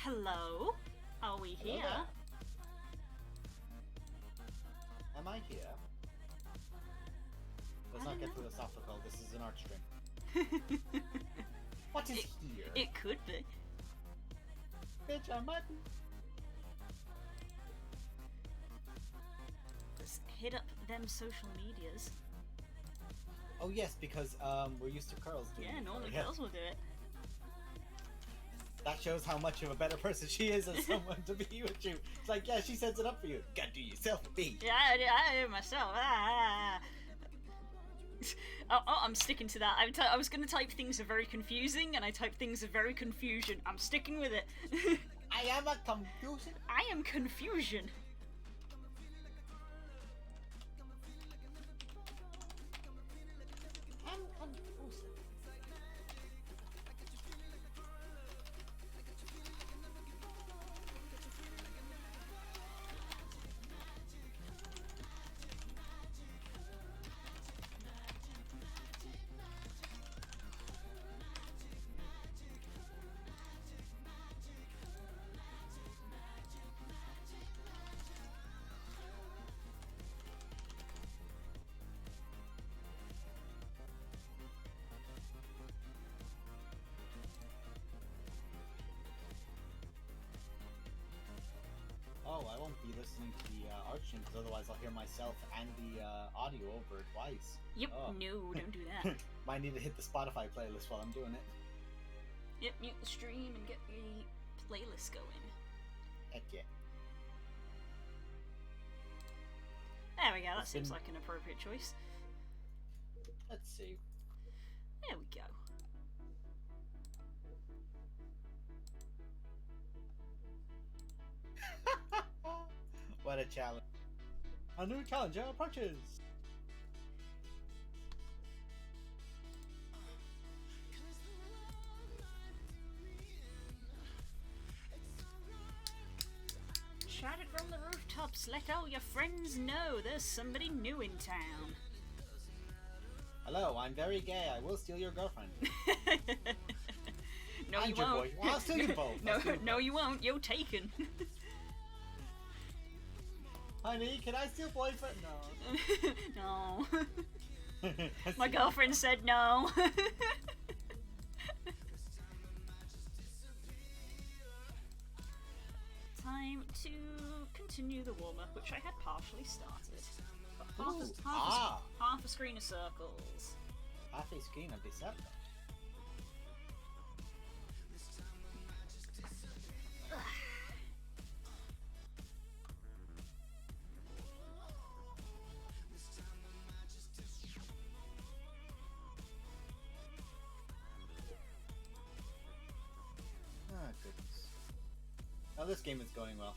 Hello? Are we Hello here? there. Am I here? Let's I not don't get know. philosophical. This is an art stream. What is here? It could be. Bitch, I might be. Let's hit up them social medias. Oh yes, because we're used to curls doing Yeah, it. normally Yeah. girls will do it. That shows how much of a better person she is as someone to be with you. It's like, yeah, she sets it up for you. Gotta do yourself a beat. Yeah, I do it myself. I'm sticking to that. I was going to type things are very confusing, and I typed things are very confusion. I'm sticking with it. I am a confusion. I am confusion. I'm confusion. Oh, I won't be listening to the art stream because otherwise I'll hear myself and the audio over it twice. Yep, Oh. no, don't do that. Might need to hit the Spotify playlist while I'm doing it. Yep, mute the stream and get the playlist going. Heck yeah. There we go, that It's seems been- like an appropriate choice. Let's see. There we go. What a challenge. A new challenger approaches. Shout it from the rooftops, let all your friends know there's somebody new in town. Hello, I'm very gay. I will steal your girlfriend. No, And you your won't. boy. Well, I'll steal you both. No, I'll steal you no, both. you won't. You're taken. Honey, can I steal boyfriend? No. No. My girlfriend said no. Time to continue the warm up, which I had partially started. Got half, Ooh, half a screen of circles. Half a screen of December. Ah, goodness. Now this game is going well.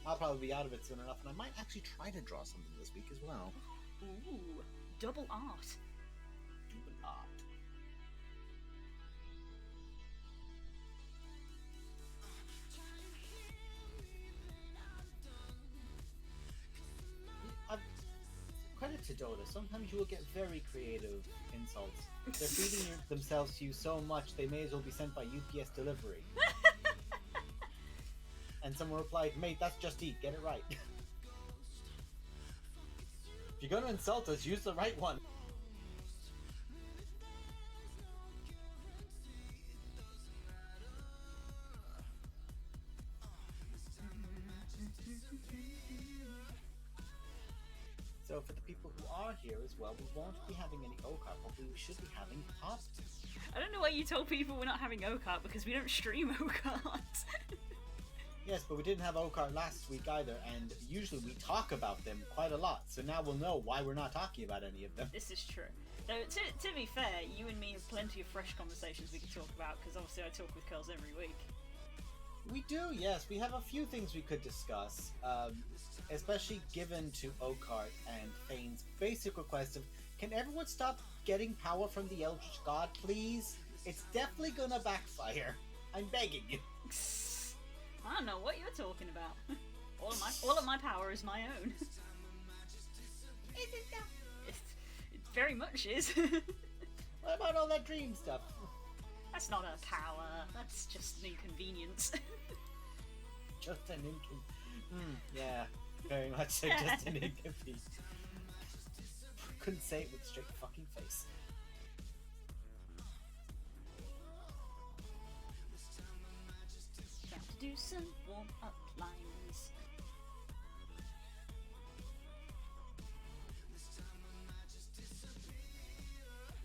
I'll probably be out of it soon enough, and I might actually try to draw something this week as well. Ooh, double art. Double art. Credit to Dota. Sometimes you will get very creative insults. They're feeding themselves to you so much they may as well be sent by UPS delivery. And someone replied, "Mate, that's Just Eat. Get it right." If you're gonna insult us, use the right one. So for the people who are here as well, we won't be having any Okar, but we should be having Pop. I don't know why you told people we're not having Okart because we don't stream Okart. Yes, but we didn't have Okar last week either, and usually we talk about them quite a lot, so now we'll know why we're not talking about any of them. This is true. Though, to be fair, you and me have plenty of fresh conversations we can talk about because obviously I talk with girls every week. We do, yes. We have a few things we could discuss, especially given to Okart and Fane's basic request of, can everyone stop getting power from the Eldritch God, please? It's definitely gonna backfire. I'm begging you. I don't know what you're talking about. All of my power is my own. It very much is. What about all that dream stuff? That's not a power. That's just an inconvenience. Just an yeah, very much so. Just an inconvenience. Couldn't say it with a straight fucking face. Trying to do some warm-up lines.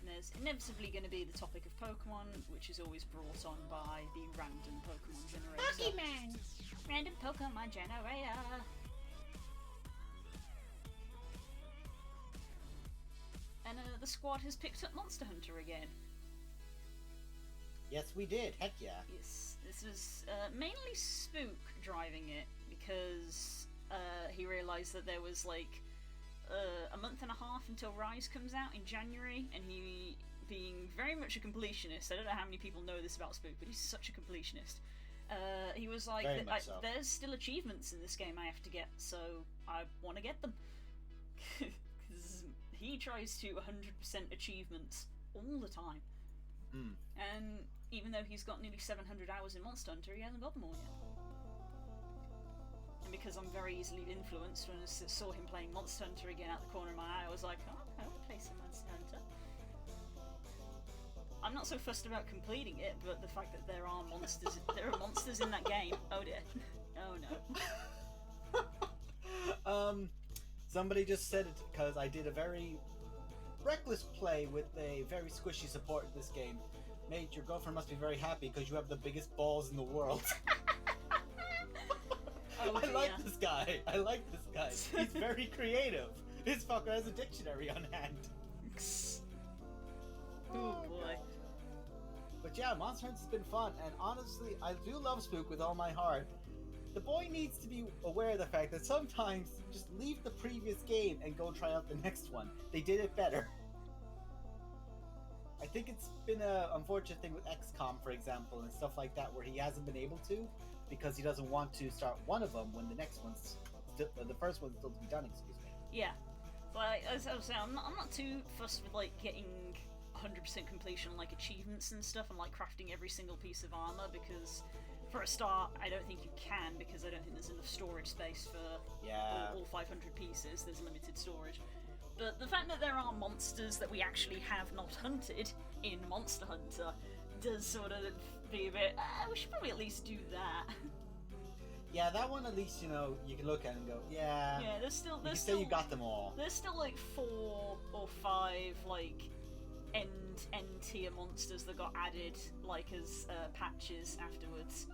There's inevitably going to be the topic of Pokemon, which is always brought on by the random Pokemon generator. Pokemon! Random Pokemon generator! And the squad has picked up Monster Hunter again. Yes, we did. Heck yeah. Yes, this was mainly Spook driving it, because he realised that there was like a month and a half until Rise comes out in January, and he, being very much a completionist, I don't know how many people know this about Spook, but he's such a completionist. He was like, there's still achievements in this game I have to get, so I want to get them. Because he tries to 100% achievements all the time. And even though he's got nearly 700 hours in Monster Hunter, he hasn't got them all yet. And because I'm very easily influenced, when I saw him playing Monster Hunter again out the corner of my eye, I was like, oh, I want to play some Monster Hunter. I'm not so fussed about completing it, but the fact that there are monsters in that game. Oh dear. Oh no. Somebody just said it because I did a very reckless play with a very squishy support in this game. Mate, your girlfriend must be very happy because you have the biggest balls in the world. Oh, I like this guy. He's very creative. This fucker has a dictionary on hand. Oh boy. But yeah, Monster Hunter's been fun, and honestly, I do love Spook with all my heart. The boy needs to be aware of the fact that sometimes just leave the previous game and go try out the next one. They did it better. I think it's been an unfortunate thing with XCOM, for example, and stuff like that, where he hasn't been able to because he doesn't want to start one of them when the next one's still, the first one's still to be done. Excuse me. Yeah, but as I was saying, I'm not too fussed with like getting 100% completion on like achievements and stuff, and like crafting every single piece of armor, because for a start, I don't think you can, because I don't think there's enough storage space for all 500 pieces. There's limited storage. But the fact that there are monsters that we actually have not hunted in Monster Hunter does sort of be a bit, we should probably at least do that. Yeah, that one at least, you know, you can look at it and go, yeah. Yeah, there's still you can say you got them all. There's still like 4 or 5 like end tier monsters that got added like as patches afterwards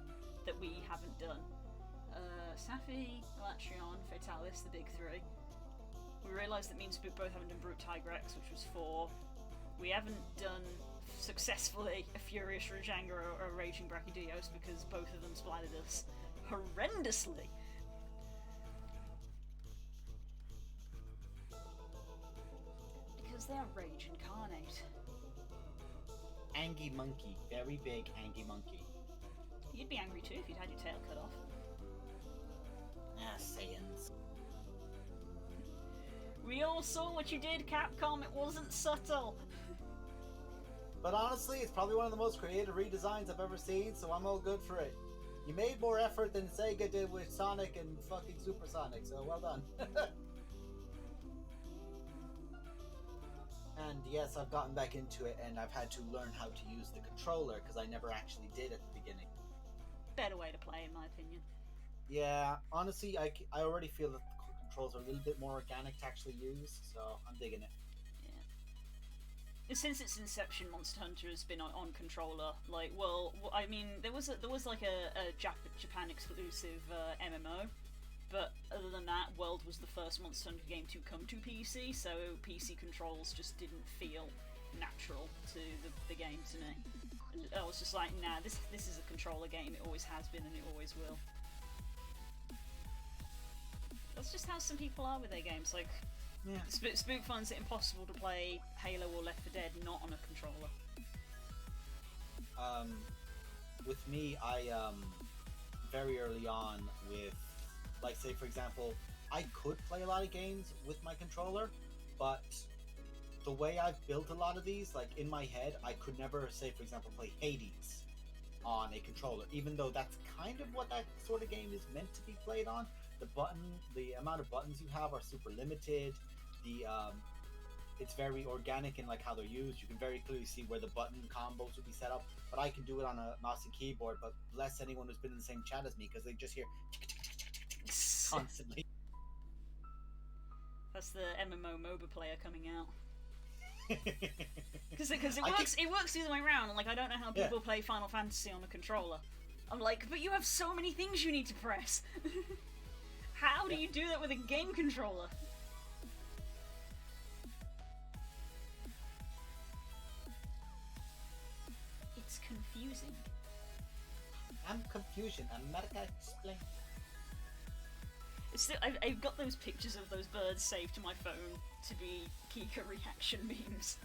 that we haven't done. Safi, Galatrion, Fatalis, the big 3. We realised that me and Spook both haven't done Brute Tigrex, which was 4. We haven't done successfully a Furious Rajanga or a Raging Brachydios because both of them splattered us horrendously. Because they are Rage Incarnate. Angie Monkey. Very big Angie Monkey. You'd be angry too if you'd had your tail cut off. Ah, Saiyans. We all saw what you did, Capcom. It wasn't subtle. But honestly, it's probably one of the most creative redesigns I've ever seen, so I'm all good for it. You made more effort than Sega did with Sonic and fucking Super Sonic, so well done. And yes, I've gotten back into it, and I've had to learn how to use the controller, because I never actually did at the beginning. Better way to play, in my opinion. Yeah, honestly, I already feel that the controls are a little bit more organic to actually use, so I'm digging it. Yeah. Since its inception, Monster Hunter has been on controller. Like, well, I mean, there was like a Japan exclusive MMO, but other than that, World was the first Monster Hunter game to come to PC, so PC controls just didn't feel natural to the game to me. And I was just like, nah, this is a controller game. It always has been, and it always will. That's just how some people are with their games. Like, yeah. Spook finds it impossible to play Halo or Left 4 Dead not on a controller. With me, I very early on with, like, say for example, I could play a lot of games with my controller, but the way I've built a lot of these, like in my head, I could never say, for example, play Hades on a controller, even though that's kind of what that sort of game is meant to be played on. The amount of buttons you have are super limited. It's very organic in like how they're used. You can very clearly see where the button combos would be set up. But I can do it on a mouse and keyboard. But bless anyone who's been in the same chat as me, because they just hear constantly. That's the MMO MOBA player coming out. Because it works the other way around. Like, I don't know how people play Final Fantasy on a controller. I'm like, but you have so many things you need to press. How do you do that with a game controller? It's confusing. I'm confusion. America explain. Still, I've got those pictures of those birds saved to my phone to be Kika reaction memes.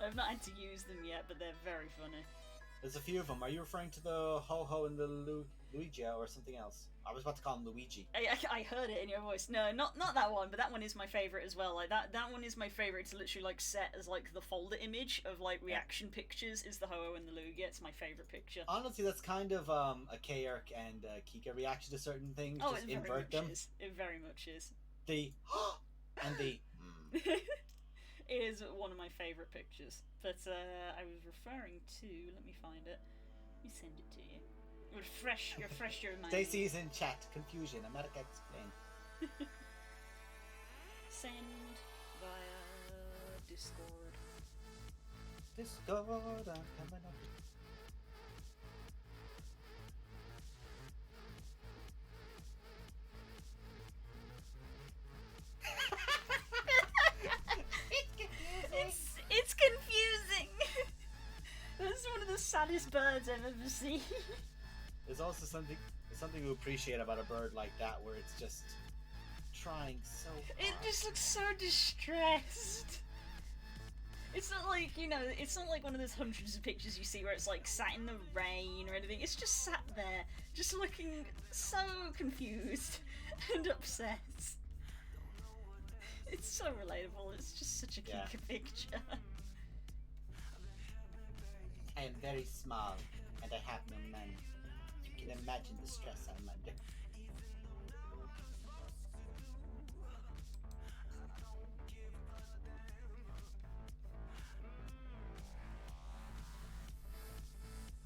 I've not had to use them yet, but they're very funny. There's a few of them. Are you referring to the Ho-Ho and the Luigi or something else? I was about to call him Luigi. I heard it in your voice. No, not that one, but that one is my favourite as well. Like that one is my favourite. It's literally like set as like the folder image of like reaction pictures is the Ho-Oh and the Luigi. It's my favourite picture. Honestly, that's kind of a K-Arc and Kika reaction to certain things. Oh, just it very invert much them. is. It very much is. The and the. It is one of my favourite pictures. But I was referring to. Let me find it. Let me send it to you. Refresh your mind. Stacy's in chat. Confusion. America explain. Send via Discord. Discord. I'm coming up. It's confusing. That's one of the saddest birds I've ever seen. There's also something to appreciate about a bird like that, where it's just trying so hard. It just looks so distressed. It's not like, it's not like one of those hundreds of pictures you see where it's like sat in the rain or anything. It's just sat there, just looking so confused and upset. It's so relatable. It's just such a Kika picture. I am very small, and I have no money. You can imagine the stress I'm under.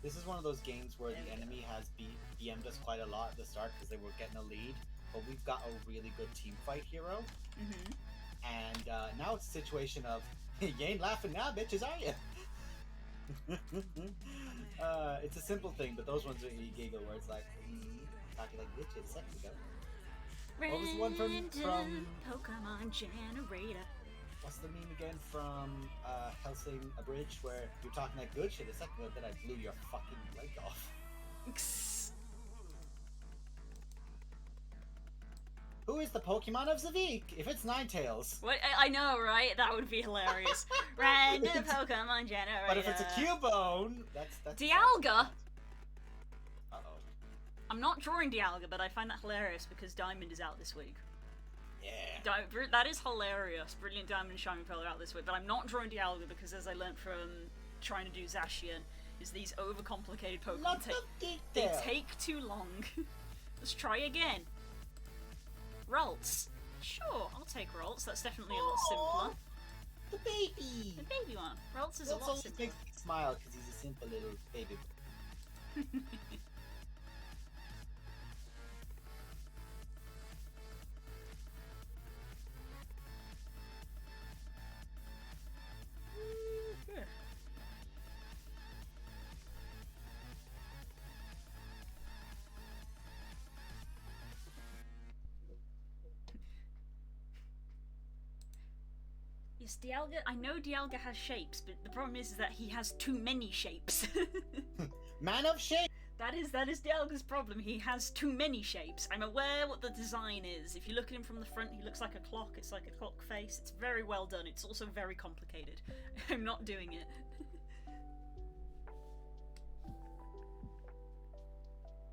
This is one of those games where the enemy has BM'd us quite a lot at the start because they were getting a lead, but we've got a really good team fight hero. Mm-hmm. And now it's a situation of, you ain't laughing now, bitches, are you? It's a simple thing, but those ones are you giggle where it's like, talking like bitches a second ago. What was the one from Pokemon Generator? What's the meme again from Helsing Abridged where you're talking like good shit a second ago, then I blew your fucking leg off. Who is the Pokemon of Zavik? If it's Ninetales. What? I know, right? That would be hilarious. Random Pokemon Generator. But if it's a Cubone, that's Dialga! Uh-oh. I'm not drawing Dialga, but I find that hilarious because Diamond is out this week. Yeah. That is hilarious. Brilliant Diamond and Shining Pearl are out this week, but I'm not drawing Dialga because, as I learned from trying to do Zacian, is these overcomplicated Pokemon they take too long. Let's try again. Ralts. Sure, I'll take Ralts. That's definitely a lot simpler. The baby! The baby one. Ralts is a lot simpler. Makes me smile because he's a simple little baby. Yes, Dialga. I know Dialga has shapes, but the problem is that he has too many shapes. Man of shape! That is Dialga's problem. He has too many shapes. I'm aware what the design is. If you look at him from the front, he looks like a clock. It's like a clock face. It's very well done. It's also very complicated. I'm not doing it.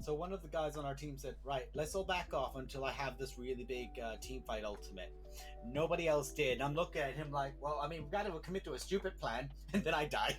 So one of the guys on our team said, right, let's all back off until I have this really big team fight ultimate. Nobody else did. I'm looking at him like, well, I mean, we've got to commit to a stupid plan, and then I die.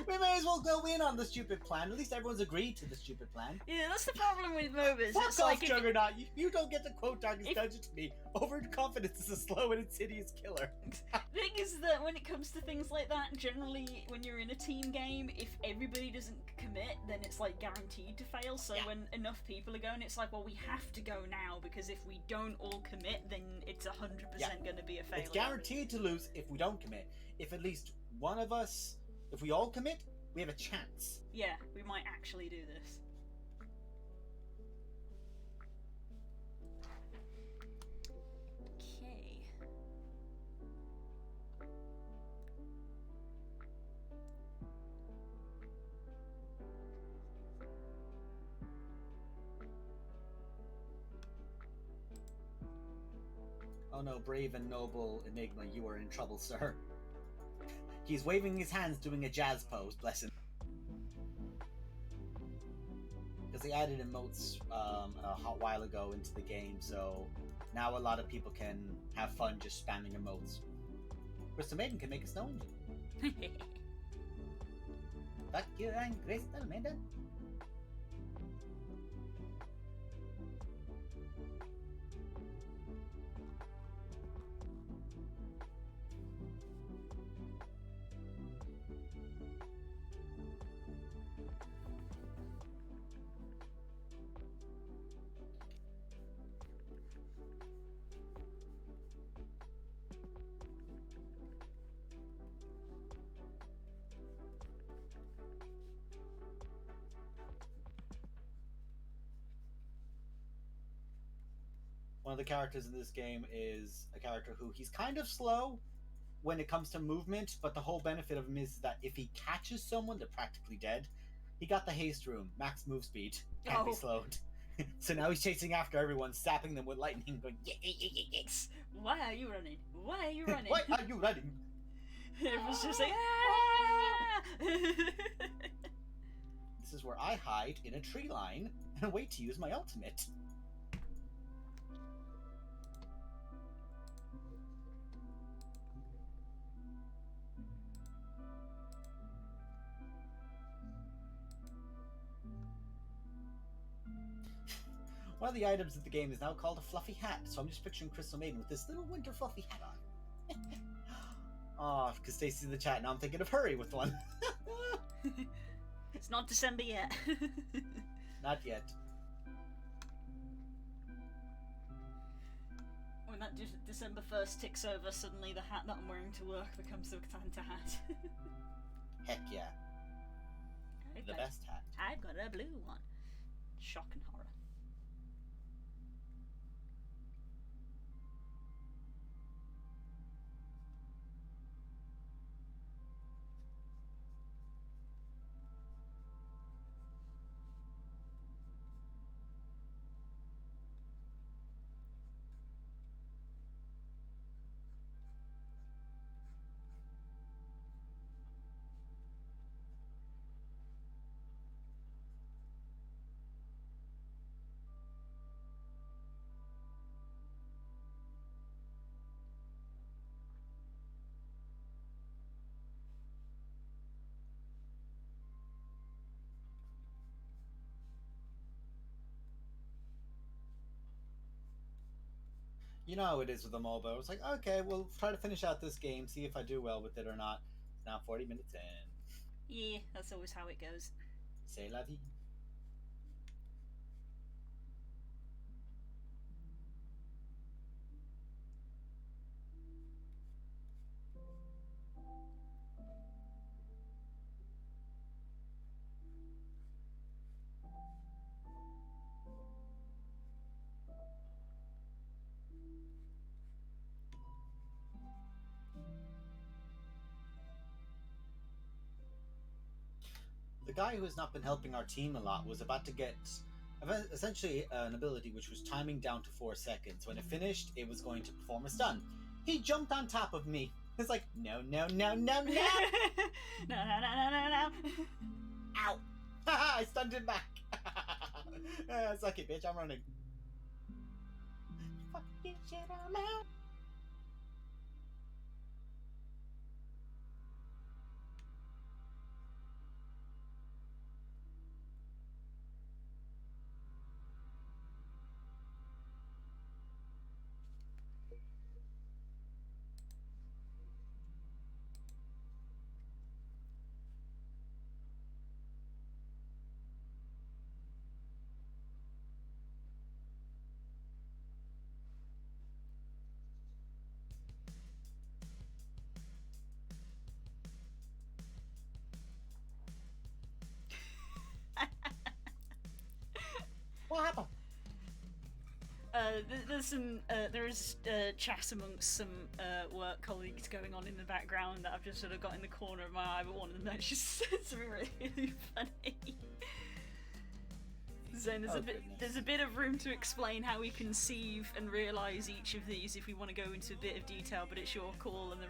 We may as well go in on the stupid plan. At least everyone's agreed to the stupid plan. Yeah, that's the problem with MOBAs. Fuck It's off, like Juggernaut. You don't get to quote Darkest Dungeon to me. Overconfidence is a slow and insidious killer. The thing is that when it comes to things like that, generally when you're in a team game, if everybody doesn't commit, then it's like guaranteed to fail. So Yeah. when enough people are going, it's like, well, we have to go now, because if we don't all commit, then it's 100% going to be a failure. It's guaranteed to lose if we don't commit. If at least one of us, if we all commit, we have a chance. Yeah, we might actually do this. Okay. Oh no, brave and noble Enigma, you are in trouble, sir. He's waving his hands doing a jazz pose, bless him. Because they added emotes a hot while ago into the game, so now a lot of people can have fun just spamming emotes. Crystal Maiden can make a snow engine. Fuck you and Crystal Maiden. One of the characters in this game is a character who he's kind of slow when it comes to movement, but the whole benefit of him is that if he catches someone, they're practically dead. He got the haste room, max move speed, can't be slowed. So now he's chasing after everyone, zapping them with lightning, going, yeah. Why are you running? Why are you running? Why are you running? Everyone's just like, ah! This is where I hide in a tree line and wait to use my ultimate. One of the items of the game is now called a fluffy hat, so I'm just picturing Crystal Maiden with this little winter fluffy hat on. Oh, because Stacy's in the chat, now I'm thinking of Hurry with one. It's not December yet. Not yet. When that December 1st ticks over, suddenly the hat that I'm wearing to work becomes the Santa hat. Heck yeah. The best hat. I've got a blue one. Shock and horror. You know how it is with a MOBA. It's like, okay, we'll try to finish out this game, see if I do well with it or not. It's now 40 minutes in. Yeah, that's always how it goes. C'est la vie. The guy who has not been helping our team a lot was about to get essentially an ability which was timing down to 4 seconds. When it finished, it was going to perform a stun. He jumped on top of me. It's like, no, no, no, no, no! No, no, no, no, no, no. Ow! I stunned him back. Suck it, bitch. I'm running. Fucking shit, I'm out. What happened? There's chat amongst some work colleagues going on in the background that I've just sort of got in the corner of my eye, but one of them notes just said something really funny. So there's a bit of room to explain how we conceive and realise each of these if we want to go into a bit of detail, but it's your call, and the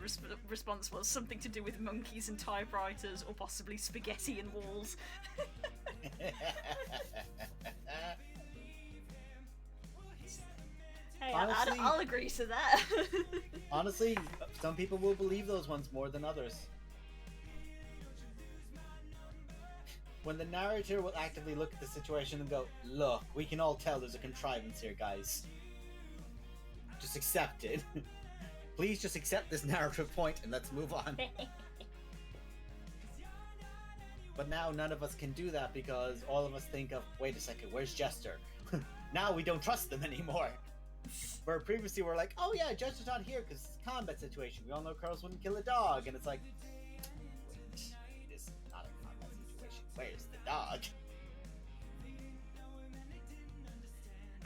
response was something to do with monkeys and typewriters, or possibly spaghetti and walls. Hey, honestly, I'll agree to that. Honestly, some people will believe those ones more than others. When the narrator will actively look at the situation and go, look, we can all tell there's a contrivance here, guys. Just accept it. Please just accept this narrative point and let's move on. But now none of us can do that because all of us think of, wait a second, where's Jester? Now we don't trust them anymore. Where previously we're like, oh yeah, Jester's not here because it's a combat situation. We all know Carlos wouldn't kill a dog. And it's like, wait, it is not a combat situation. Where's the dog?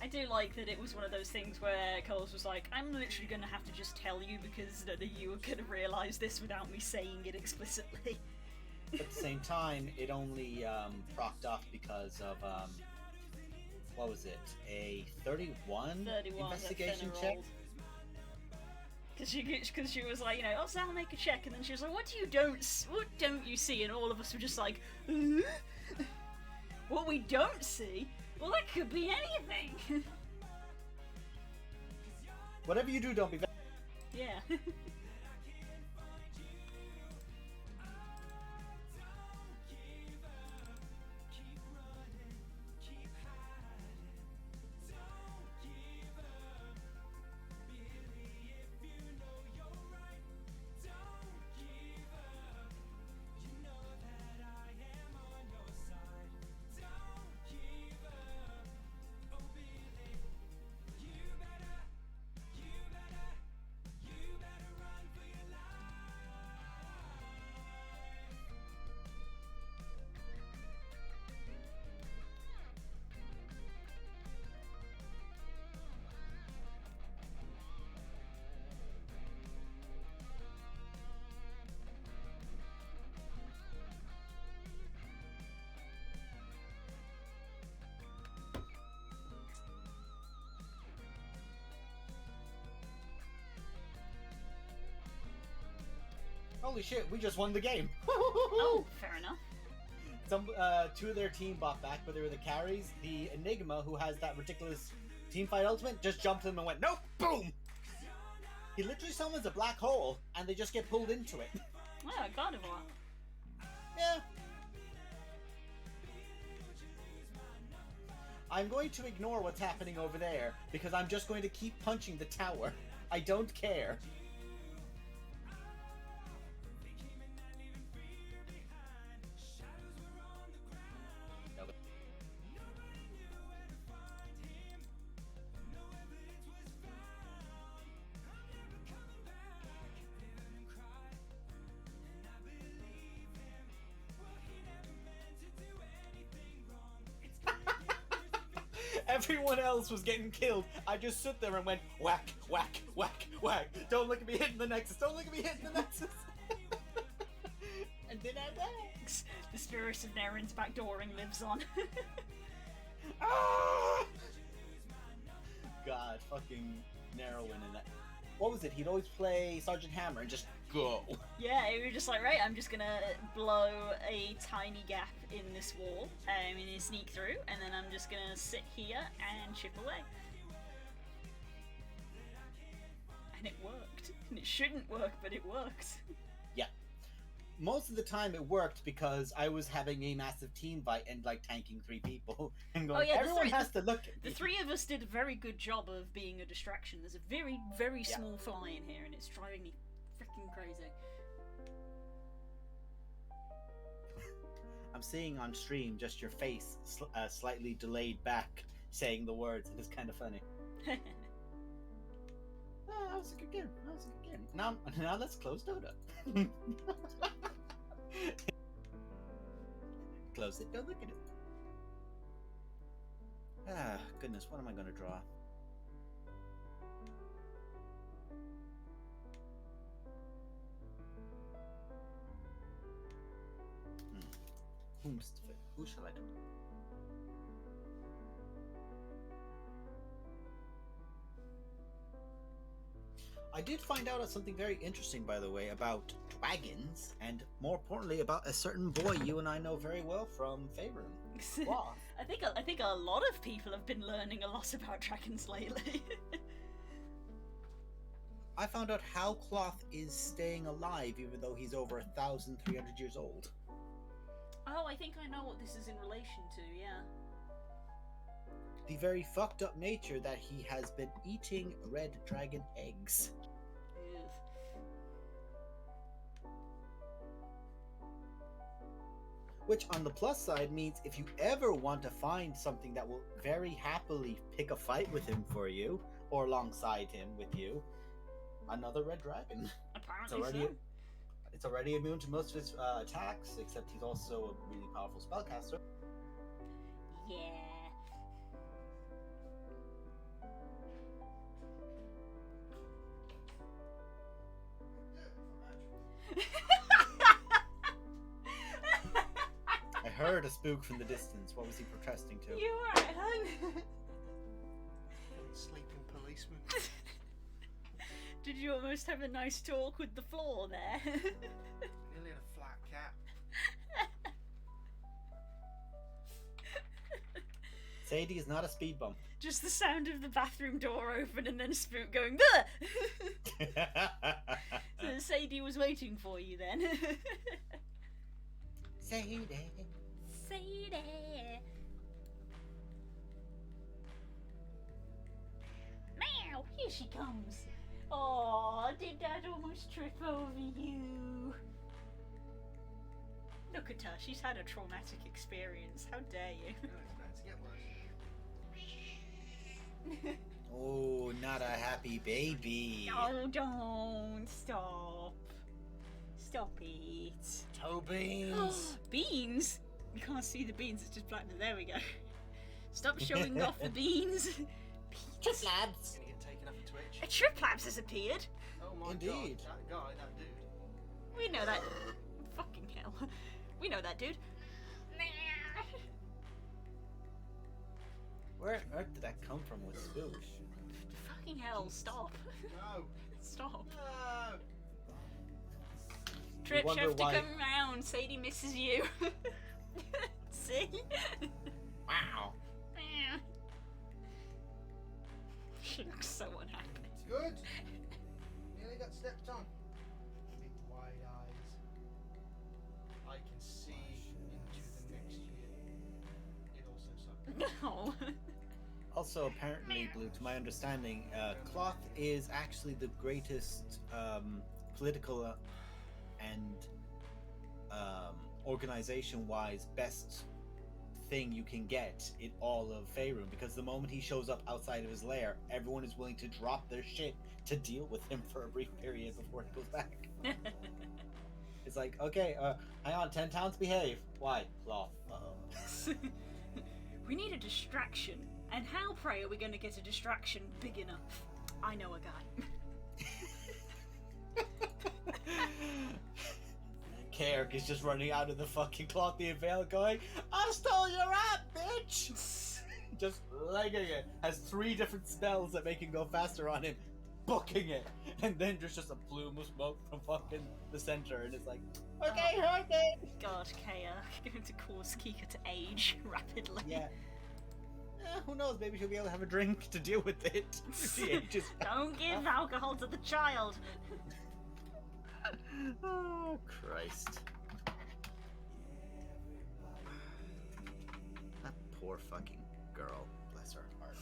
I do like that it was one of those things where Carlos was like, I'm literally going to have to just tell you because none of you are going to realise this without me saying it explicitly. At the same time, it only procced off because of, what was it? A 31 investigation check? Because she was like, oh, Sal, make a check, and then she was like, what don't you see? And all of us were just like, what we don't see? Well, that could be anything. Whatever you do, don't be. Yeah. Holy shit, we just won the game. Oh, fair enough. Some two of their team bought back, but they were the carries. The Enigma, who has that ridiculous teamfight ultimate, just jumped in and went, nope, boom! He literally summons a black hole, and they just get pulled into it. Oh, God of War. Yeah. I'm going to ignore what's happening over there, because I'm just going to keep punching the tower. I don't care. Everyone else was getting killed. I just stood there and went whack, whack, whack, whack. Don't look at me hitting the Nexus. Don't look at me hitting the Nexus. And then I died. The spirit of Naren's backdooring lives on. Ah! God, fucking Narrowin in that. what was it? He'd always play Sergeant Hammer and just go. Yeah, we were just like, right, I'm just gonna blow a tiny gap in this wall, and sneak through, and then I'm just gonna sit here and chip away. And it worked. And it shouldn't work, but it worked. Yeah. Most of the time it worked because I was having a massive team fight and like tanking 3 people and going, everyone has to look at me. The 3 of us did a very good job of being a distraction. There's a very, very small fly in here and it's driving me freaking crazy. I'm seeing on stream just your face slightly delayed back saying the words, and it's kind of funny. That was a good game. Now let's close Dota. Close it. Don't look at it. Ah, goodness. What am I going to draw? Who shall I do? I did find out something very interesting, by the way, about dragons, and more importantly, about a certain boy you and I know very well from Faerun. Wow. I think a lot of people have been learning a lot about dragons lately. I found out how Cloth is staying alive, even though he's over 1,300 years old. Oh, I think I know what this is in relation to. Yeah. The very fucked up nature that he has been eating red dragon eggs. Which, on the plus side, means if you ever want to find something that will very happily pick a fight with him for you, or alongside him with you, another red dragon. Apparently It's already immune to most of his attacks, except he's also a really powerful spellcaster. Yeah. I heard a spook from the distance. What was he protesting to? You were at home. Sleeping policeman. Did you almost have a nice talk with the floor there? Nearly had a flat cap. Sadie is not a speed bump. Just the sound of the bathroom door open and then Spook going, Bleh! So Sadie was waiting for you then. Sadie. Sadie. Meow, here she comes. Oh, did Dad almost trip over you? Look at her, she's had a traumatic experience. How dare you? No, it's about to get worse. Oh, not a happy baby. Oh, don't. Stop. Stop it. Toe beans. Beans? You can't see the beans, it's just black. There we go. Stop showing off the beans. Just labs. Gonna get taken up a Twitch. A Triplaps has appeared. Oh my Indeed. god, that guy, that dude. We know that. Fucking hell. We know that dude. Where on earth did that come from with Spook? Fucking hell, stop. No. Stop. No. Trip wonder have to why- come round. Sadie misses you. See? Wow. She looks so unhappy. It's good. Nearly got stepped on. Big wide eyes. I can see into the next year. It also sucks. No. Also, apparently, Blue, to my understanding, Cloth is actually the greatest political and organization-wise best thing you can get in all of Faerun, because the moment he shows up outside of his lair, everyone is willing to drop their shit to deal with him for a brief period before he goes back. It's like, okay, hang on, 10 towns behave. Why? Cloth. Uh-oh. We need a distraction. And how, pray, are we going to get a distraction big enough? I know a guy. Kerrick is just running out of the fucking Clothian Vale going, I stole your app, bitch! Just legging it. Has 3 different spells that make him go faster on him. booking it, and then there's just a plume of smoke from fucking the center, and it's like, okay, right then. God, Kaya going to cause Kika to age rapidly. Yeah. Who knows? Maybe she'll be able to have a drink to deal with it. If she ages. Don't give alcohol to the child. Oh Christ! That poor fucking girl. Bless her heart.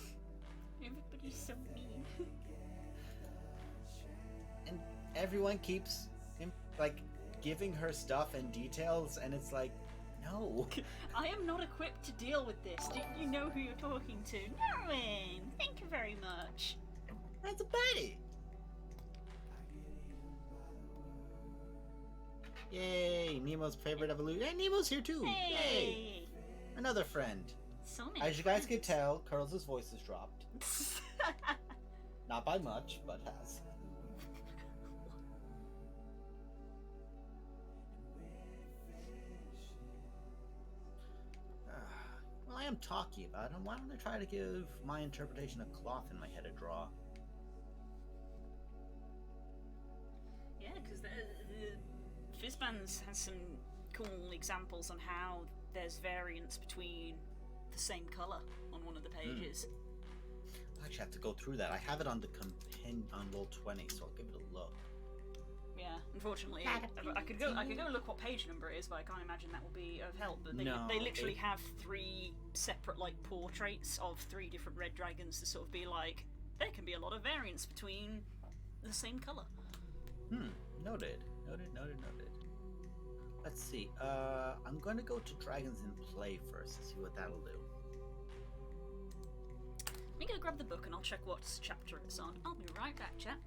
Everybody's so mean. And everyone keeps giving her stuff and details, and it's like, no. I am not equipped to deal with this. Didn't you know who you're talking to? Norman! Thank you very much. That's a buddy. Yay! Nemo's favorite evolution. Hey, Nemo's here too. Hey! Yay! Another friend. So many As you guys can friends. tell, Curls' voice has dropped. Not by much, but has. Well, I am talking about him. Why don't I try to give my interpretation of cloth in my head a draw? Yeah, because the Fizzbands has some cool examples on how there's variance between the same colour on one of the pages. I actually have to go through that. I have it on the companion on Roll20, so I'll give it a look. Yeah, unfortunately, I could go look what page number it is, but I can't imagine that will be of help. But they literally have 3 separate portraits of 3 different red dragons to sort of be like, there can be a lot of variance between the same colour. Noted. Let's see. I'm going to go to Dragons in Play first to see what that'll do. Let me go grab the book and I'll check what chapter it's on. I'll be right back, chat.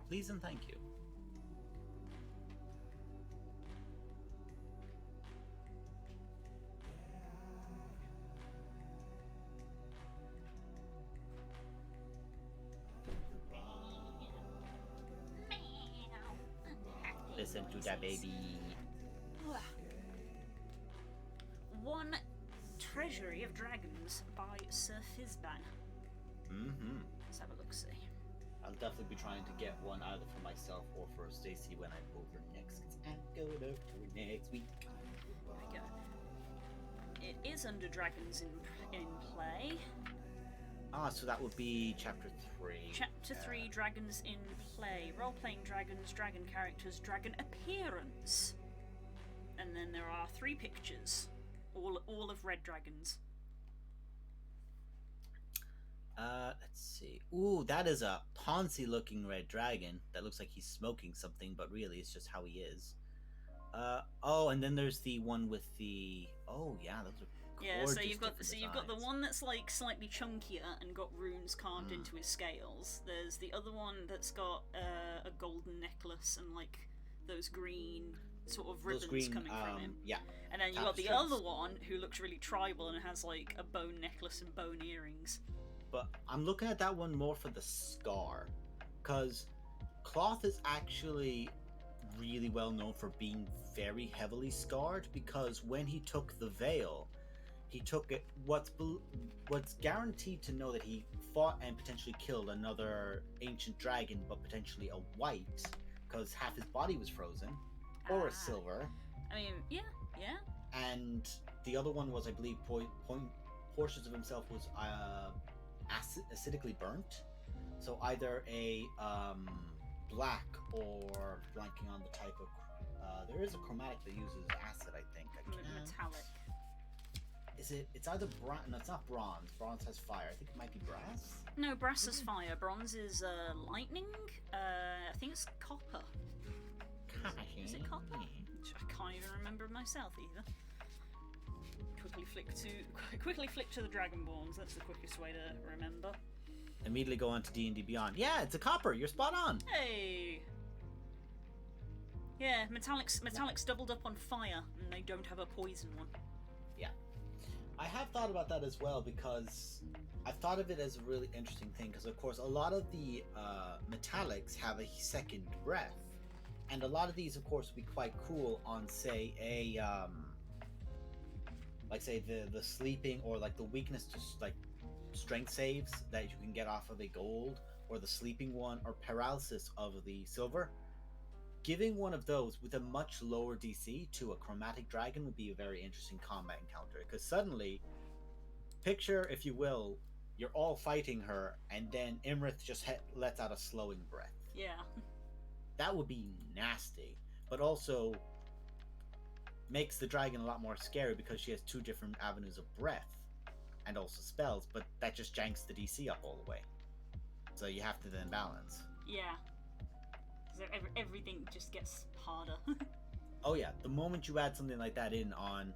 Please and thank you. Listen to that baby. One Treasury of Dragons by Sir Fizzban. Let's have a look-see. I'll definitely be trying to get one either for myself or for Stacy when I'm over next. Cause I'm going over next week. There we go. It is under Dragons in Play. So that would be chapter 3. Chapter 3, Dragons in Play. Role-playing dragons, dragon characters, dragon appearance. And then there are 3 pictures, all of red dragons. Let's see. Ooh, that is a Ponzi-looking red dragon. That looks like he's smoking something, but really it's just how he is. And then there's the one with the... Oh, yeah, those are gorgeous. Yeah, so you've got the designs. one that's slightly chunkier and got runes carved into his scales. There's the other one that's got a golden necklace and those green sort of ribbons coming from him. Yeah. And then you've got the other one who looks really tribal and has a bone necklace and bone earrings. But I'm looking at that one more for the scar, because Cloth is actually really well known for being very heavily scarred, because when he took the veil, he took it. What's guaranteed to know that he fought and potentially killed another ancient dragon, but potentially a white, because half his body was frozen, or a silver. I mean, yeah. And the other one was, I believe, portions of himself was acidically burnt. So either a black, or blanking on the type of. There is a chromatic that uses acid, I think. Metallic. Is it? It's either bronze. No, it's not bronze. Bronze has fire. I think it might be brass. No, brass is fire. Bronze is lightning. I think it's copper. Is it copper? I can't even remember myself either. Quickly flick to the Dragonborns. That's the quickest way to remember. Immediately go on to D&D Beyond. Yeah, it's a copper. You're spot on. Hey. Yeah, metallics doubled up on fire, and they don't have a poison one. Yeah, I have thought about that as well, because I've thought of it as a really interesting thing. Because of course, a lot of the metallics have a second breath, and a lot of these, of course, would be quite cool on, say, a say the sleeping, or the weakness to strength saves that you can get off of a gold, or the sleeping one, or paralysis of the silver. Giving one of those with a much lower DC to a chromatic dragon would be a very interesting combat encounter. Because suddenly, picture, if you will, you're all fighting her, and then Imrith just lets out a slowing breath. Yeah. That would be nasty, but also makes the dragon a lot more scary because she has two different avenues of breath and also spells, but that just janks the DC up all the way. So you have to then balance. Yeah. So everything just gets harder. Oh yeah, the moment you add something like that in on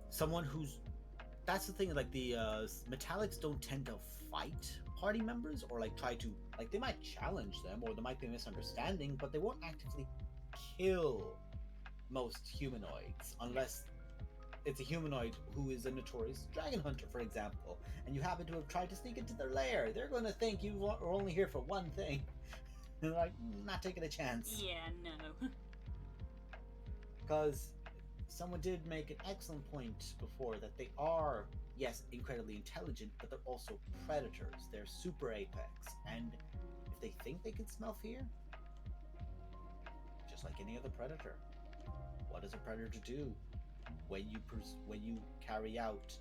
someone who's... That's the thing, like the metallics don't tend to fight party members or like try to... Like they might challenge them or there might be a misunderstanding, but they won't actively kill most humanoids unless it's a humanoid who is a notorious dragon hunter, for example, and you happen to have tried to sneak into their lair. They're going to think you are only here for one thing. And they're like, not taking a chance. Yeah, no. Because someone did make an excellent point before that they are, yes, incredibly intelligent, but they're also predators. They're super apex, and if they think they can smell fear, just like any other predator, what does a predator do when you carry out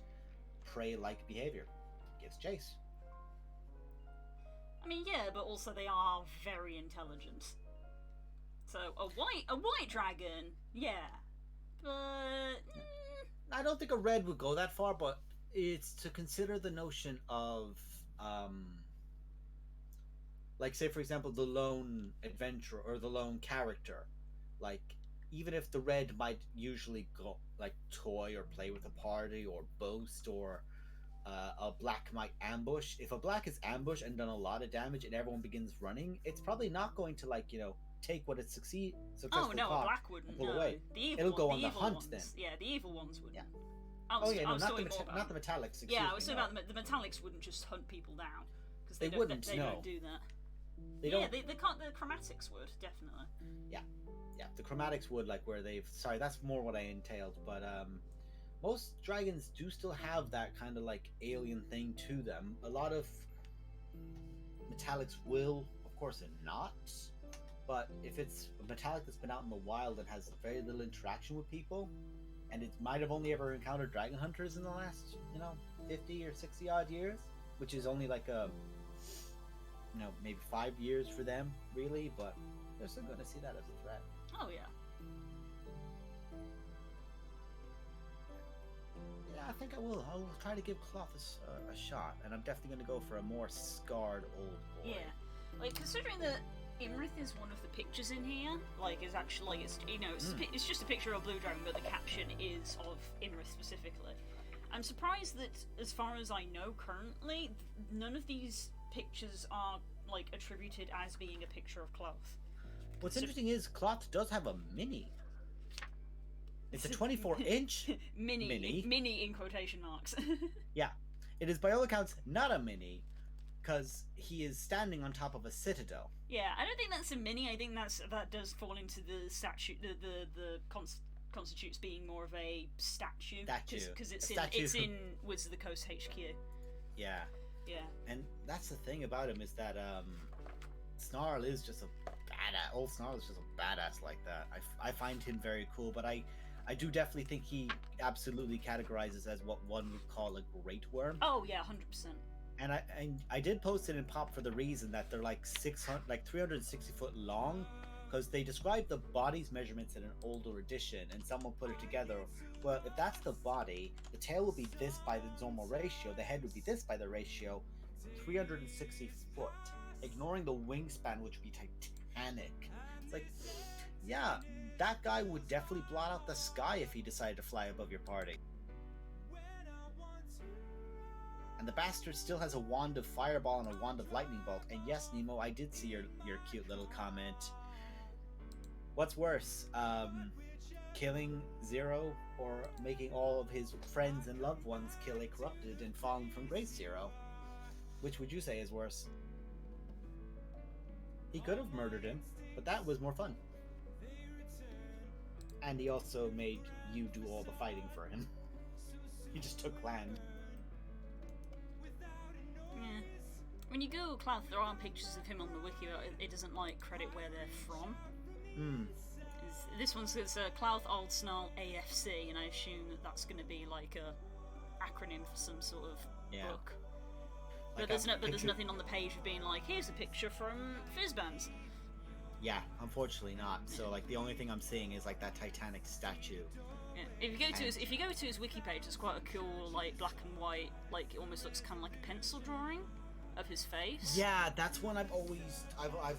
prey-like behavior? Gives chase. I mean, yeah, but also they are very intelligent. So a white dragon, yeah, but I don't think a red would go that far, but it's to consider the notion of like, say for example, the lone adventurer or the lone character. Like, even if the red might usually go like toy or play with a party or boast, or a black might ambush. If a black is ambushed and done a lot of damage and everyone begins running, it's probably not going to, like, take what it successfully oh no, caught a black wouldn't. pull No. away. The evil, It'll go the on the evil hunt ones. then. Yeah, the evil ones wouldn't. Yeah. I was not talking the more about, not the metallics. yeah, I was me, talking no. about the metallics wouldn't just hunt people down because They wouldn't, They no. don't do that. They yeah, don't. they can't. The chromatics would definitely. Yeah, the chromatics would, like, where they've... Sorry, that's more what I entailed, but most dragons do still have that kind of, like, alien thing to them. A lot of metallics will, of course, not, but if it's a metallic that's been out in the wild and has very little interaction with people, and it might have only ever encountered dragon hunters in the last, 50 or 60 odd years, which is only like maybe 5 years for them, really, but they're still going to see that as a threat. Oh yeah. Yeah, I think I will. I'll try to give Cloth a shot, and I'm definitely going to go for a more scarred old boy. Yeah, like considering that Imrith is one of the pictures in here, like is actually it's just a picture of a blue dragon, but the caption is of Imrith specifically. I'm surprised that, as far as I know currently, none of these pictures are like attributed as being a picture of Cloth. What's interesting is Cloth does have a mini. It's a 24-inch mini in quotation marks. Yeah, it is by all accounts not a mini, because he is standing on top of a citadel. Yeah, I don't think that's a mini. I think that does fall into the statute. Constitutes being more of a statue. Because it's in Wizards of the Coast HQ. Yeah. Yeah. And that's the thing about him, is that Snarl is just a badass. Old Snarl is just a badass like that. I find him very cool, but I do definitely think he absolutely categorizes as what one would call a great worm. Oh yeah, 100%. And I did post it in Pop for the reason that they're like 360 foot long, because they described the body's measurements in an older edition, and someone put it together. Well, if that's the body, the tail would be this by the normal ratio, the head would be this by the ratio, 360 foot, ignoring the wingspan, which would be titanic. It's like, yeah, that guy would definitely blot out the sky if he decided to fly above your party. And the bastard still has a wand of fireball and a wand of lightning bolt. And yes, Nemo, I did see your cute little comment. What's worse, killing Zero, or making all of his friends and loved ones kill a corrupted and fallen from grace Zero? Which would you say is worse? He could have murdered him, but that was more fun. And he also made you do all the fighting for him. He just took land. Yeah. I When you Google Clouth, there are pictures of him on the wiki, but it doesn't like credit where they're from. This one says Clouth Old Snarl AFC, and I assume that that's going to be like a acronym for some sort of book. But Like there's nothing on the page of being like, here's a picture from Fizzbands. Yeah, unfortunately not. So like the only thing I'm seeing is like that Titanic statue. Yeah. If you go to his wiki page, there's quite a cool like black and white, like it almost looks kind of like a pencil drawing of his face. Yeah, that's one I've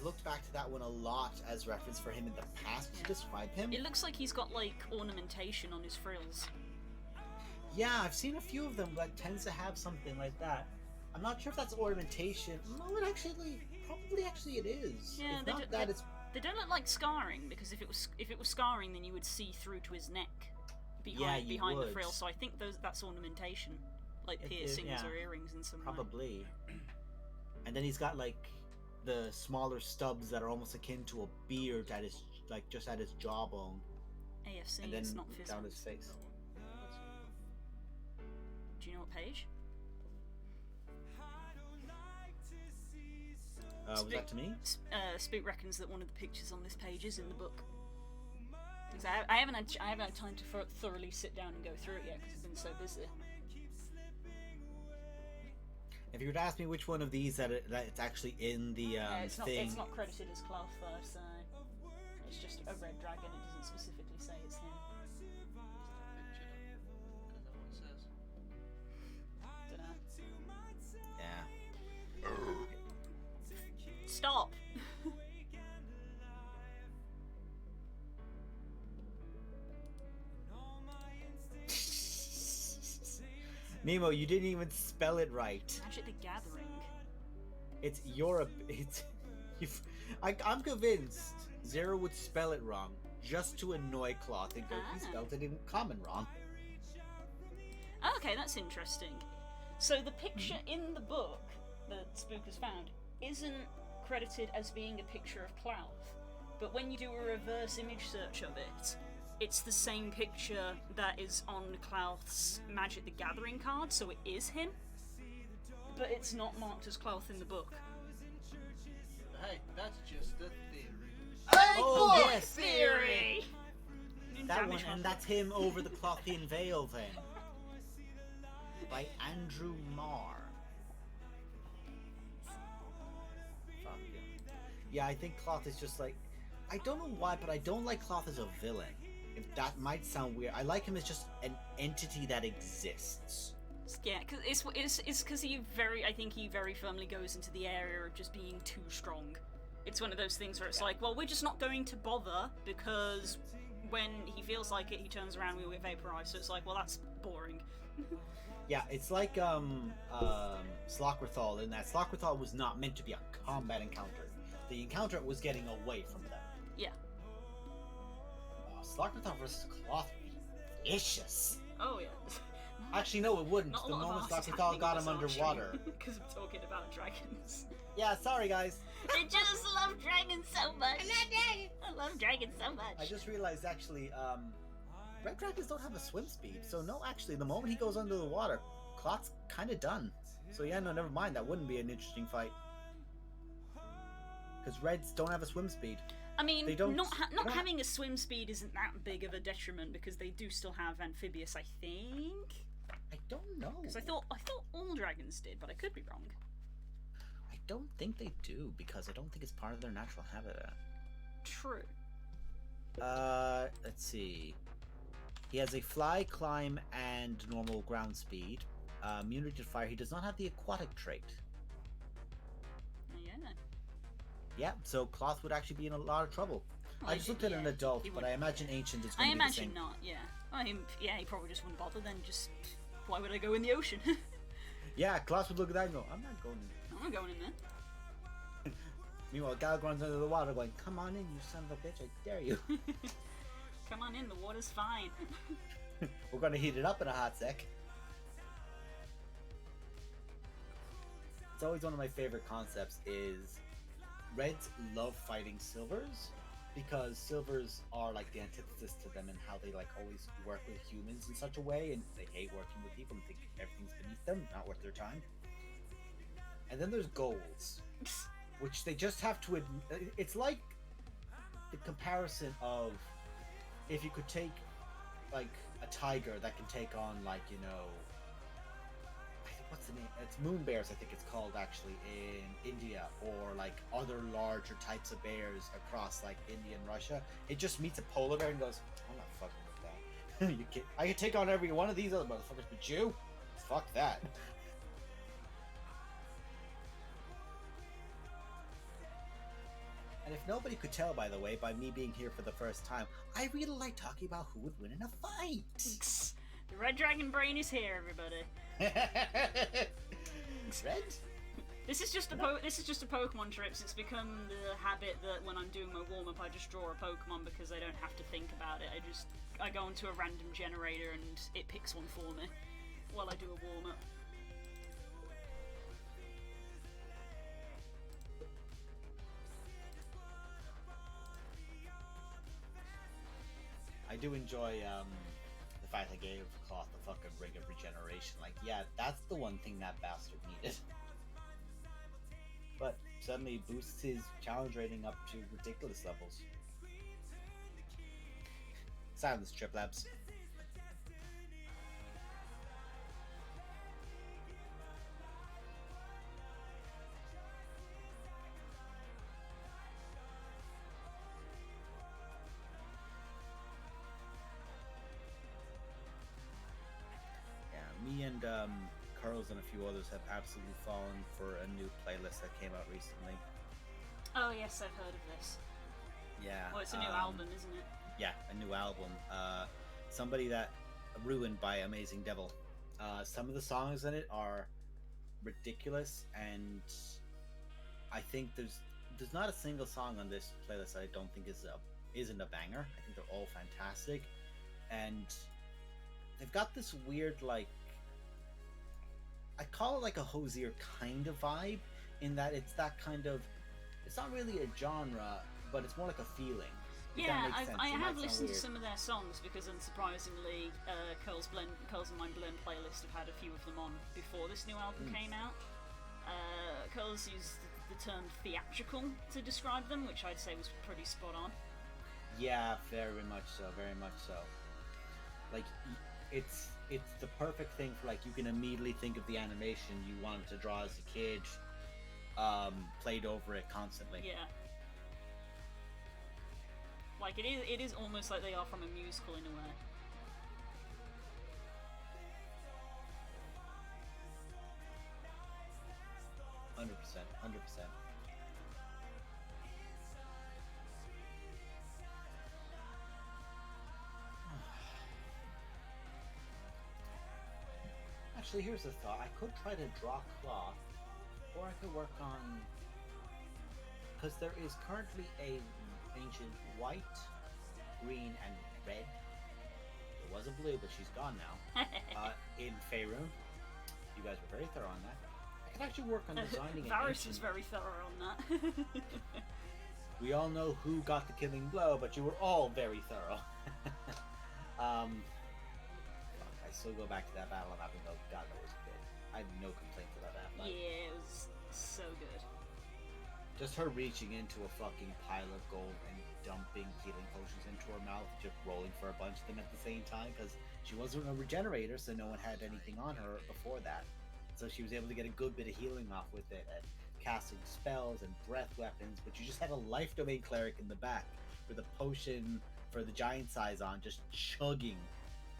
looked back to that one a lot as reference for him in the past to describe him. It looks like he's got like ornamentation on his frills. Yeah, I've seen a few of them that tends to have something like that. I'm not sure if that's ornamentation. No, probably it is. Yeah, they don't look like scarring, because if it was scarring, then you would see through to his neck behind the frill. So I think that's ornamentation, like piercings or earrings in some way. Probably. And then he's got like the smaller stubs that are almost akin to a beard that is like just at his jawbone. AFC, and then it's not down Fizzbands. his face. Do you know what page? Was that to me? Spook reckons that one of the pictures on this page is in the book. Because I haven't had time to thoroughly sit down and go through it yet because I've been so busy. If you were to ask me which one of these that it's actually in the thing, it's not credited as Clouth though, so it's just a red dragon. It doesn't specifically say it's him. yeah. Stop. Nemo, you didn't even spell it right. Magic the Gathering. It's I'm convinced Zero would spell it wrong just to annoy Cloth and go, he spelled it in common wrong. Okay, that's interesting. So the picture in the book that Spook has found isn't credited as being a picture of Clouth, but when you do a reverse image search of it, it's the same picture that is on Clouth's Magic the Gathering card, so it is him, but it's not marked as Clouth in the book. Hey, that's just a theory. Oh, yes! Theory! That one, and that's him over the Clothian Veil then. By Andrew Marr. Yeah, I think Cloth is just like... I don't know why, but I don't like Cloth as a villain. If that might sound weird. I like him as just an entity that exists. Yeah, cause it's because I think he very firmly goes into the area of just being too strong. It's one of those things where it's like, well, we're just not going to bother, because when he feels like it, he turns around and we'll get vaporized. So it's like, well, that's boring. Yeah, it's like Slockerthal, in that Slockerthal was not meant to be a combat encounter. The encounter was getting away from them. Yeah. Oh, Slockerthal versus Cloth would be vicious. Oh, yeah. Actually, no, it wouldn't. The moment Slockerthal got him underwater. Because I'm talking about dragons. Yeah, sorry, guys. I just love dragons so much. I love dragons so much. I just realized, actually, red dragons don't have a swim speed. So, no, actually, the moment he goes under the water, Cloth's kind of done. So, yeah, no, never mind. That wouldn't be an interesting fight. Because reds don't have a swim speed. I mean, not having a swim speed isn't that big of a detriment, because they do still have amphibious, I think. I don't know. Because I thought all dragons did, but I could be wrong. I don't think they do, because I don't think it's part of their natural habitat. True. Let's see. He has a fly, climb, and normal ground speed. Immunity to fire. He does not have the aquatic trait. Yeah. Yeah, so Cloth would actually be in a lot of trouble. Well, I just looked at an adult, but I imagine Ancient is going to be the same. I imagine not, yeah. I mean, yeah, he probably just wouldn't bother then, just... Why would I go in the ocean? Yeah, Cloth would look at that and go, I'm not going in. I'm not going in there. Meanwhile, Galgron's under the water going, come on in, you son of a bitch, I dare you. Come on in, the water's fine. We're going to heat it up in a hot sec. It's always one of my favorite concepts is Reds love fighting Silvers because Silvers are like the antithesis to them and how they like always work with humans in such a way, and they hate working with people and think everything's beneath them, not worth their time. And then there's goals, which they just have to it's like the comparison of if you could take like a tiger that can take on like, you know, what's the name? It's moon bears, I think it's called actually in India, or like other larger types of bears across like India and Russia. It just meets a polar bear and goes, I'm not fucking with that. You can, I can take on every one of these other motherfuckers, but you, fuck that. And if nobody could tell, by the way, by me being here for the first time, I really like talking about who would win in a fight. The Red Dragon Brain is here, everybody. Red? This is just a Pokemon trips. It's become the habit that when I'm doing my warm up, I just draw a Pokemon because I don't have to think about it. I go into a random generator and it picks one for me while I do a warm up. I do enjoy the fact I gave Cloth the fucking ring of regeneration. Like, yeah, that's the one thing that bastard needed. But suddenly boosts his challenge rating up to ridiculous levels. Silence, Triplabs. Me and Curls and a few others have absolutely fallen for a new playlist that came out recently. Oh yes, I've heard of this. Yeah. Oh, it's a new album, isn't it? Yeah, a new album. Somebody that ruined by Amazing Devil. Some of the songs in it are ridiculous, and I think there's not a single song on this playlist that I don't think isn't a banger. I think they're all fantastic, and they've got this weird, like, I call it like a Hosier kind of vibe, in that it's that kind of, it's not really a genre, but it's more like a feeling. Yeah, I have listened to some of their songs because, unsurprisingly, Curls and My Blend playlist have had a few of them on before this new album came out. Curls used the term theatrical to describe them, which I'd say was pretty spot on. Yeah, very much so, very much so. Like, it's the perfect thing for, like, you can immediately think of the animation you wanted to draw as a kid, played over it constantly. Yeah. Like, it is almost like they are from a musical in a way. $100%. Actually, here's a thought. I could try to draw cloth, or I could work on, because there is currently a ancient white, green, and red. There was a blue, but she's gone now. In Faerun. You guys were very thorough on that. I could actually work on designing an Varys ancient... was very thorough on that. We all know who got the killing blow, but you were all very thorough. I still go back to that battle of Abingdon. God, that was good. I have no complaints about that fight. Yeah, it was so good. Just her reaching into a fucking pile of gold and dumping healing potions into her mouth, just rolling for a bunch of them at the same time, because she wasn't a regenerator, so no one had anything on her before that. So she was able to get a good bit of healing off with it, and casting spells and breath weapons, but you just had a life domain cleric in the back with a potion for the giant size on, just chugging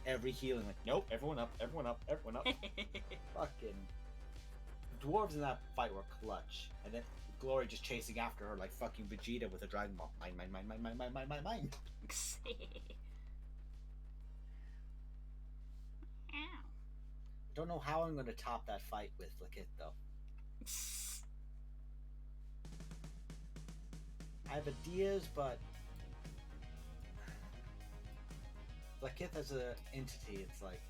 every healing, like, nope, everyone up, everyone up, everyone up. Fucking dwarves in that fight were clutch, and then Glory just chasing after her like fucking Vegeta with a Dragon Ball. Mine. Ow. Don't know how I'm going to top that fight with Lakith though. I have ideas, but Lakith as an entity, it's like,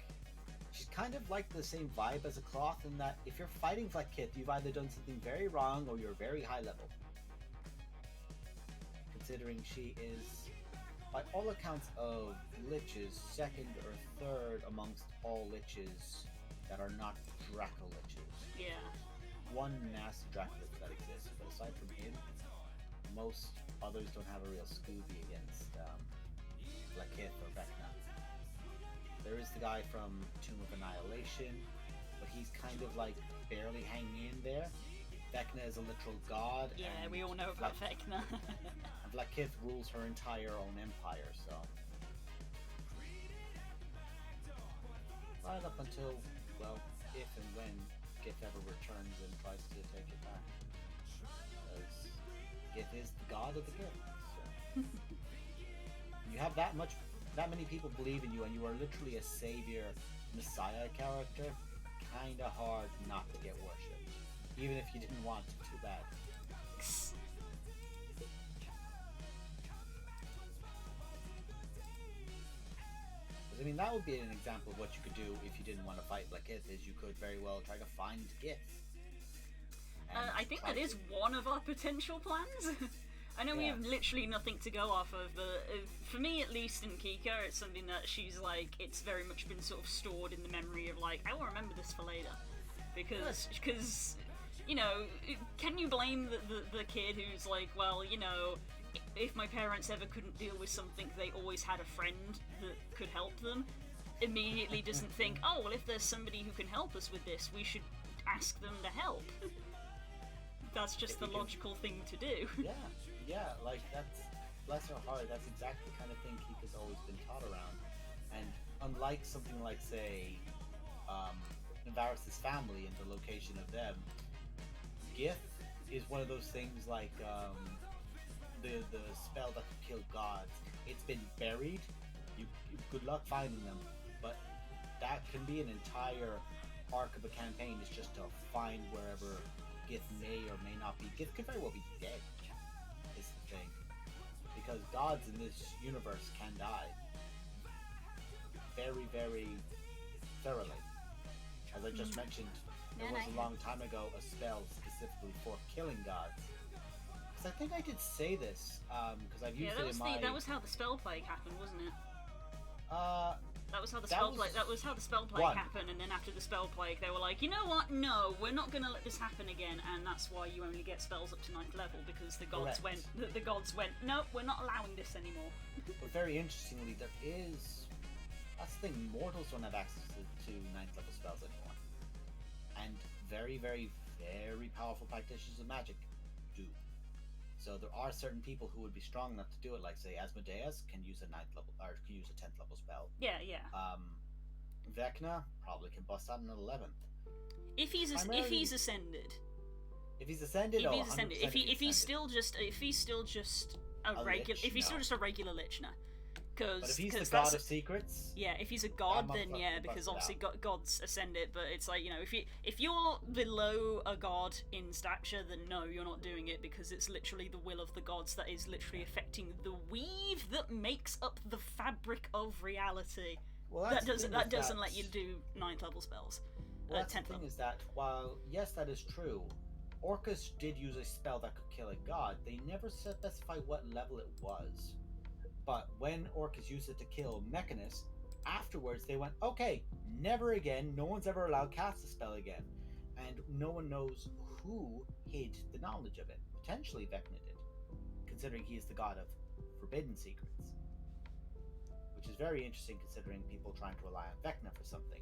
she's kind of like the same vibe as a Cloth, in that if you're fighting Lakith, you've either done something very wrong or you're very high level. Considering she is, by all accounts of liches, second or third amongst all liches that are not Draco liches. Yeah. one nasty Dracula that exists, but aside from him, most others don't have a real Scooby against Lakith or Vecna. There is the guy from Tomb of Annihilation, but he's kind of like barely hanging in there. Vecna is a literal god. Yeah, and we all know about Vecna. And Lakith rules her entire own empire, so. Right up until, well, if and when Gith ever returns and tries to take it back. Because Gith is the god of the Gith. So. You have that many people believe in you, and you are literally a savior, messiah character, kinda hard not to get worshipped. Even if you didn't want to, too bad. I mean, that would be an example of what you could do if you didn't want to fight Lakith, is you could very well try to find Gith. I think that is one of our potential plans. I know we have literally nothing to go off of, but for me at least in Kika, it's something that she's like, it's very much been sort of stored in the memory of like, I will remember this for later. Because you know, can you blame the kid who's like, well, you know, if my parents ever couldn't deal with something, they always had a friend that could help them? Immediately doesn't think, oh, well, if there's somebody who can help us with this, we should ask them to help. That's just the logical thing to do. Yeah, like that's, bless her heart, that's exactly the kind of thing Kika's always been taught around. And unlike something like, say, Varys' family and the location of them, Gith is one of those things like the spell that could kill gods. It's been buried. You good luck finding them, but that can be an entire arc of a campaign. Is just to find wherever Gith may or may not be. Gith could very well be dead. Is the thing, because gods in this universe can die very, very thoroughly. As I just mentioned, there was a long time ago a spell specifically for killing gods. Because I think I did say this, because I've used it in my... that was how the spell plague happened, wasn't it? That was how the spell plague happened, and then after the spell plague, they were like, you know what? No, we're not going to let this happen again, and that's why you only get spells up to 9th level, because the gods went, no, we're not allowing this anymore. But very interestingly, that's the thing. Mortals don't have access to 9th level spells anymore, and very, very, very powerful practitioners of magic do. So there are certain people who would be strong enough to do it, like say Asmodeus can use a 9th level or can use a 10th level spell. Yeah. Vecna probably can bust out an 11th. If he's ascended. If he's ascended, if he's still just a regular Lichner. But if he's the god of secrets, yeah. If he's a god, then yeah, because obviously gods ascend it. But it's like, you know, if you're below a god in stature, then no, you're not doing it, because it's literally the will of the gods that is literally affecting the weave that makes up the fabric of reality. Well, that doesn't let you do 9th level spells. Well, that's the thing is that while yes, that is true, Orcus did use a spell that could kill a god. They never specified what level it was. But when Orcus used it to kill Mechanus, afterwards they went, okay, never again, no one's ever allowed cast a spell again. And no one knows who hid the knowledge of it. Potentially Vecna did, considering he is the god of forbidden secrets. Which is very interesting considering people trying to rely on Vecna for something.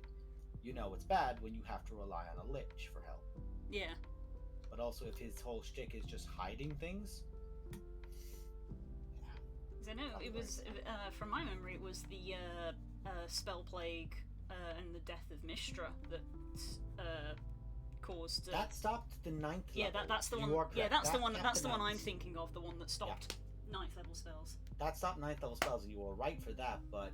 You know it's bad when you have to rely on a lich for help. Yeah. But also if his whole shtick is just hiding things... I know it was, from my memory, it was the spell plague and the death of Mistra that caused. That stopped the 9th level. Yeah, that's the one. Yeah, that's the one. That's the one I'm thinking of. The one that stopped 9th level spells. That stopped 9th level spells, and you were right for that. But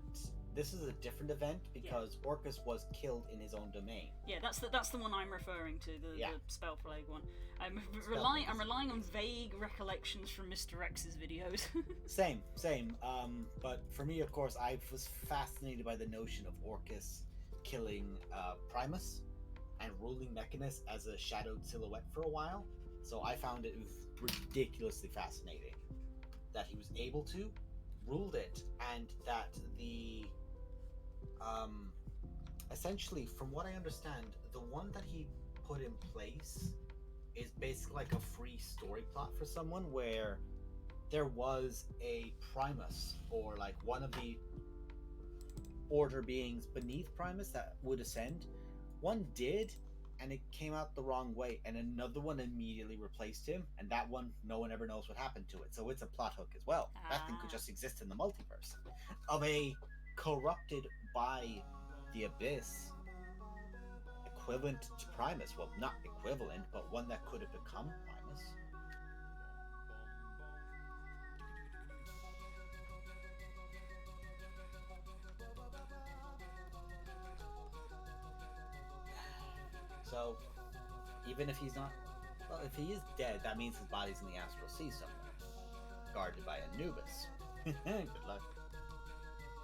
this is a different event because Orcus was killed in his own domain. Yeah, that's the one I'm referring to. The spell plague one. I'm relying on vague recollections from Mr. X's videos. Same. But for me, of course, I was fascinated by the notion of Orcus killing Primus and ruling Mechanus as a shadowed silhouette for a while. So I found it ridiculously fascinating that he was able to ruled it, and that the essentially, from what I understand, the one that he put in place is basically like a free story plot for someone where there was a Primus or like one of the order beings beneath Primus that would ascend. One did, and it came out the wrong way, and another one immediately replaced him, and that one, no one ever knows what happened to it. So it's a plot hook as well. That thing could just exist in the multiverse of a corrupted by the Abyss equivalent to Primus. Well, not equivalent, but one that could have become Primus. So, even if he's not, well, if he is dead, that means his body's in the astral sea somewhere, guarded by Anubis. Good luck.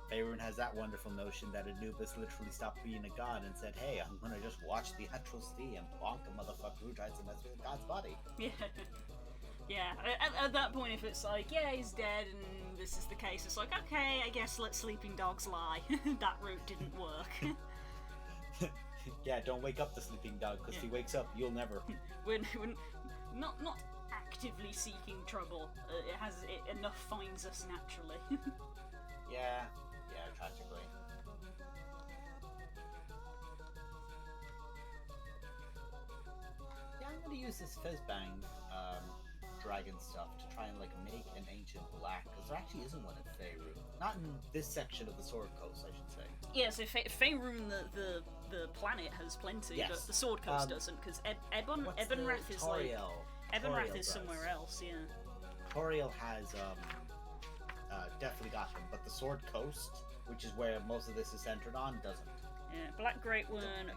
Faerun has that wonderful notion that Anubis literally stopped being a god and said, "Hey, I'm gonna just watch the astral sea and bonk a motherfucker who tries to mess with a god's body." Yeah. Yeah, at that point, if it's like, yeah, he's dead and this is the case, it's like, okay, I guess let sleeping dogs lie. That route didn't work. Yeah, don't wake up the sleeping dog, because if he wakes up, you'll never. We're not actively seeking trouble. Enough finds us naturally. Yeah, tragically. Yeah, I'm gonna use this Fizzbang dragon stuff to try and like make an ancient black, because there actually isn't one in Faerun. Not in this section of the Sword Coast, I should say. Yeah, so Faerun, the planet has plenty, Yes. but the Sword Coast doesn't, because Ebonrath is like Ebonrath is somewhere else. Yeah. Toriel has definitely got him, but the Sword Coast, which is where most of this is centered on, doesn't. Yeah, Black Great Worm,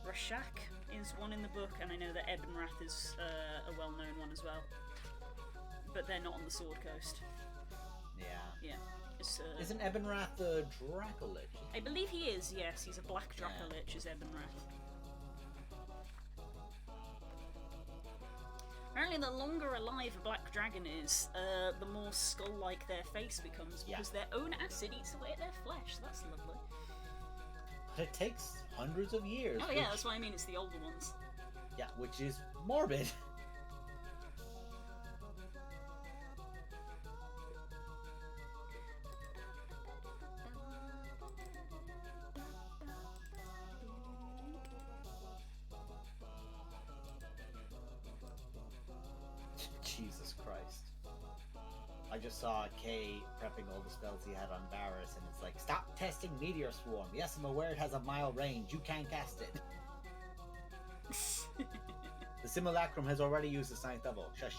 Rashak is one in the book, and I know that Ebonrath is a well-known one as well. But they're not on the Sword Coast. Yeah. Yeah. Isn't Ebonrath the Dracolich? I believe he is, yes. He's a Black Dracolich, is Ebonrath. Apparently, the longer alive a black dragon is, the more skull-like their face becomes, because their own acid eats away at their flesh. So that's lovely. But it takes hundreds of years. Oh yeah, that's what I mean. It's the older ones. Yeah, which is morbid. Jesus Christ. I just saw Kay prepping all the spells he had on Varus, and it's like, stop testing Meteor Swarm. Yes, I'm aware it has a mile range. You can't cast it. The Simulacrum has already used the 9th level. Shush.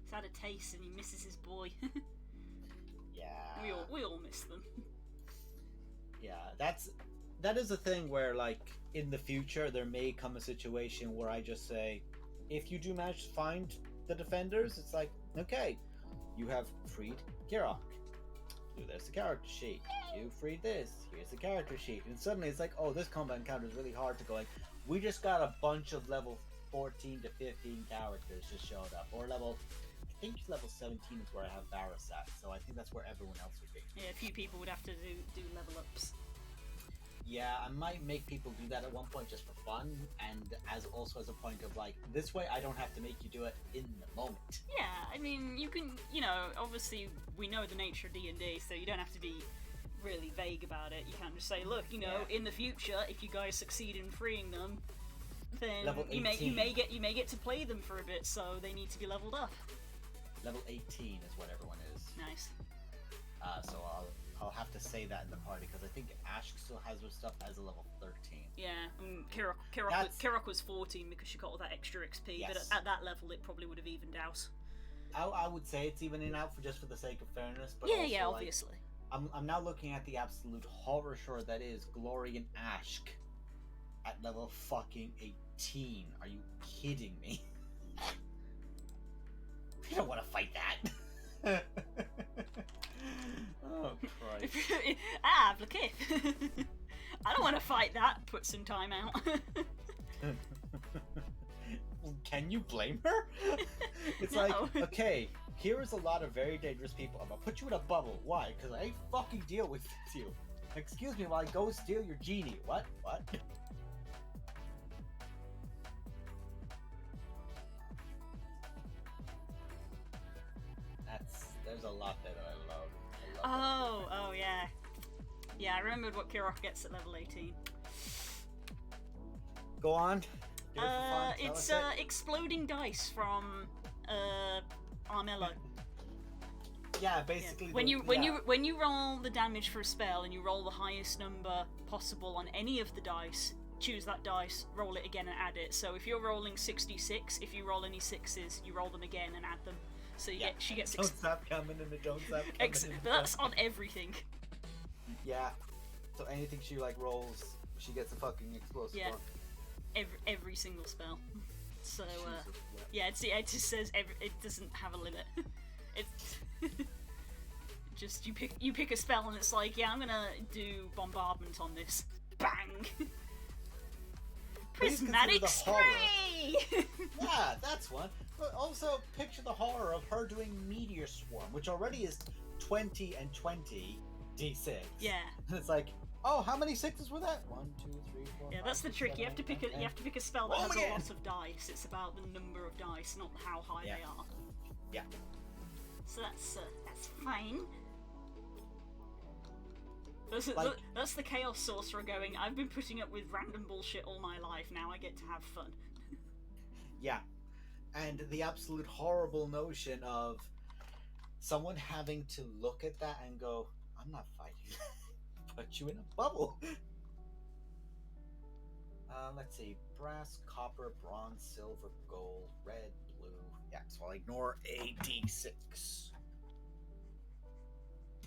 He's had a taste and he misses his boy. Yeah. We all miss them. Yeah, that is a thing where, like, in the future there may come a situation where I just say, if you do manage to find the defenders, it's like, okay, you have freed Kirok. There's the character sheet. You freed this. Here's the character sheet. And suddenly it's like, oh, this combat encounter is really hard to go. Like, we just got a bunch of level 14 to 15 characters just showed up. Or level, I think level 17 is where I have Varus at. So I think that's where everyone else would be. Yeah, a few people would have to do level ups. Yeah, I might make people do that at one point just for fun, and also as a point of like, this way I don't have to make you do it in the moment. Yeah, I mean, you can, obviously we know the nature of D&D, so you don't have to be really vague about it. You can't just say, look, in the future, if you guys succeed in freeing them, then level 18. you may get to play them for a bit, so they need to be leveled up. Level 18 is what everyone is. Nice. So I'll have to say that in the party, because I think Ash still has her stuff as a level 13. Yeah, Kirok was 14 because she got all that extra XP, yes. But at that level it probably would have evened out. I would say it's evening out just for the sake of fairness. But yeah, also, obviously. I'm now looking at the absolute horror show that is Glory and Ashk at level fucking 18. Are you kidding me? I don't want to fight that. Oh, Christ. Blakith. I don't want to fight that. Put some time out. Can you blame her? It's No. like, okay, here is a lot of very dangerous people. I'm gonna put you in a bubble. Why? Because I ain't fucking deal with you. Excuse me while I go steal your genie. What? What? There's a lot there that I love. Oh, yeah. Yeah, I remembered what Kirok gets at level 18. Go on. Do it for fun. Tell It's us it. exploding dice from Armello. Yeah, basically. Yeah. When you roll the damage for a spell and you roll the highest number possible on any of the dice, choose that dice, roll it again and add it. So if you're rolling 66, if you roll any sixes, you roll them again and add them. So she gets. Don't stop coming and it don't stop coming. That's on everything. Yeah. So anything she like rolls, she gets a fucking explosive. Yeah. On. Every single spell. So Jesus, it just says it doesn't have a limit. It's just you pick a spell and it's like, yeah, I'm gonna do bombardment on this. Bang. Prismatic spray. Yeah, that's one. But also picture the horror of her doing Meteor Swarm, which already is 20 and 20 d6. Yeah. And it's like, oh, how many sixes were that? 1, 2, 3, 4. Yeah, that's the trick. You have to pick a spell that has a lot of dice. It's about the number of dice, not how high they are. Yeah. So that's fine. That's the Chaos Sorcerer going, I've been putting up with random bullshit all my life, now I get to have fun. Yeah. And the absolute horrible notion of someone having to look at that and go, I'm not fighting. Put you in a bubble. Let's see. Brass, copper, bronze, silver, gold, red, blue. Yeah, so I'll ignore a d6.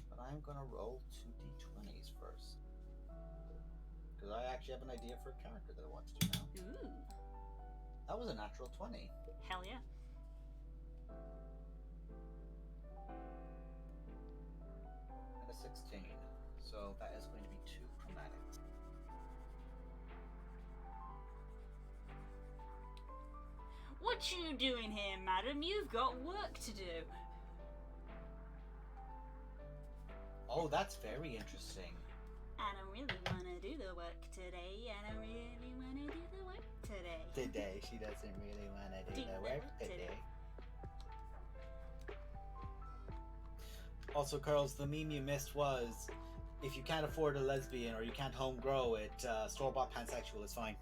But I'm going to roll 2d20s first. Because I actually have an idea for a character that I want to do now. Ooh. That was a natural 20. Hell yeah. And a 16. So that is going to be 2 chromatics. What you doing here, madam? You've got work to do. Oh, that's very interesting. I don't really want to do the work today. I don't really want to do the work today. Today, she doesn't really want to do the work today. Also, Curls, the meme you missed was, if you can't afford a lesbian or you can't home grow it, store-bought pansexual is fine.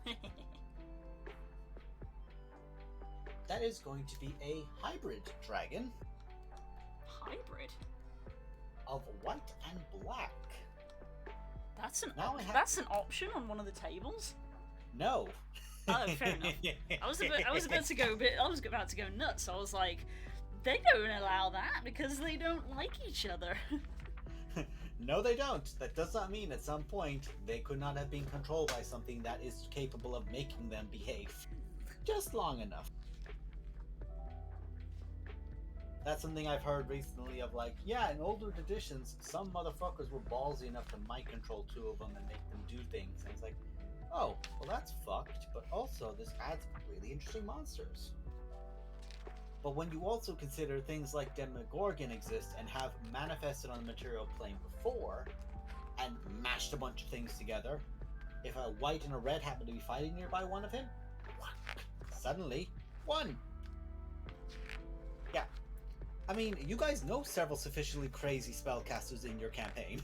That is going to be a hybrid dragon. Hybrid? Of white and black. That's an option on one of the tables? No. Oh, fair enough. I was about to go nuts. I was like, they don't allow that because they don't like each other. No, they don't. That does not mean at some point they could not have been controlled by something that is capable of making them behave. Just long enough. That's something I've heard recently of like, yeah, in older editions, some motherfuckers were ballsy enough to mind control 2 of them and make them do things. And it's like, oh, well that's fucked, but also this adds really interesting monsters. But when you also consider things like Demogorgon exist and have manifested on the material plane before, and mashed a bunch of things together, if a white and a red happen to be fighting nearby one of him, suddenly, 1! Yeah. I mean, you guys know several sufficiently crazy spellcasters in your campaign.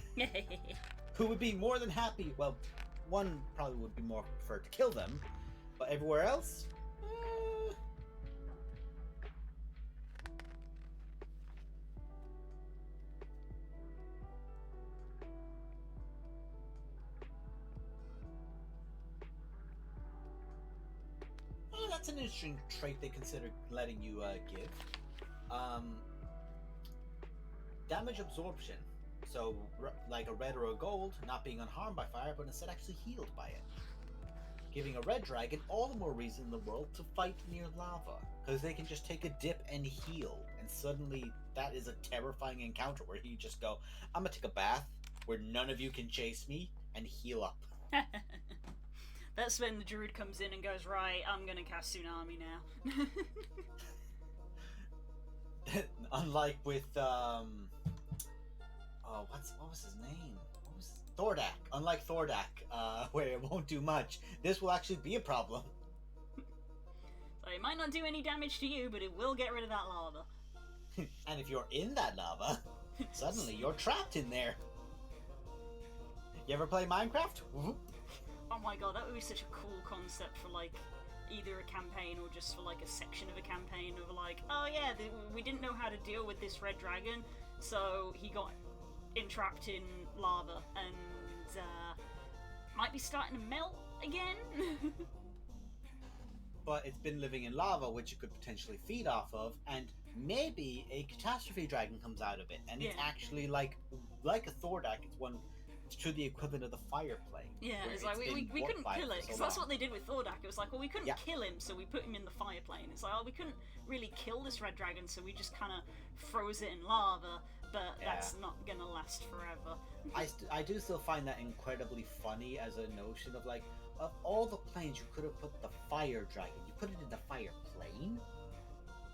Who would be more than happy, well, one probably would be more preferred to kill them, but everywhere else? Well, that's an interesting trait they consider letting you give. Damage absorption. So, like a red or a gold, not being unharmed by fire, but instead actually healed by it. Giving a red dragon all the more reason in the world to fight near lava, because they can just take a dip and heal, and suddenly that is a terrifying encounter where you just go, I'm gonna take a bath where none of you can chase me and heal up. That's when the druid comes in and goes, right, I'm gonna cast Tsunami now. unlike with oh, what was his name? Thordak. Unlike Thordak, where it won't do much, this will actually be a problem. So it might not do any damage to you, but it will get rid of that lava. And if you're in that lava, suddenly you're trapped in there. You ever play Minecraft? Oh my god, that would be such a cool concept for like either a campaign or just for like a section of a campaign of like, oh yeah, we didn't know how to deal with this red dragon, so he got entrapped in lava and might be starting to melt again. But it's been living in lava, which you could potentially feed off of, and maybe a catastrophe dragon comes out of it, and it's actually like a Thordak. It's to the equivalent of the fire plane. Yeah, it's like we couldn't kill it, because that's what they did with Thordak. It was like, well, we couldn't kill him, so we put him in the fire plane. It's like, oh, we couldn't really kill this red dragon, so we just kind of froze it in lava, but that's not gonna last forever. I do still find that incredibly funny as a notion of like, of all the planes you could have put the fire dragon, you put it in the fire plane?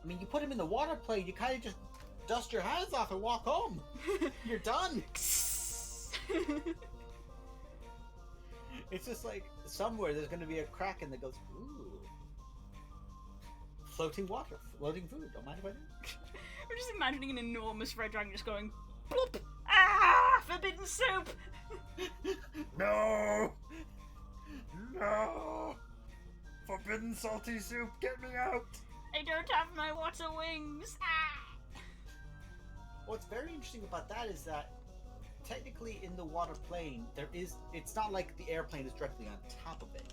I mean, you put him in the water plane, you kind of just dust your hands off and walk home. You're done. It's just like somewhere there's going to be a crack and that goes, ooh, floating water, floating food. Don't mind if I do. We're just imagining an enormous red dragon just going, bloop, ah, forbidden soup. No, no, forbidden salty soup, get me out. I don't have my water wings. Ah. What's very interesting about that is that technically in the water plane it's not like the airplane is directly on top of it.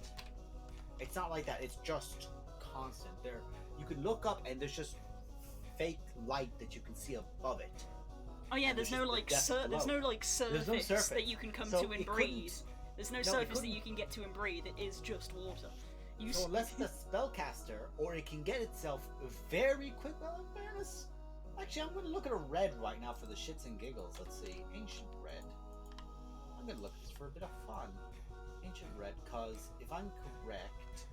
It's not like that. It's just constant. There, you can look up and there's just fake light that you can see above it. Oh yeah, there's no surface that you can come to and breathe. There's no surface that you can get to and breathe. It is just water. So unless it's a spellcaster, or it can get itself very quick. Well, in fairness, actually, I'm going to look at a red right now for the shits and giggles. Let's see, ancient red. I'm going to look at this for a bit of fun. Ancient red, cause if I'm correct,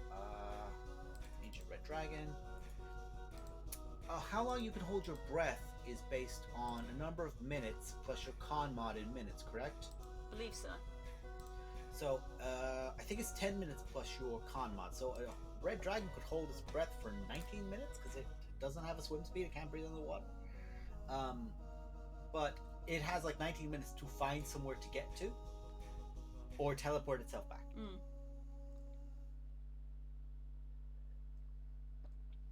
ancient red dragon. How long you can hold your breath is based on a number of minutes plus your con mod in minutes, correct? I believe so. So, I think it's 10 minutes plus your con mod. So, a red dragon could hold its breath for 19 minutes because it doesn't have a swim speed. It can't breathe in the water. But it has like 19 minutes to find somewhere to get to or teleport itself back.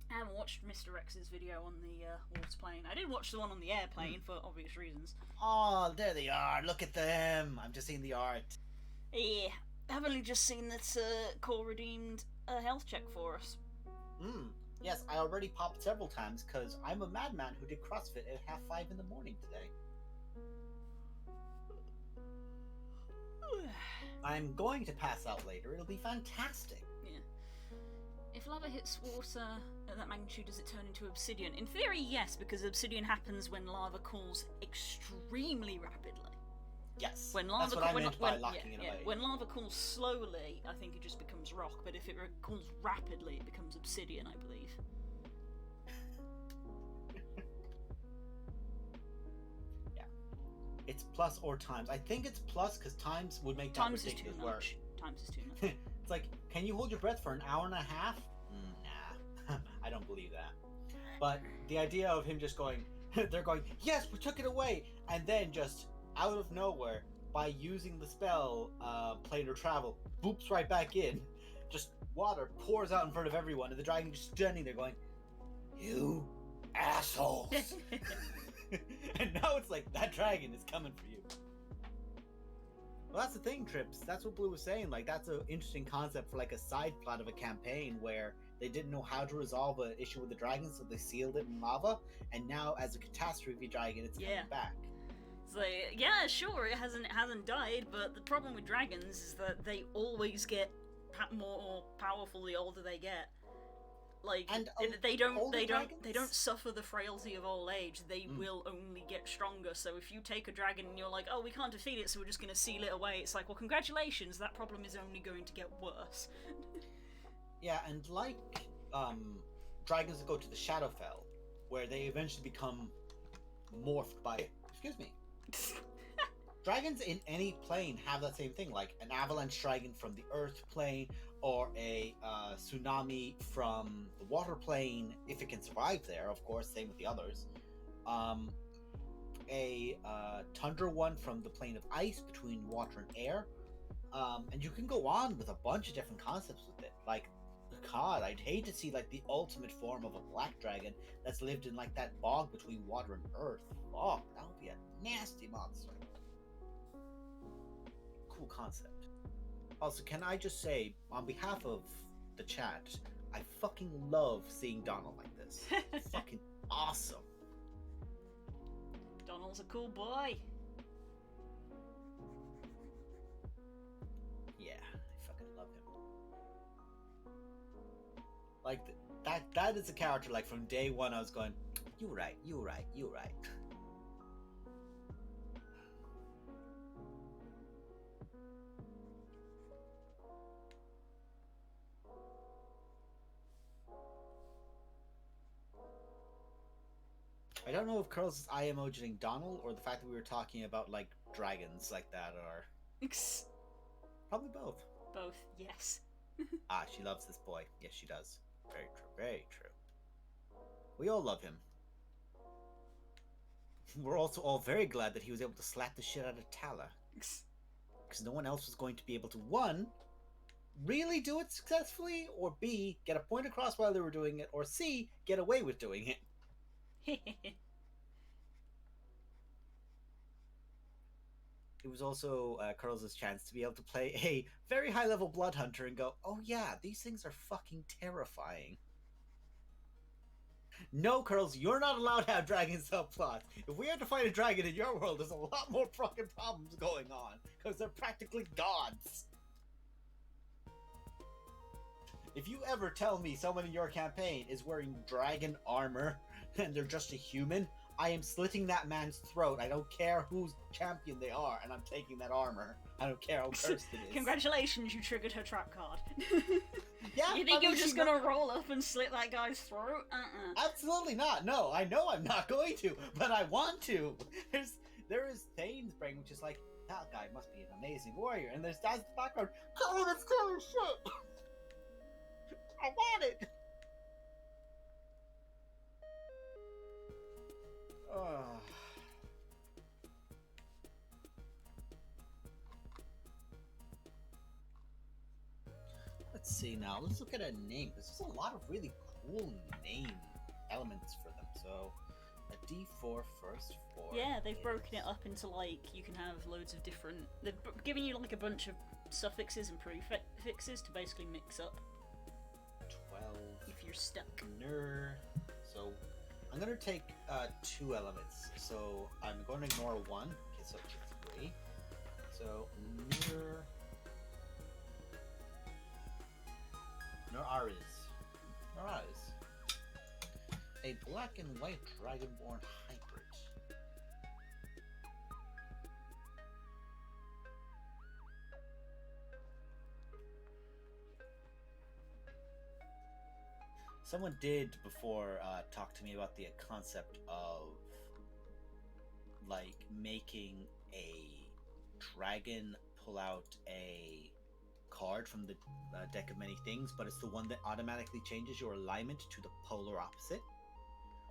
I haven't watched Mr. X's video on the water plane. I did watch the one on the airplane for obvious reasons. Oh, there they are. Look at them. I'm just seeing the art. Yeah, I've only just seen that Cole redeemed a health check for us. Yes, I already popped several times because I'm a madman who did CrossFit at 5:30 in the morning today. I'm going to pass out later. It'll be fantastic. Yeah. If lava hits water at that magnitude, does it turn into obsidian? In theory, yes, because obsidian happens when lava cools extremely rapidly. Yes, when lava that's what I meant by locking it away. When lava cools slowly, I think it just becomes rock, but if it cools rapidly, it becomes obsidian, I believe. Yeah. It's plus or times. I think it's plus because times would make that ridiculous. Times is too much. Times is too much. It's like, can you hold your breath for an hour and a half? Nah. I don't believe that. But the idea of him just going, they're going, yes, we took it away, and then just out of nowhere, by using the spell planar travel, boops right back in, just water pours out in front of everyone, and the dragon just standing there going, you assholes. And now it's like, that dragon is coming for you. Well, that's the thing, Trips. That's what Blue was saying. Like, that's an interesting concept for like a side plot of a campaign where they didn't know how to resolve an issue with the dragon, so they sealed it in lava, and now as a catastrophe dragon, it's coming back. So, yeah, sure, it hasn't died, but the problem with dragons is that they always get more powerful the older they get. Like, and they don't suffer the frailty of old age. They will only get stronger. So if you take a dragon and you're like, oh, we can't defeat it, so we're just going to seal it away, it's like, well, congratulations, that problem is only going to get worse. Yeah, and like dragons that go to the Shadowfell, where they eventually become morphed by, excuse me, dragons in any plane have that same thing, like an avalanche dragon from the earth plane, or a tsunami from the water plane, if it can survive there, of course, same with the others. A tundra one from the plane of ice between water and air. And you can go on with a bunch of different concepts with it. Like, God, I'd hate to see like the ultimate form of a black dragon that's lived in like that bog between water and earth. Fuck, that would be a nasty monster. Cool concept. Also, can I just say, on behalf of the chat, I fucking love seeing Donal like this. Fucking awesome. Donal's a cool boy. Yeah, I fucking love him. Like, that is a character, like, from day one I was going, you right. I don't know if Curls is I emojiing Donal or the fact that we were talking about, like, dragons like that, or... Probably both. Both, yes. Ah, she loves this boy. Yes, she does. Very true, very true. We all love him. We're also all very glad that he was able to slap the shit out of Tala. Because no one else was going to be able to, one, really do it successfully, or B, get a point across while they were doing it, or C, get away with doing it. It was also Curls' chance to be able to play a very high-level Blood Hunter and go, oh yeah, these things are fucking terrifying. No, Curls, you're not allowed to have dragon subplots. If we have to fight a dragon in your world, there's a lot more fucking problems going on, because they're practically gods. If you ever tell me someone in your campaign is wearing dragon armor and they're just a human, I am slitting that man's throat. I don't care whose champion they are, and I'm taking that armor. I don't care how cursed it is. Congratulations, you triggered her trap card. Yeah, you think you're just gonna roll up and slit that guy's throat? Absolutely not. No, I know I'm not going to, but I want to. There is Thane's brain, which is like, that guy must be an amazing warrior, and there's Dad's in the background. Oh, that's cool as shit. I want it. Let's see now. Let's look at a name, because there's a lot of really cool name elements for them. So, a D4 first for... Yeah, they've broken it up into, like, you can have loads of different... They've given you, like, a bunch of suffixes and prefixes to basically mix up. 12. If you're stuck. Ner. So, I'm going to take 2 elements. So, I'm going to ignore 1. Okay, so 3. So, Ner... Neraris. A black and white dragonborn hybrid. Someone did before talk to me about the concept of like making a dragon pull out a card from the deck of many things, but it's the one that automatically changes your alignment to the polar opposite.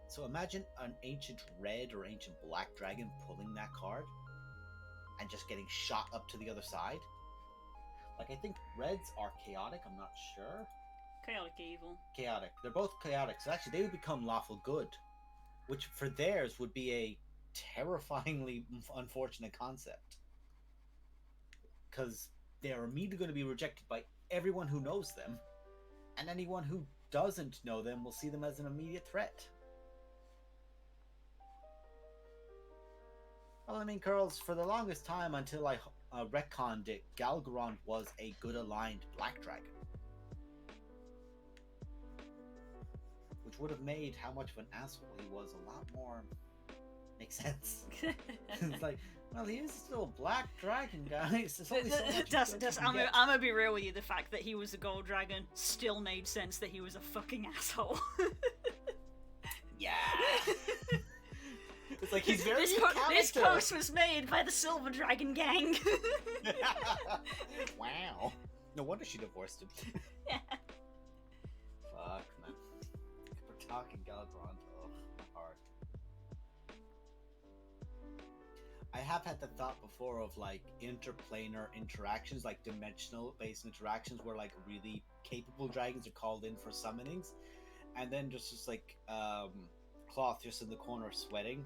So imagine an ancient red or ancient black dragon pulling that card and just getting shot up to the other side. Like, I think reds are chaotic, I'm not sure. Chaotic evil. Chaotic. They're both chaotic, so actually they would become lawful good, which for theirs would be a terrifyingly unfortunate concept. Because they are immediately going to be rejected by everyone who knows them, and anyone who doesn't know them will see them as an immediate threat. Well, I mean, Curls, for the longest time until I retconned it, Galgaron was a good aligned black dragon. Which would have made how much of an asshole he was a lot more... make sense. It's like, well, he is still a black dragon, guys. There's only so much I'm gonna be real with you. The fact that he was a gold dragon still made sense that he was a fucking asshole. Yeah. It's like he's very this post was made by the Silver Dragon Gang. Wow. No wonder she divorced him. Yeah. Fuck, man. We're talking Galgrond. Oh, my heart. I have had the thought before of like interplanar interactions, like dimensional based interactions where like really capable dragons are called in for summonings, and then just like Cloth just in the corner sweating,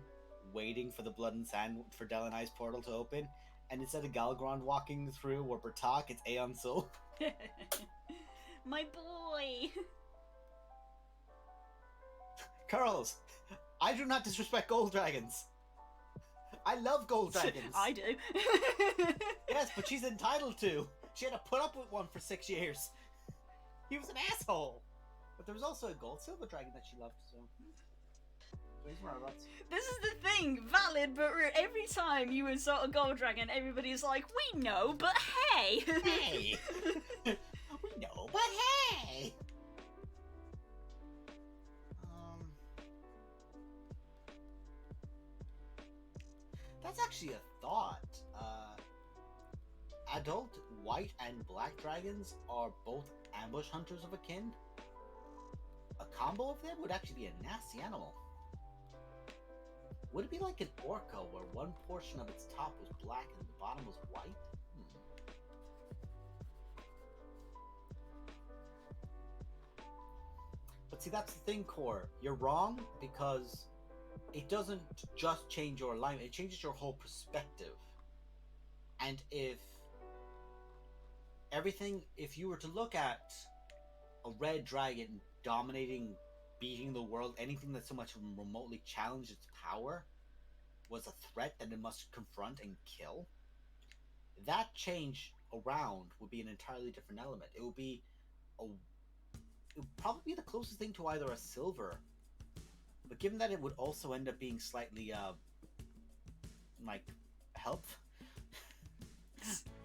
waiting for the blood and sand for Delanai's portal to open, and instead of Galgrond walking through or Bertak, it's Aeon Sul. My boy. Curls, I do not disrespect gold dragons. I love gold dragons. I do. Yes, but she's entitled to. She had to put up with one for 6 years. He was an asshole. But there was also a gold silver dragon that she loved, so... This is the thing, valid, but every time you insult a gold dragon, everybody's like, we know, but hey! Hey! We know, but hey! That's actually a thought. Adult white and black dragons are both ambush hunters of a kind. A combo of them would actually be a nasty animal. Would it be like an orca where one portion of its top was black and the bottom was white? But see, that's the thing, Core. You're wrong because it doesn't just change your alignment, it changes your whole perspective. And if you were to look at a red dragon dominating, beating the world, anything that so much remotely challenged its power was a threat that it must confront and kill, that change around would be an entirely different element. It would probably be the closest thing to either a silver, but given that it would also end up being slightly like help.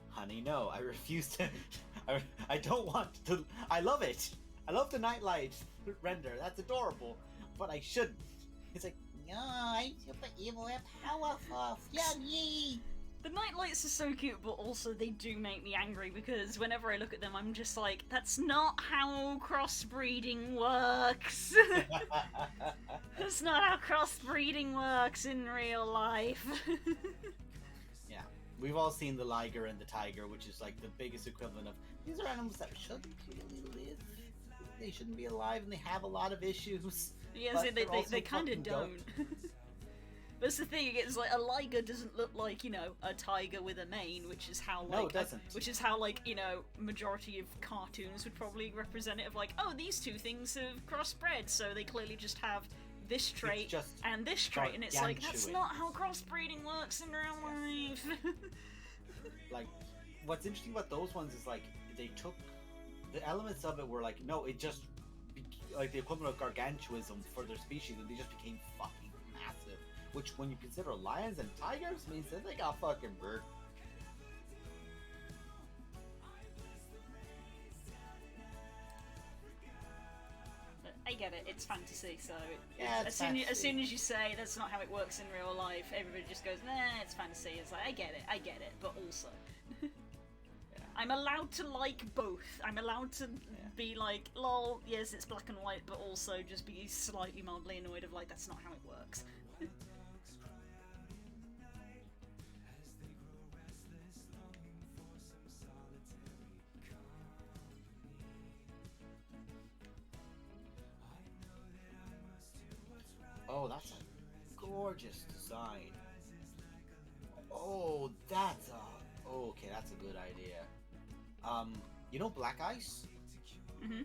Honey, no, I refuse to. I don't want to. I love it. I love the nightlight render. That's adorable, but I shouldn't. It's like, no, I'm super evil and powerful. Yummy. The nightlights are so cute, but also they do make me angry because whenever I look at them, I'm just like, that's not how crossbreeding works. That's not how crossbreeding works in real life. Yeah, we've all seen the liger and the tiger, which is like the biggest equivalent of these are animals that shouldn't really live. They shouldn't be alive, and they have a lot of issues. Yeah, they kind of don't. That's the thing. It's like a liger doesn't look like, you know, a tiger with a mane, which is how like no, it doesn't. which is how like, you know, majority of cartoons would probably represent it. Of like, oh, these two things have crossbred, so they clearly just have this trait and this trait, and it's like that's not how crossbreeding works in real life. Like, what's interesting about those ones is like they took the elements of it were like, no, it just like the equivalent of gargantuism for their species, and they just became fucking massive. Which, when you consider lions and tigers, means that they got fucking bird. But I get it. It's fantasy, so yeah, as soon as you say that's not how it works in real life, everybody just goes, nah, it's fantasy. It's like I get it, but also. I'm allowed to like both. I'm allowed to be like, lol, yes, it's black and white, but also just be slightly mildly annoyed of like, that's not how it works. Oh, that's a gorgeous design. Oh, that's a... Okay, that's a good idea. You know Black Ice? Mm-hmm.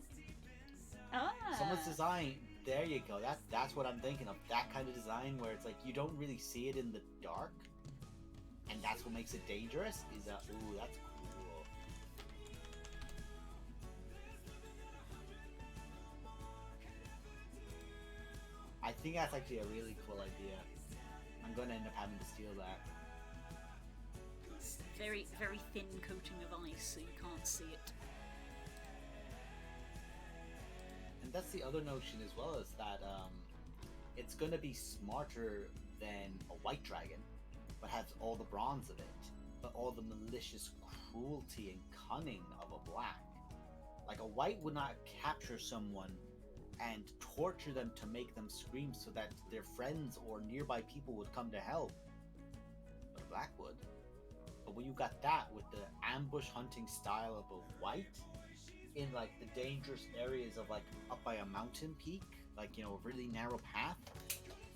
Ah. Someone's design. There you go. That's what I'm thinking of. That kind of design where it's like you don't really see it in the dark, and that's what makes it dangerous. Is that? Ooh, that's cool. I think that's actually a really cool idea. I'm going to end up having to steal that. It's very, very thin coating of ice, so you can't see it. And that's the other notion as well, is that it's gonna be smarter than a white dragon, but has all the bronze of it, but all the malicious cruelty and cunning of a black. Like a white would not capture someone and torture them to make them scream so that their friends or nearby people would come to help. But a black would. But when you got that with the ambush hunting style of a white, in like the dangerous areas of like up by a mountain peak, like, you know, a really narrow path,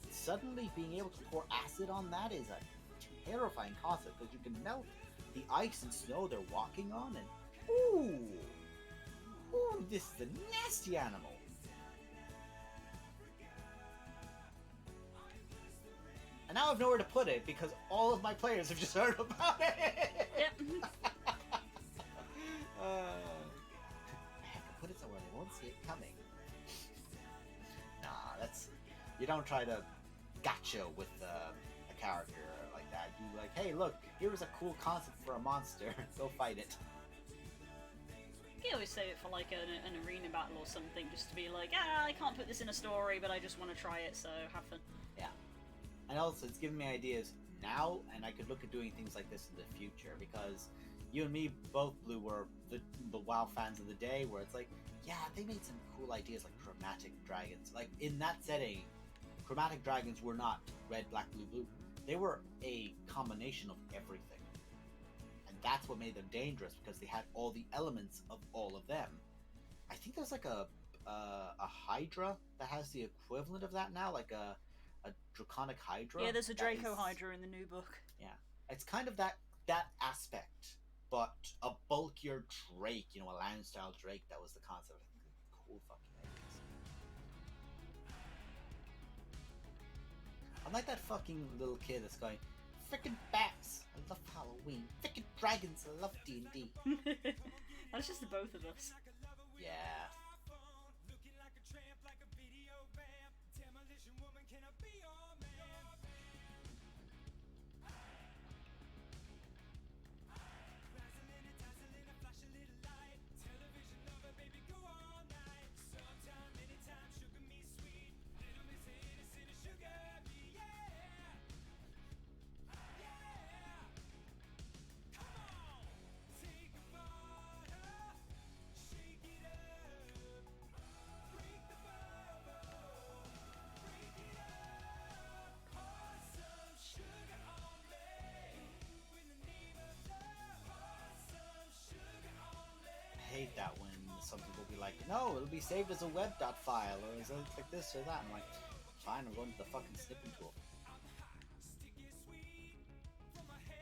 suddenly being able to pour acid on that is a terrifying concept, because you can melt the ice and snow they're walking on, and ooh, this is a nasty animal. And now I've nowhere to put it because all of my players have just heard about it. Yep. I have to put it somewhere they won't see it coming. Nah, that's, you don't try to gotcha with a character like that. You like, hey, look, here was a cool concept for a monster. Go fight it. You always save it for like an arena battle or something, just to be like, I can't put this in a story, but I just want to try it, so have fun. Yeah. And also, it's giving me ideas now, and I could look at doing things like this in the future, because you and me both, Blue, were the WoW fans of the day, where it's like, yeah, they made some cool ideas like chromatic dragons. Like, in that setting, chromatic dragons were not red, black, blue, blue. They were a combination of everything. And that's what made them dangerous, because they had all the elements of all of them. I think there's like a Hydra that has the equivalent of that now, like a draconic Hydra. Yeah, there's a Draco Hydra in the new book. Yeah, it's kind of that aspect, but a bulkier Drake, you know, a land-style Drake. That was the concept. Cool fucking ideas. I'm like that fucking little kid that's going, frickin' bats, I love Halloween. Frickin' dragons, I love D&D. That's just the both of us. Yeah. I hate that when some people be like, no, it'll be saved as a web.file or as like this or that. I'm like, fine, I'm going to the fucking snipping tool.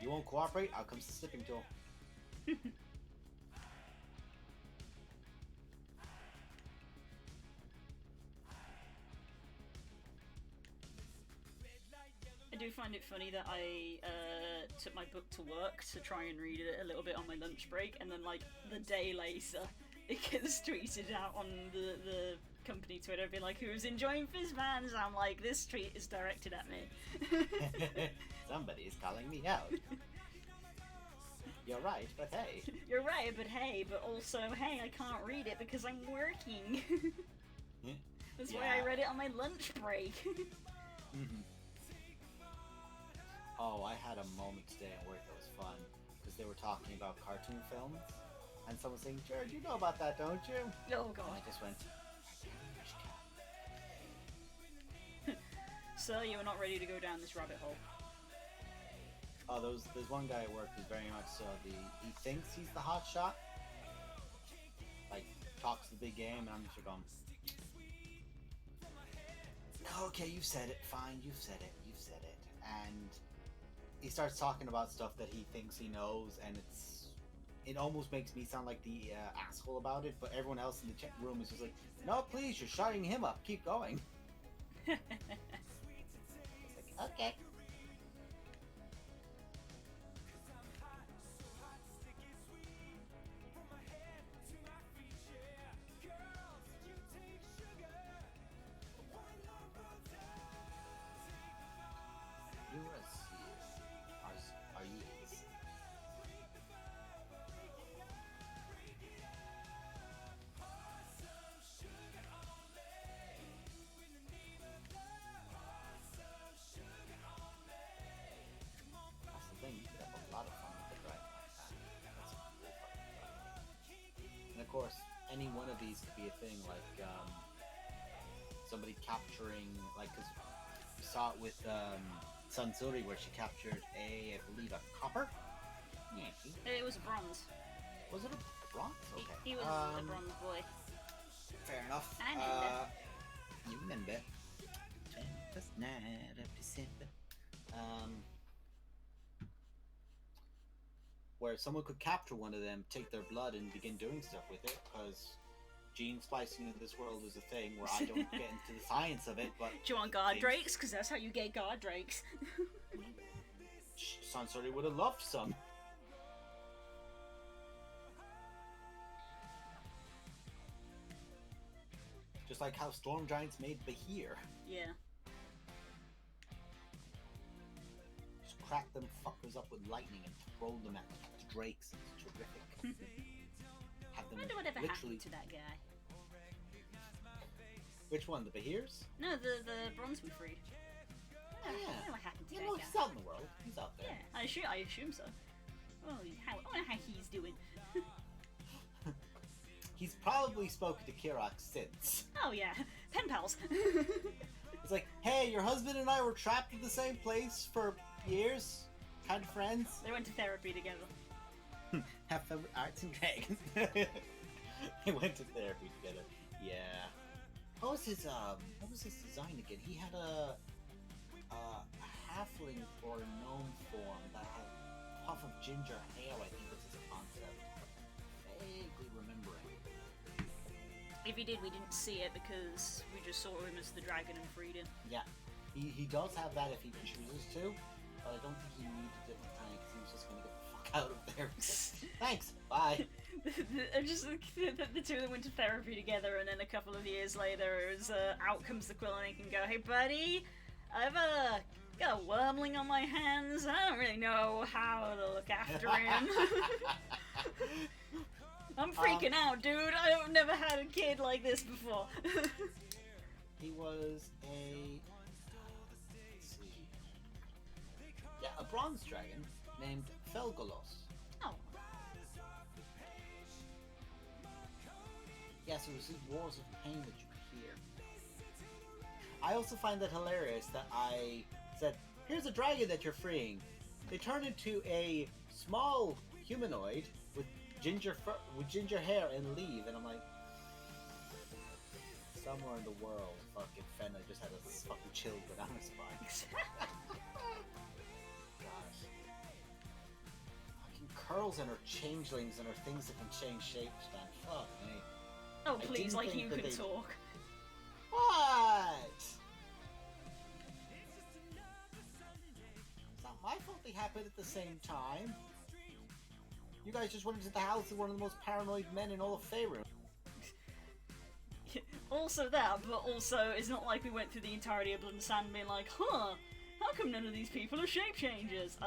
You won't cooperate? Out comes the snipping tool. I do find it funny that I took my book to work to try and read it a little bit on my lunch break, and then like the day later it gets tweeted out on the company Twitter, being like, who's enjoying Fizzbans? I'm like, this tweet is directed at me. Somebody's calling me out. You're right, but hey. You're right, but hey, but also, hey, I can't read it because I'm working. That's why I read it on my lunch break. Mm-hmm. Oh, I had a moment today at work that was fun, because they were talking about cartoon films, and someone was saying, Jared, you know about that, don't you? Oh god. And I just went, Sir, you are not ready to go down this rabbit hole. oh, there's one guy at work who's very much so he thinks he's the hot shot, like, talks the big game, and I'm just going, okay, you've said it, fine, you've said it, and he starts talking about stuff that he thinks he knows, and it almost makes me sound like the asshole about it, but everyone else in the chat room is just like, no, please, you're shutting him up, keep going. It's like, okay. Are you? any one of these could be a thing, like somebody capturing, like, because we saw it with Sansuri where she captured I believe, a copper? Yeah. It was a bronze. Was it a bronze? Okay. He was a bronze boy. Fair enough. I remember. You remember. 21st night of December. Where someone could capture one of them, take their blood, and begin doing stuff with it, because gene splicing in this world is a thing where I don't get into the science of it, but... Do you want guard drakes? Because that's how you get guard drakes. Sansori would have loved some. Just like how storm giants made Bahir. Yeah. Just crack them fuckers up with lightning and throw them at the drakes. It's terrific. Have them I wonder whatever literally... happened to that guy. Which one? The Bahirs? No, the bronze we freed. I don't know what happened to that guy. He's out in the world. He's out there. Yeah, I assume so. Well, I wonder how he's doing. He's probably spoken to Kirok since. Oh yeah, pen pals. It's like, hey, your husband and I were trapped in the same place for years, kind of friends. They went to therapy together. Have fun with arts and dragons. They went to therapy together. Yeah. What was his design again? He had a halfling or a gnome form that had a puff of ginger hair, I think was his concept. Vaguely remembering. If he did, we didn't see it because we just saw him as the dragon and freed him. Yeah. He does have that if he chooses to, but I don't think he needed it at the time because he was just going to get the fuck out of there. Thanks, bye. Just the two of them went to therapy together, and then a couple of years later, it was, out comes the quill, and he can go, "Hey buddy, I've got a wormling on my hands. I don't really know how to look after him." I'm freaking out, dude. I've never had a kid like this before. He was a... let's see. Yeah, a bronze dragon named Felgolos. Oh. Yes, it was his roars of pain that you could hear. I also find that hilarious that I said, here's a dragon that you're freeing. They turn into a small humanoid with ginger hair and leave, and I'm like, somewhere in the world, fucking Fenna just had a fucking chill banana spine. Gosh. Fucking curls and her changelings and her things that can change shapes, man. Fuck me. Oh, please, like you can talk. What? It's not my fault they happened at the same time. You guys just went into the house of one of the most paranoid men in all of Faerun. Also that, but also it's not like we went through the entirety of Blood and Sand being like, huh, how come none of these people are shape changers?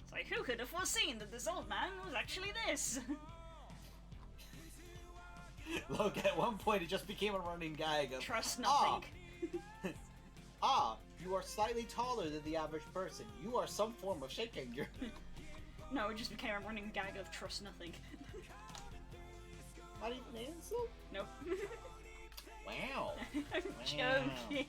It's like, who could have foreseen that this old man was actually this? Look, at one point it just became a running gag of, trust nothing. You are slightly taller than the average person. You are some form of shape changer. No, it just became a running gag of trust nothing. Not even an insult? Nope. Wow. I'm joking.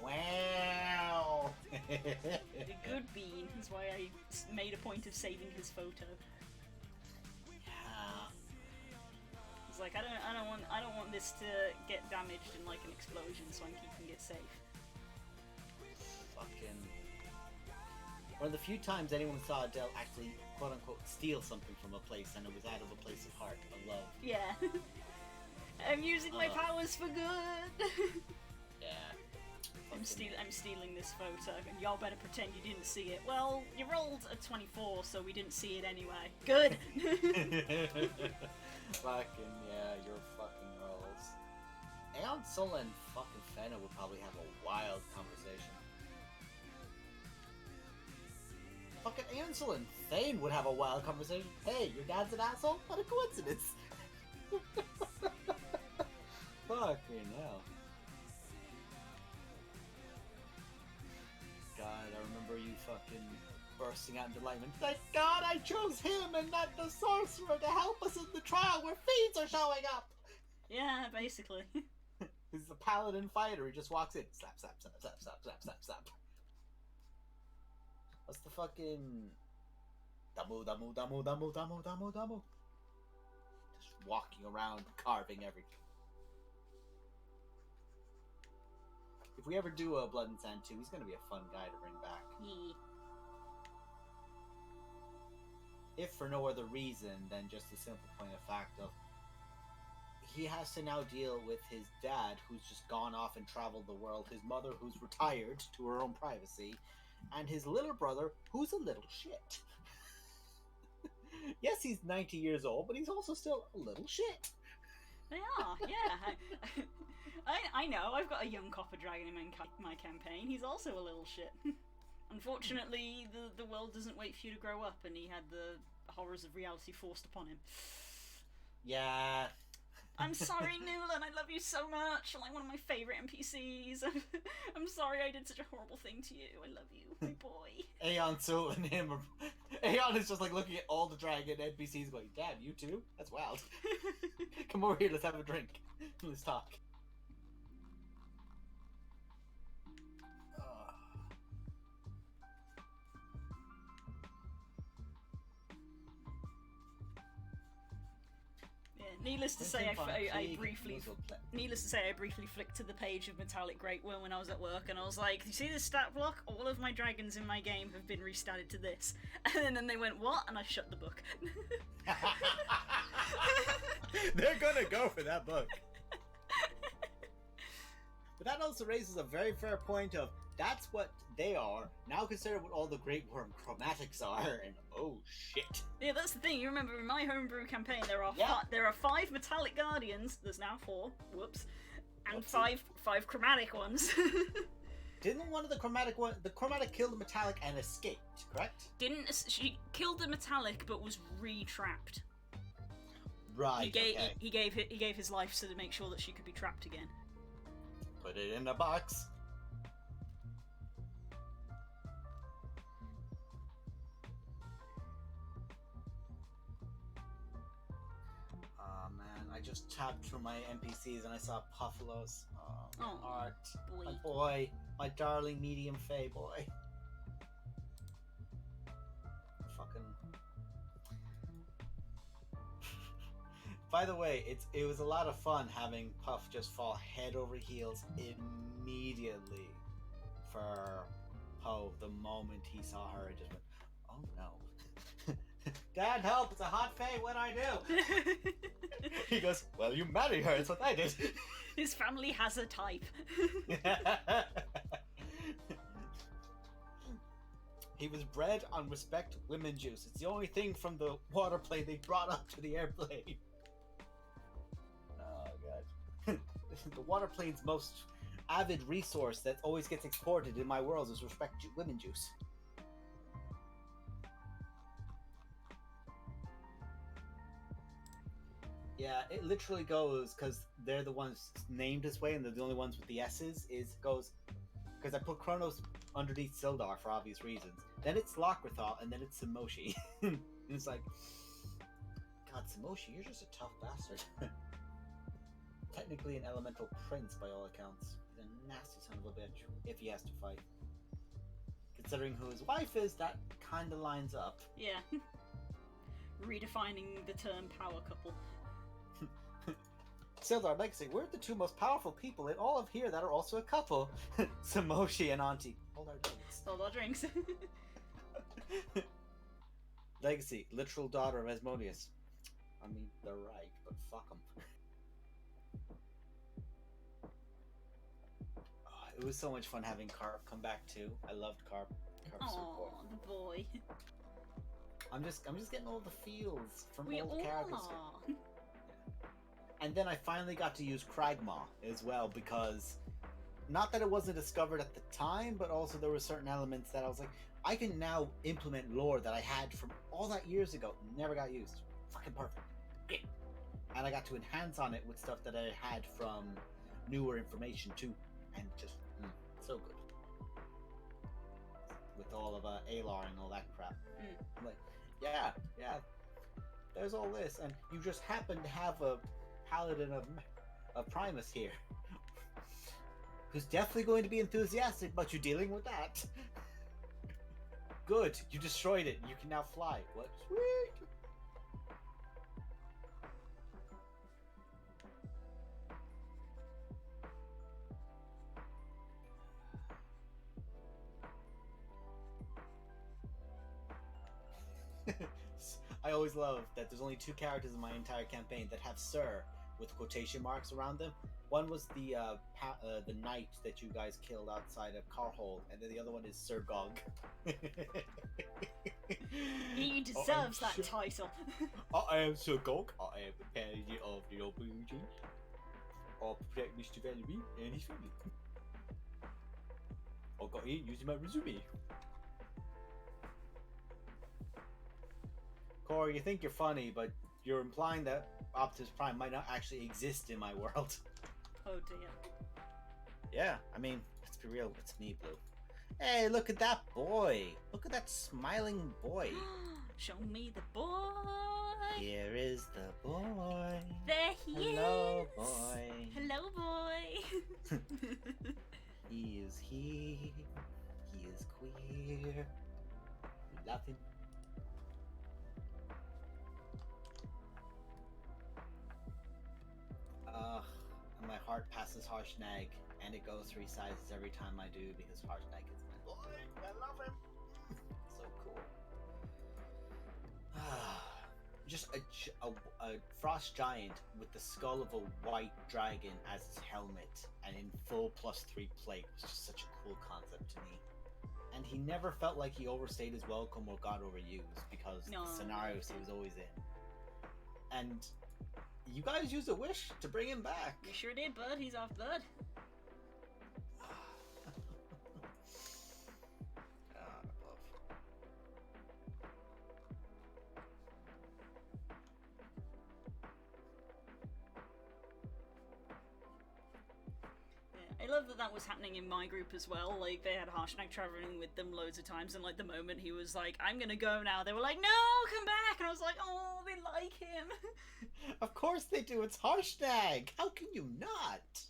Wow. The good bean is why I made a point of saving his photo. Yeah. It's like I don't want this to get damaged in like an explosion, so I'm keeping it safe. Fucking. One of the few times anyone saw Adele actually quote unquote steal something from a place, and it was out of a place of heart, of love. Yeah. I'm using my powers for good. Yeah. I'm stealing this photo, and y'all better pretend you didn't see it. Well, you rolled a 24, so we didn't see it anyway. Good. Fucking yeah, your fucking rolls. Aeon Sola and fucking Fenna would probably have a wild conversation. Fucking Aeon Sola and Thane would have a wild conversation. Hey, your dad's an asshole? What a coincidence. Fucking hell. God, I remember you fucking... bursting out in delightment. Thank God I chose him and not the sorcerer to help us in the trial where fiends are showing up! Yeah, basically. He's a paladin fighter. He just walks in. Slap, slap, slap, slap, slap, slap, slap, slap. What's the fucking... Damu, damu, damu, damu, damu, damu, damu. Just walking around, carving everything. If we ever do a Blood and Sand 2, he's going to be a fun guy to bring back. Yeah. If for no other reason than just the simple point of fact of he has to now deal with his dad, who's just gone off and traveled the world, his mother, who's retired to her own privacy, and his little brother, who's a little shit. Yes, he's 90 years old, but he's also still a little shit. They are, yeah. I know, I've got a young copper dragon in my campaign. He's also a little shit. Unfortunately, the world doesn't wait for you to grow up, and he had the horrors of reality forced upon him. Yeah. I'm sorry, Newland, I love you so much. You're like one of my favourite NPCs. I'm sorry I did such a horrible thing to you. I love you, my boy. Aeon, so and him are... Aeon is just like looking at all the dragon NPCs going, damn, you too? That's wild. Come over here, let's have a drink. Let's talk. Needless to say, I briefly flicked to the page of Metallic Great Worm when I was at work, and I was like, "You see this stat block? All of my dragons in my game have been restatted to this." And then they went, "What?" And I shut the book. They're gonna go for that book. But that also raises a very fair point of that's what they are. Now consider what all the Great Worm chromatics are, and oh shit. Yeah, that's the thing. You remember in my homebrew campaign, there are there are 5 metallic guardians. There's now 4. Whoops, and five chromatic ones. Didn't one of the chromatic killed the metallic and escaped? Correct? She killed the metallic, but was re-trapped. Right. He gave his life so to make sure that she could be trapped again. Put it in a box. I just tabbed through my NPCs and I saw Puffalos. Oh, Art. Boy. My boy. My darling medium fae boy. Fucking... By the way, it was a lot of fun having Puff just fall head over heels immediately for Poe the moment he saw her. It just went, oh no. Dad, help! It's a hot fae, what'd I do? He goes, well, you marry her, it's what I did. His family has a type. He was bred on respect women juice. It's the only thing from the water plane they brought up to the airplane. Oh, God. The water plane's most avid resource that always gets exported in my world is respect women juice. Yeah, it literally goes, because they're the ones named this way and they're the only ones with the S's, goes, because I put Kronos underneath Sildar for obvious reasons. Then it's Locrithal, and then it's Samoshi. And it's like, God, Samoshi, you're just a tough bastard. Technically an elemental prince by all accounts. He's a nasty son of a bitch, if he has to fight. Considering who his wife is, that kind of lines up. Yeah. Redefining the term power couple. Sildar Legacy, we're the 2 most powerful people in all of here that are also a couple. Samoshi and Auntie. Hold our drinks. Hold our drinks. Legacy, literal daughter of Asmodeus. I mean, they're right, but fuck them. Oh, it was so much fun having Carp come back too. I loved Carp. Carp's so cool. The boy. I'm just getting all the feels from We all the all characters. are. And then I finally got to use Kragmaw as well, because not that it wasn't discovered at the time, but also there were certain elements that I was like, I can now implement lore that I had from all that years ago, never got used. Fucking perfect. Yeah. And I got to enhance on it with stuff that I had from newer information too, and just so good. with all of Alar and all that crap. Mm. I'm like, yeah, there's all this, and you just happen to have a paladin of Primus here, who's definitely going to be enthusiastic about you dealing with that. Good, you destroyed it. You can now fly. What? Sweet. I always love that there's only 2 characters in my entire campaign that have Sir with quotation marks around them. One was the knight that you guys killed outside of Carhold, and then the other one is Sir Gog. He deserves that title. I am Sir Gog. I am the paladin of the RPG. I'll protect Mr. Valerie and his family. I got in using my resume. Corey, you think you're funny, but you're implying that Optimus Prime might not actually exist in my world. Oh dear. Yeah, I mean, let's be real, it's me, Blue. Hey, look at that boy! Look at that smiling boy! Show me the boy! Here is the boy! There he Hello, is! boy! Hello, boy! He is queer. We love him. And my heart passes Harshnag, and it goes 3 sizes every time I do because Harshnag is my boy. I love him. So cool. Just a frost giant with the skull of a white dragon as his helmet, and in full +3 plate was just such a cool concept to me. And he never felt like he overstayed his welcome or got overused because the scenarios he was always in. And you guys used a wish to bring him back. We sure did, bud. He's off blood. I love that that was happening in my group as well. Like, they had Harshnag traveling with them loads of times, and like the moment he was like, I'm gonna go now, they were like, no, come back! And I was like, oh, they like him. Of course they do, it's Harshnag! How can you not?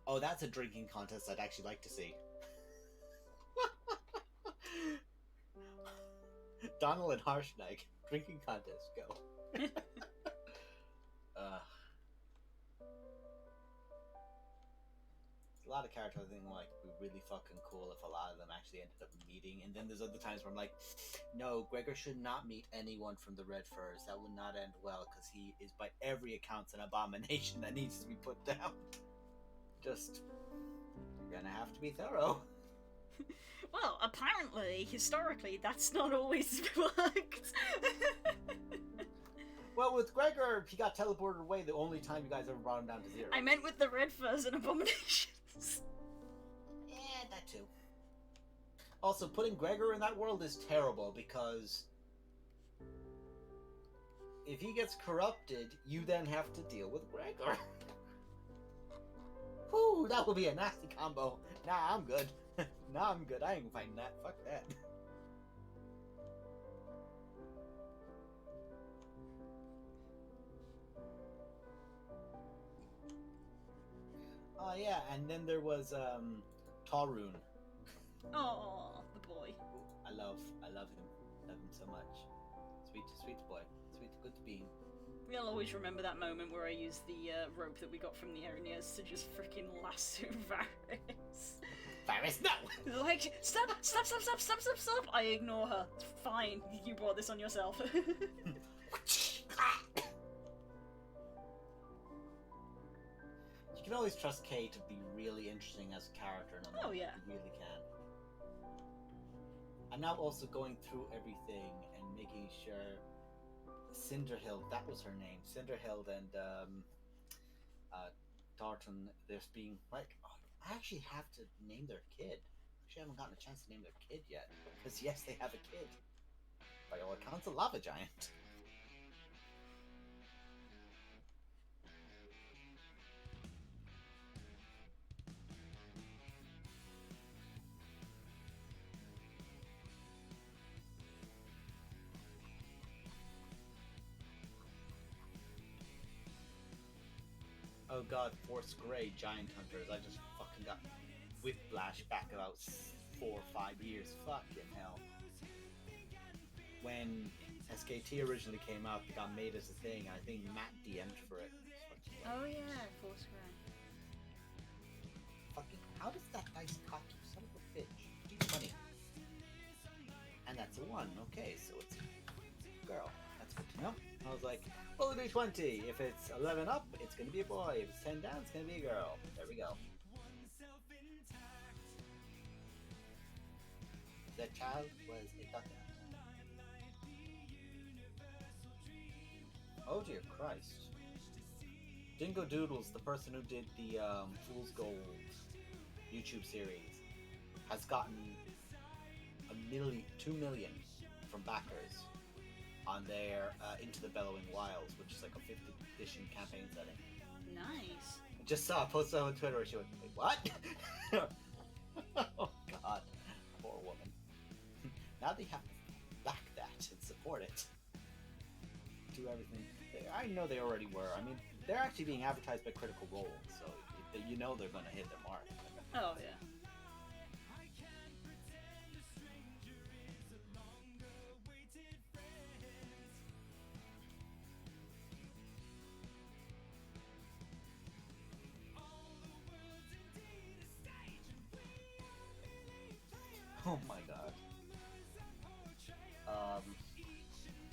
Oh, that's a drinking contest I'd actually like to see. Donal and Harshnag, drinking contest, go. A lot of characters I think like would be really fucking cool if a lot of them actually ended up meeting, and then there's other times where I'm like, no, Gregor should not meet anyone from the Red Furs. That would not end well because he is by every account an abomination that needs to be put down. Just, you're gonna have to be thorough. Well, apparently, historically, that's not always worked. Well, with Gregor, he got teleported away the only time you guys ever brought him down to 0. I meant with the Red Furs and abominations. Yeah, that too. Also, putting Gregor in that world is terrible because if he gets corrupted, you then have to deal with Gregor. Whew, that would be a nasty combo. Nah, I'm good. Nah, I'm good. I ain't fighting that. Fuck that. Oh yeah, and then there was Tarun. Oh, the boy. I love him. Love him so much. Sweet boy. Sweet, good to be. We'll always remember that moment where I used the rope that we got from the Erinias to just freaking lasso Varys. Varys, no! Like, stop! I ignore her. It's fine. You brought this on yourself. You can always trust Kay to be really interesting as a character. Oh yeah. You really can. I'm now also going through everything and making sure Cinderhild, that was her name, Cinderhild and Tartan, there's being like, oh, I actually have to name their kid. Actually, I haven't gotten a chance to name their kid yet. Because yes, they have a kid. By all accounts, a lava giant. oh god, Force Grey Giant Hunters. I just fucking got whiplash back about 4 or 5 years. Fucking hell. When SKT originally came out, it got made as a thing. I think Matt DM'd for it. Oh yeah, Force Grey. Fucking, how does that dice cock, you son of a bitch? 20. And that's a 1. Okay, so it's a girl. That's good to know. I was like, roll a d20. If it's 11 up, it's going to be a boy. If it's 10 down, it's going to be a girl. There we go. The child was a daughter. Oh dear Christ. Dingo Doodles, the person who did the Fool's Gold YouTube series, has gotten 2 million from backers on their Into the Bellowing Wilds, which is like a 5th edition campaign setting. Nice. I just saw a post on Twitter where she went, wait, what? Oh god, poor woman. Now they have to back that and support it. Do everything. I know they already were. I mean, they're actually being advertised by Critical Role, so you know they're going to hit their mark. Oh yeah. Oh my god.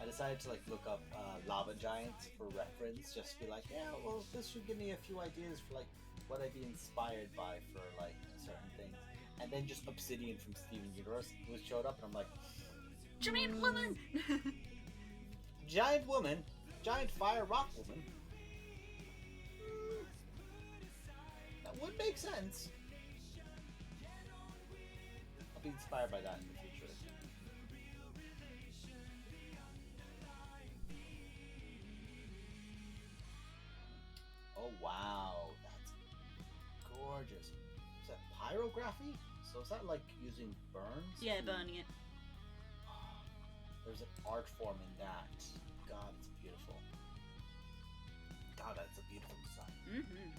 I decided to like look up lava giants for reference, just to be like, yeah, well, this should give me a few ideas for like what I'd be inspired by for like certain things. And then just Obsidian from Steven Universe was showed up, and I'm like, Giant woman. giant woman, giant fire rock woman. That would make sense. I'll be inspired by that in the future. Oh wow, that's gorgeous. Is that pyrography? So is that like using burns? Yeah, burning it. There's an art form in that. God, it's beautiful. God, that's a beautiful design. Mm-hmm.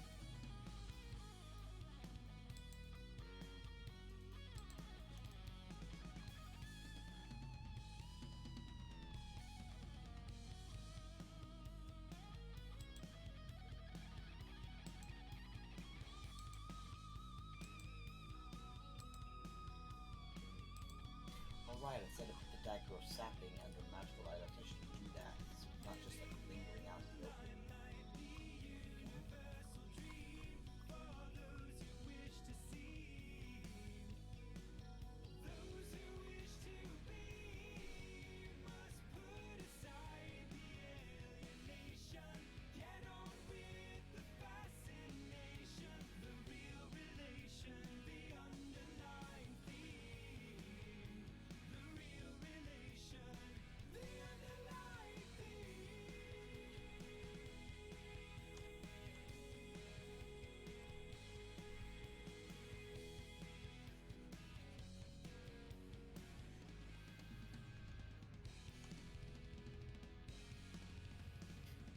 Alright, I said if the dagger or sapping under magical adaptation to do that. It's not just like lingering out in the open.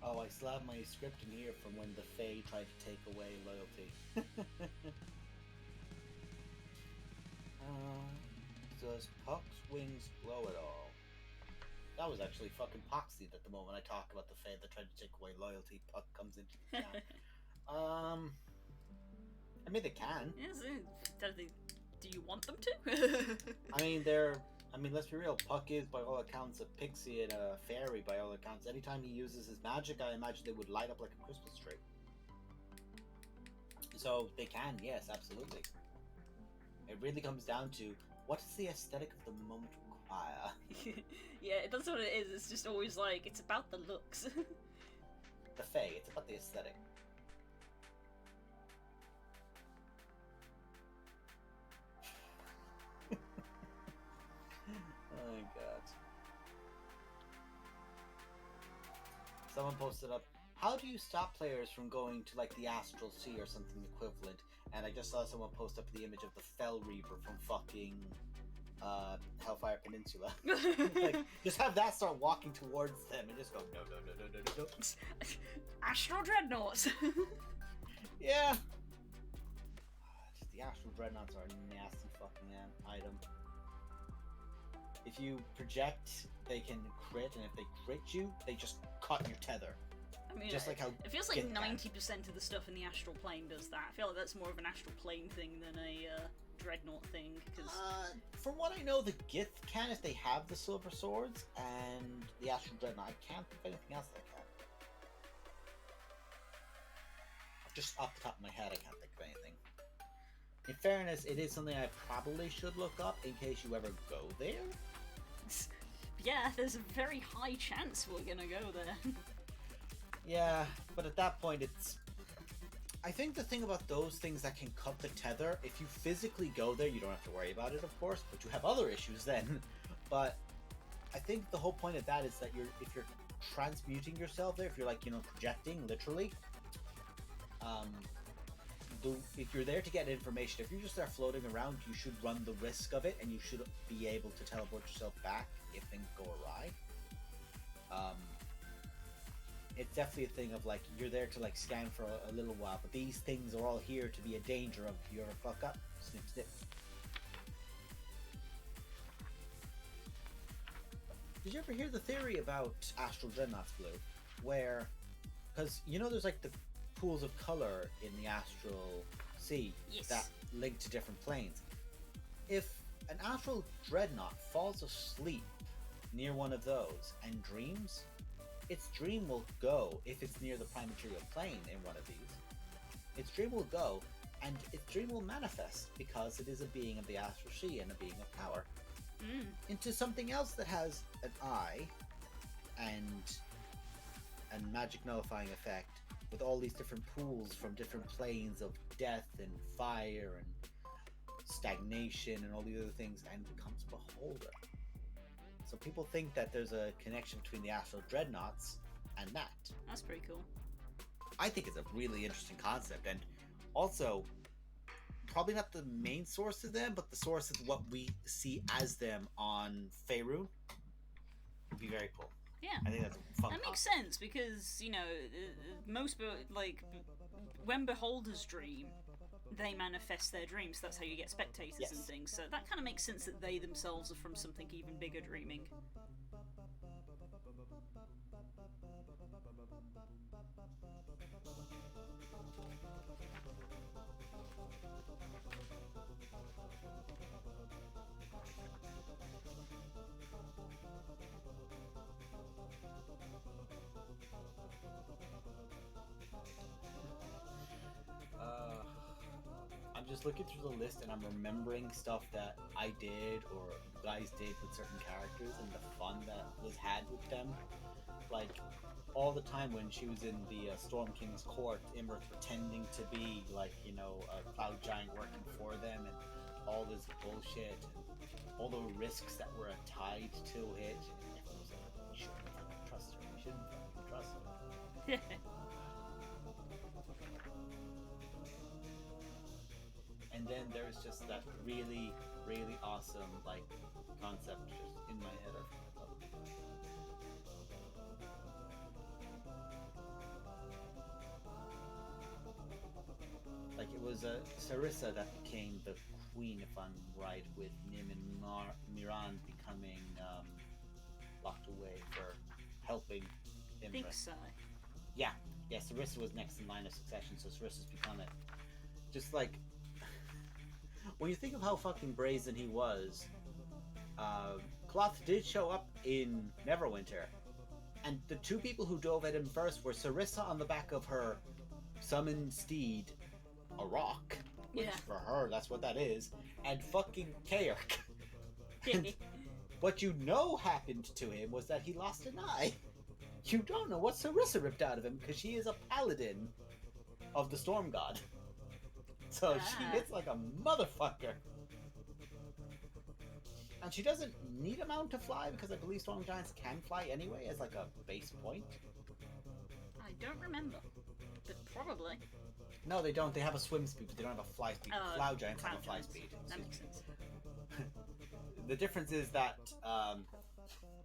Oh, I still have my script in here from when the Fae tried to take away loyalty. Does Puck's wings glow at all? That was actually fucking Poxy that the moment I talk about the Fae that tried to take away loyalty, Puck comes into the chat. I mean, they can. Yes, do you want them to? I mean, let's be real. Puck is, by all accounts, a pixie and a fairy, by all accounts. Anytime he uses his magic, I imagine they would light up like a Christmas tree. So, they can, yes, absolutely. It really comes down to, what does the aesthetic of the moment require? Yeah, that's what it is. It's just always like, it's about the looks. The Fae, it's about the aesthetic. Oh my god. Someone posted up, how do you stop players from going to like the Astral Sea or something equivalent? And I just saw someone post up the image of the Fell Reaper from fucking Hellfire Peninsula. Like, just have that start walking towards them and just go, no. Astral Dreadnoughts! Yeah. The Astral Dreadnoughts are a nasty fucking item. If you project, they can crit, and if they crit you, they just cut your tether. I mean, just like how it feels like 90% of the stuff in the astral plane does that. I feel like that's more of an astral plane thing than a dreadnought thing. Because from what I know, the Gith can if they have the silver swords, and the astral dreadnought. I can't think of anything else that can. Just off the top of my head, I can't think of anything. In fairness, it is something I probably should look up in case you ever go there. Yeah, there's a very high chance we're gonna go there. Yeah, but at that point, it's... I think the thing about those things that can cut the tether, if you physically go there, you don't have to worry about it, of course, but you have other issues then. But I think the whole point of that is that if you're transmuting yourself there, if you're like, projecting, literally, if you're there to get information, if you're just there floating around, you should run the risk of it, and you should be able to teleport yourself back if things go awry. It's definitely a thing of like, you're there to like scan for a little while, but these things are all here to be a danger of if you ever fuck up, snip snip. Did you ever hear the theory about Astral Dreadnoughts, Blue? Where, because there's like the pools of color in the Astral Sea that link to different planes. If an Astral Dreadnought falls asleep near one of those and dreams, its dream will go, if it's near the prime material plane in one of these, its dream will go, and its dream will manifest, because it is a being of the Astral Sea and a being of power, into something else that has an eye and magic nullifying effect, with all these different pools from different planes of death and fire and stagnation and all these other things, and becomes Beholder. So people think that there's a connection between the Astral Dreadnoughts and that. That's pretty cool. I think it's a really interesting concept, and also probably not the main source of them, but the source of what we see as them on Faerun would be very cool. Yeah, I think that's a fun. That makes sense because most when beholders dream, they manifest their dreams. That's how you get spectators and things. So that kind of makes sense that they themselves are from something even bigger dreaming. I'm just looking through the list and I'm remembering stuff that I did or you guys did with certain characters and the fun that was had with them. Like, all the time when she was in the Storm King's court, Imra pretending to be like, a cloud giant working for them, and all this bullshit, and all the risks that were tied to it. And everyone was like, we shouldn't fucking trust her, we shouldn't fucking trust her. And then there's just that really, really awesome, like, concept just in my head. Like, it was Sarissa that became the queen, if I'm right, with Nim and Miran becoming locked away for helping Imra. I think so. Yeah, Sarissa was next in line of succession, so Sarissa's become it. Just like, when you think of how fucking brazen he was, Cloth did show up in Neverwinter, and the two people who dove at him first were Sarissa on the back of her summoned steed, a rock, which for her, that's what that is, and fucking Kaerk. And what happened to him was that he lost an eye. You don't know what Sarissa ripped out of him, because she is a paladin of the Storm God. So she hits like a motherfucker. And she doesn't need a mount to fly, because I believe Storm Giants can fly anyway as like a base point. I don't remember, but probably. No, they don't. They have a swim speed, but they don't have a fly speed. Cloud Giants have a fly speed. That makes sense. The difference is that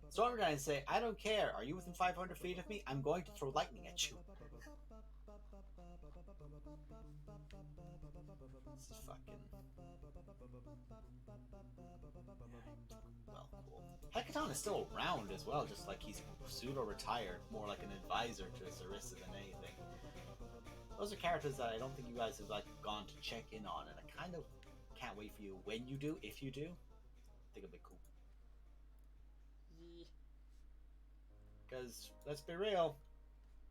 Storm Giants say, I don't care. Are you within 500 feet of me? I'm going to throw lightning at you. This is fucking... Well, cool. Hecaton is still around as well, just like he's pseudo-retired, more like an advisor to Sarissa than anything. Those are characters that I don't think you guys have like gone to check in on, and I kind of can't wait for you when you do, if you do. I think it'll be cool. Yeah. Because, let's be real,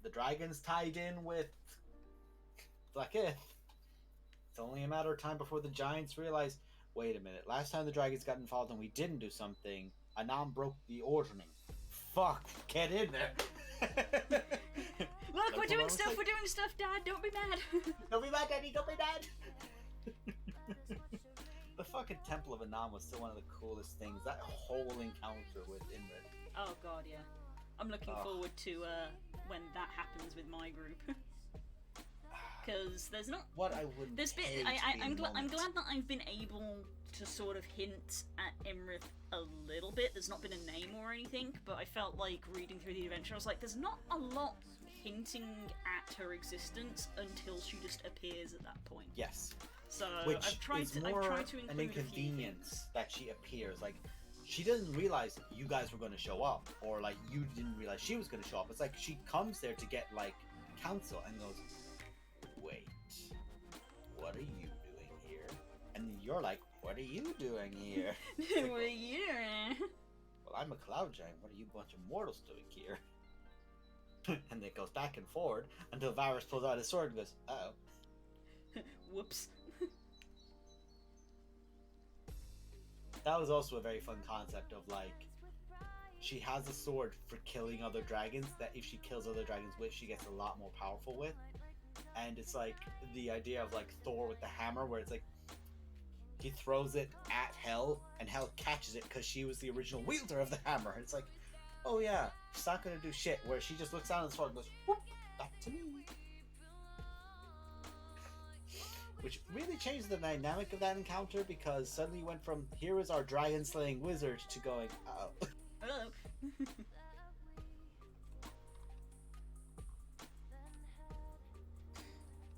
the dragon's tied in with Blackith. It's only a matter of time before the giants realize, wait a minute, last time the dragons got involved and we didn't do something, Anam broke the ordering. Fuck, get in there. Look, we're doing stuff, Dad, don't be mad. Don't be mad, Daddy, don't be mad. The fucking Temple of Anam was still one of the coolest things. That whole encounter with Imrit. Oh god, yeah. I'm looking forward to when that happens with my group. Because there's not... What I wouldn't There's been... I'm glad that I've been able to sort of hint at Imrith a little bit. There's not been a name or anything, but I felt like reading through the adventure, I was like, there's not a lot hinting at her existence until she just appears at that point. Yes. So Which I've tried is to more include an inconvenience that she appears. Like, she doesn't realize you guys were going to show up, or like you didn't realize she was going to show up. It's like she comes there to get like counsel and goes, wait, what are you doing here? And you're like, what are you doing here? Like, What are you doing? well, I'm a cloud giant. What are you bunch of mortals doing here? And it goes back and forward until Varys pulls out his sword and goes, uh-oh. Whoops. That was also a very fun concept of like, she has a sword for killing other dragons that if she kills other dragons with, she gets a lot more powerful with. And it's like the idea of like Thor with the hammer, where it's like he throws it at Hel and Hel catches it because she was the original wielder of the hammer. And it's like, oh yeah, she's not gonna do shit. Where she just looks down at the sword and goes, whoop, back to me. Which really changed the dynamic of that encounter, because suddenly you went from, here is our dragon slaying wizard, to going, oh. Hello.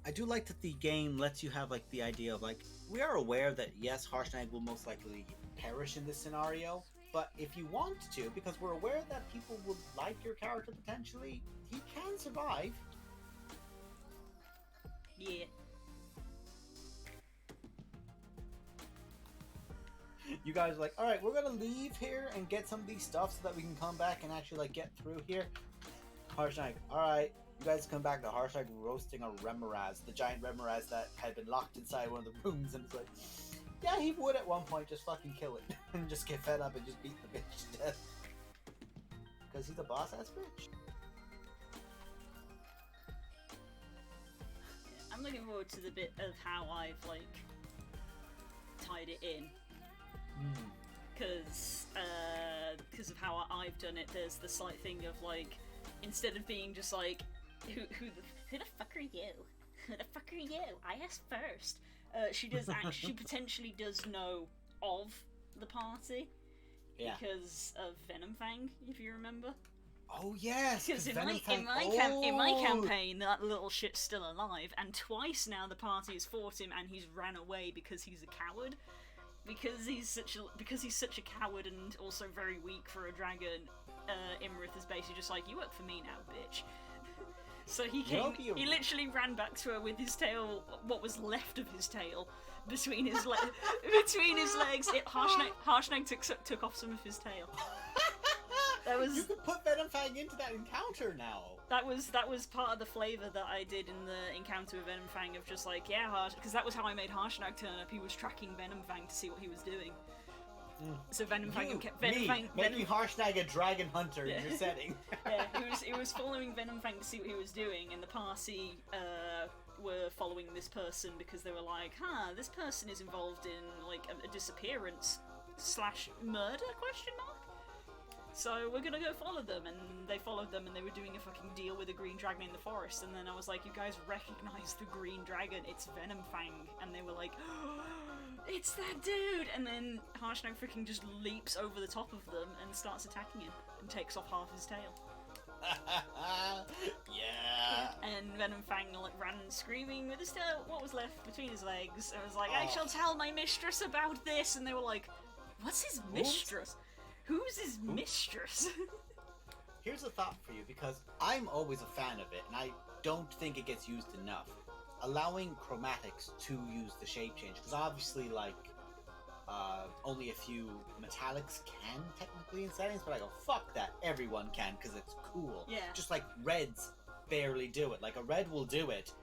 I do like that the game lets you have like the idea of like, we are aware that yes, Harshnag will most likely perish in this scenario, but if you want to, because we're aware that people would like your character potentially, he can survive. Yeah. You guys are like, alright, we're gonna leave here and get some of these stuff so that we can come back and actually like get through here. Harshnag, alright, you guys come back to Harshnag roasting a Remoraz, the giant Remoraz that had been locked inside one of the rooms, and it's like, yeah, he would at one point just fucking kill it and just get fed up and just beat the bitch to death. Because he's a boss ass bitch. I'm looking forward to the bit of how I've like tied it in. Because of how I've done it, there's the slight thing of like, instead of being just like, who the fuck are you? Who the fuck are you? I asked first. She does actually, she potentially does know of the party, Yeah. because of Venom Fang, if you remember. Oh yes, Because in Venom Fang- my campaign, that little shit's still alive, and twice now the party has fought him, and he's ran away because he's a coward. Because he's such a coward and also very weak for a dragon, Imrith is basically just like, you work for me now, bitch. So he literally ran back to her with his tail, what was left of his tail, between his legs. Harshnag took off some of his tail. You could put Venom Fang into that encounter now. That was part of the flavour that I did in the encounter with Venom Fang, of just like, yeah, because that was how I made Harshnag turn up. He was tracking Venom Fang to see what he was doing. So Venom Fang making Harshnag a dragon hunter in your setting. Yeah, he was following Venom Fang to see what he was doing, and the party were following this person because they were like, this person is involved in like a disappearance / murder ? So we're gonna go follow them, and they followed them, and they were doing a fucking deal with a green dragon in the forest, and then I was like, you guys recognize the green dragon, it's Venom Fang, and they were like, oh, it's that dude, and then Harshnag freaking just leaps over the top of them and starts attacking him, and takes off half his tail. Yeah. And Venom Fang like ran screaming with his tail, what was left between his legs, and was like, I shall tell my mistress about this. And they were like, what's his mistress? Who's his mistress? Here's a thought for you, because I'm always a fan of it, and I don't think it gets used enough. Allowing chromatics to use the shape change, because obviously, like, only a few metallics can technically in settings, but I go, fuck that, everyone can, because it's cool. Yeah. Just like reds barely do it. Like, a red will do it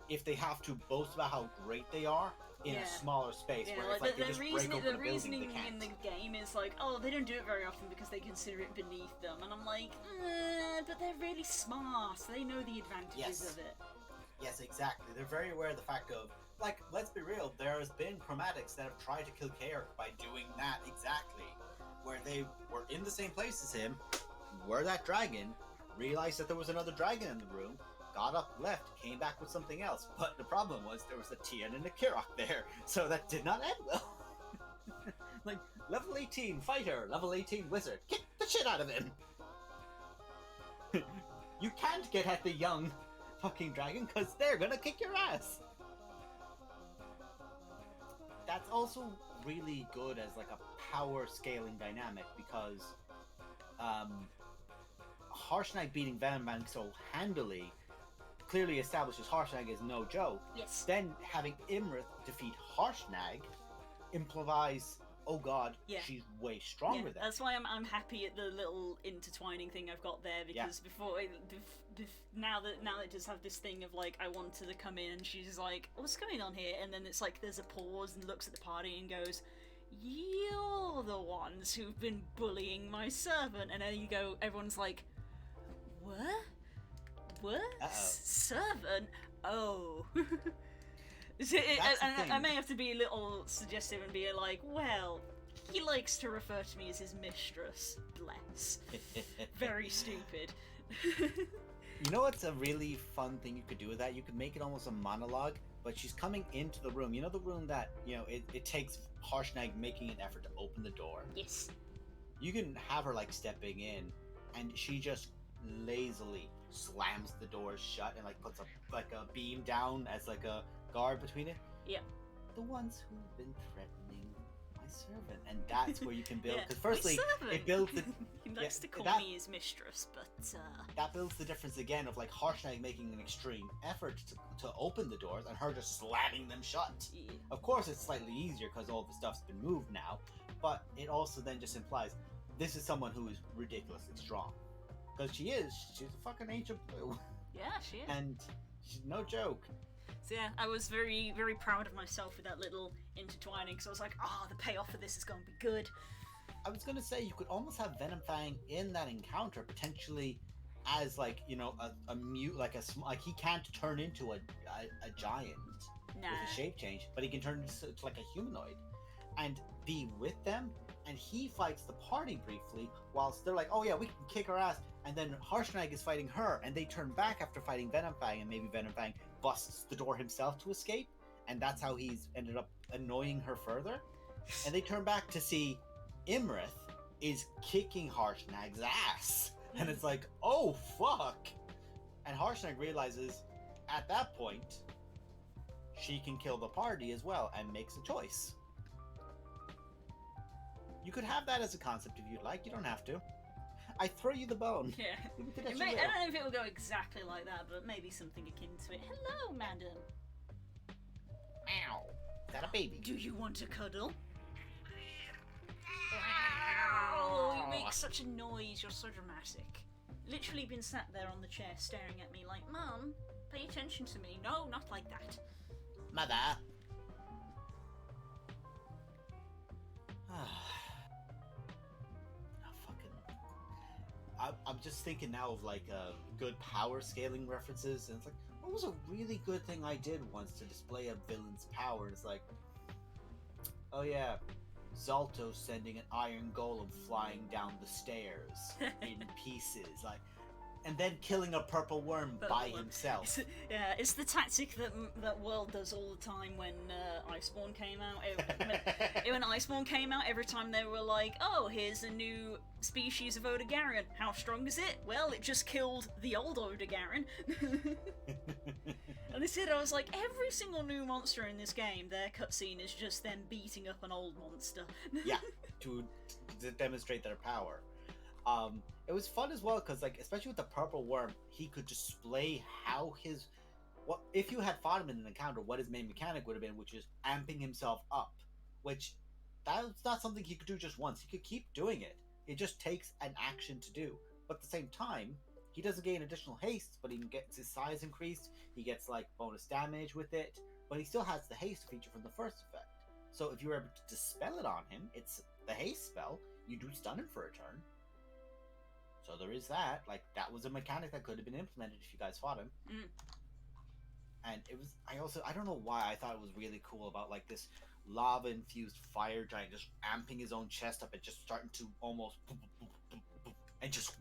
if they have to boast about how great they are in a smaller space, where it's like they just break open a building, reasoning they can't. in the game is like, oh, they don't do it very often because they consider it beneath them, and I'm like, but they're really smart, so they know the advantages of it. Yes, exactly. They're very aware of the fact of, like, let's be real, there has been chromatics that have tried to kill Kaer by doing that exactly. Where they were in the same place as him, were that dragon, realized that there was another dragon in the room, got up, left, came back with something else. But the problem was there was a Tien and a Kirok there, so that did not end well. Like, level 18 fighter, level 18 wizard, kick the shit out of him! You can't get at the young fucking dragon, because they're gonna kick your ass! That's also really good as like a power scaling dynamic, because Harshnag beating Venom so handily clearly establishes Harshnag is no joke. Yes. Then having Imrith defeat Harshnag implies, oh god, she's way stronger than. That's why I'm happy at the little intertwining thing I've got there, because now that it does have this thing of like, I want her to come in and she's like, what's going on here? And then it's like there's a pause and looks at the party and goes, you're the ones who've been bullying my servant. And then you go, everyone's like, what? Servant? Oh. I may have to be a little suggestive and be like, well, he likes to refer to me as his mistress. Bless. Very stupid. You know what's a really fun thing you could do with that? You could make it almost a monologue, but she's coming into the room. You know the room that, it takes Harshnag making an effort to open the door? Yes. You can have her, like, stepping in, and she just lazily slams the doors shut and, like, puts a beam down as, like, a guard between it. Yep. The ones who've been threatening my servant. And that's where you can build, because firstly, it builds the... He likes to call me his mistress, but... That builds the difference again of, like, Harshnag making an extreme effort to open the doors and her just slamming them shut. Yeah. Of course, it's slightly easier because all the stuff's been moved now, but it also then just implies this is someone who is ridiculously strong. Because she's a fucking ancient blue. Yeah, she is. And she's no joke. So yeah, I was very, very proud of myself with that little intertwining, because I was like, the payoff for this is going to be good. I was going to say, you could almost have Venom Fang in that encounter, potentially as, like, a mute, like he can't turn into a giant with a shape change, but he can turn into like a humanoid and be with them, and he fights the party briefly whilst they're like, oh yeah, we can kick her ass, and then Harshnag is fighting her, and they turn back after fighting Venom Fang, and maybe Venom Fang busts the door himself to escape, and that's how he's ended up annoying her further. And they turn back to see Imrith is kicking Harshnag's ass, and it's like, oh fuck. And Harshnag realizes at that point she can kill the party as well, and makes a choice. You could have that as a concept if you'd like. You don't have to. I throw you the bone. Yeah. I don't know if it will go exactly like that, but maybe something akin to it. Hello, madam. Meow. Is that a baby? Do you want a cuddle? Oh, you make such a noise. You're so dramatic. Literally been sat there on the chair staring at me like, Mum, pay attention to me. No, not like that. Mother. I'm just thinking now of like good power scaling references, and it's like, what was a really good thing I did once to display a villain's power? And it's like, oh yeah, Zalto sending an iron golem flying down the stairs in pieces. Like, and then killing a purple worm by himself. Yeah, it's the tactic that World does all the time when Iceborne came out. When Iceborne came out, every time they were like, "Oh, here's a new species of Odogaron. How strong is it? Well, it just killed the old Odogaron." And they said, I was like, every single new monster in this game, their cutscene is just them beating up an old monster. Yeah, to demonstrate their power. It was fun as well because, like, especially with the purple worm, he could display how his if you had fought him in an encounter, what his main mechanic would have been, which is amping himself up. Which that's not something he could do just once. He could keep doing it. It just takes an action to do. But at the same time, he doesn't gain additional haste, but he gets his size increased. He gets like bonus damage with it, but he still has the haste feature from the first effect. So if you were able to dispel it on him, it's the haste spell. You do stun him for a turn. So there is that. Like, that was a mechanic that could have been implemented if you guys fought him. And it was, I don't know why I thought it was really cool about, like, this lava-infused fire giant just amping his own chest up and just starting to almost and just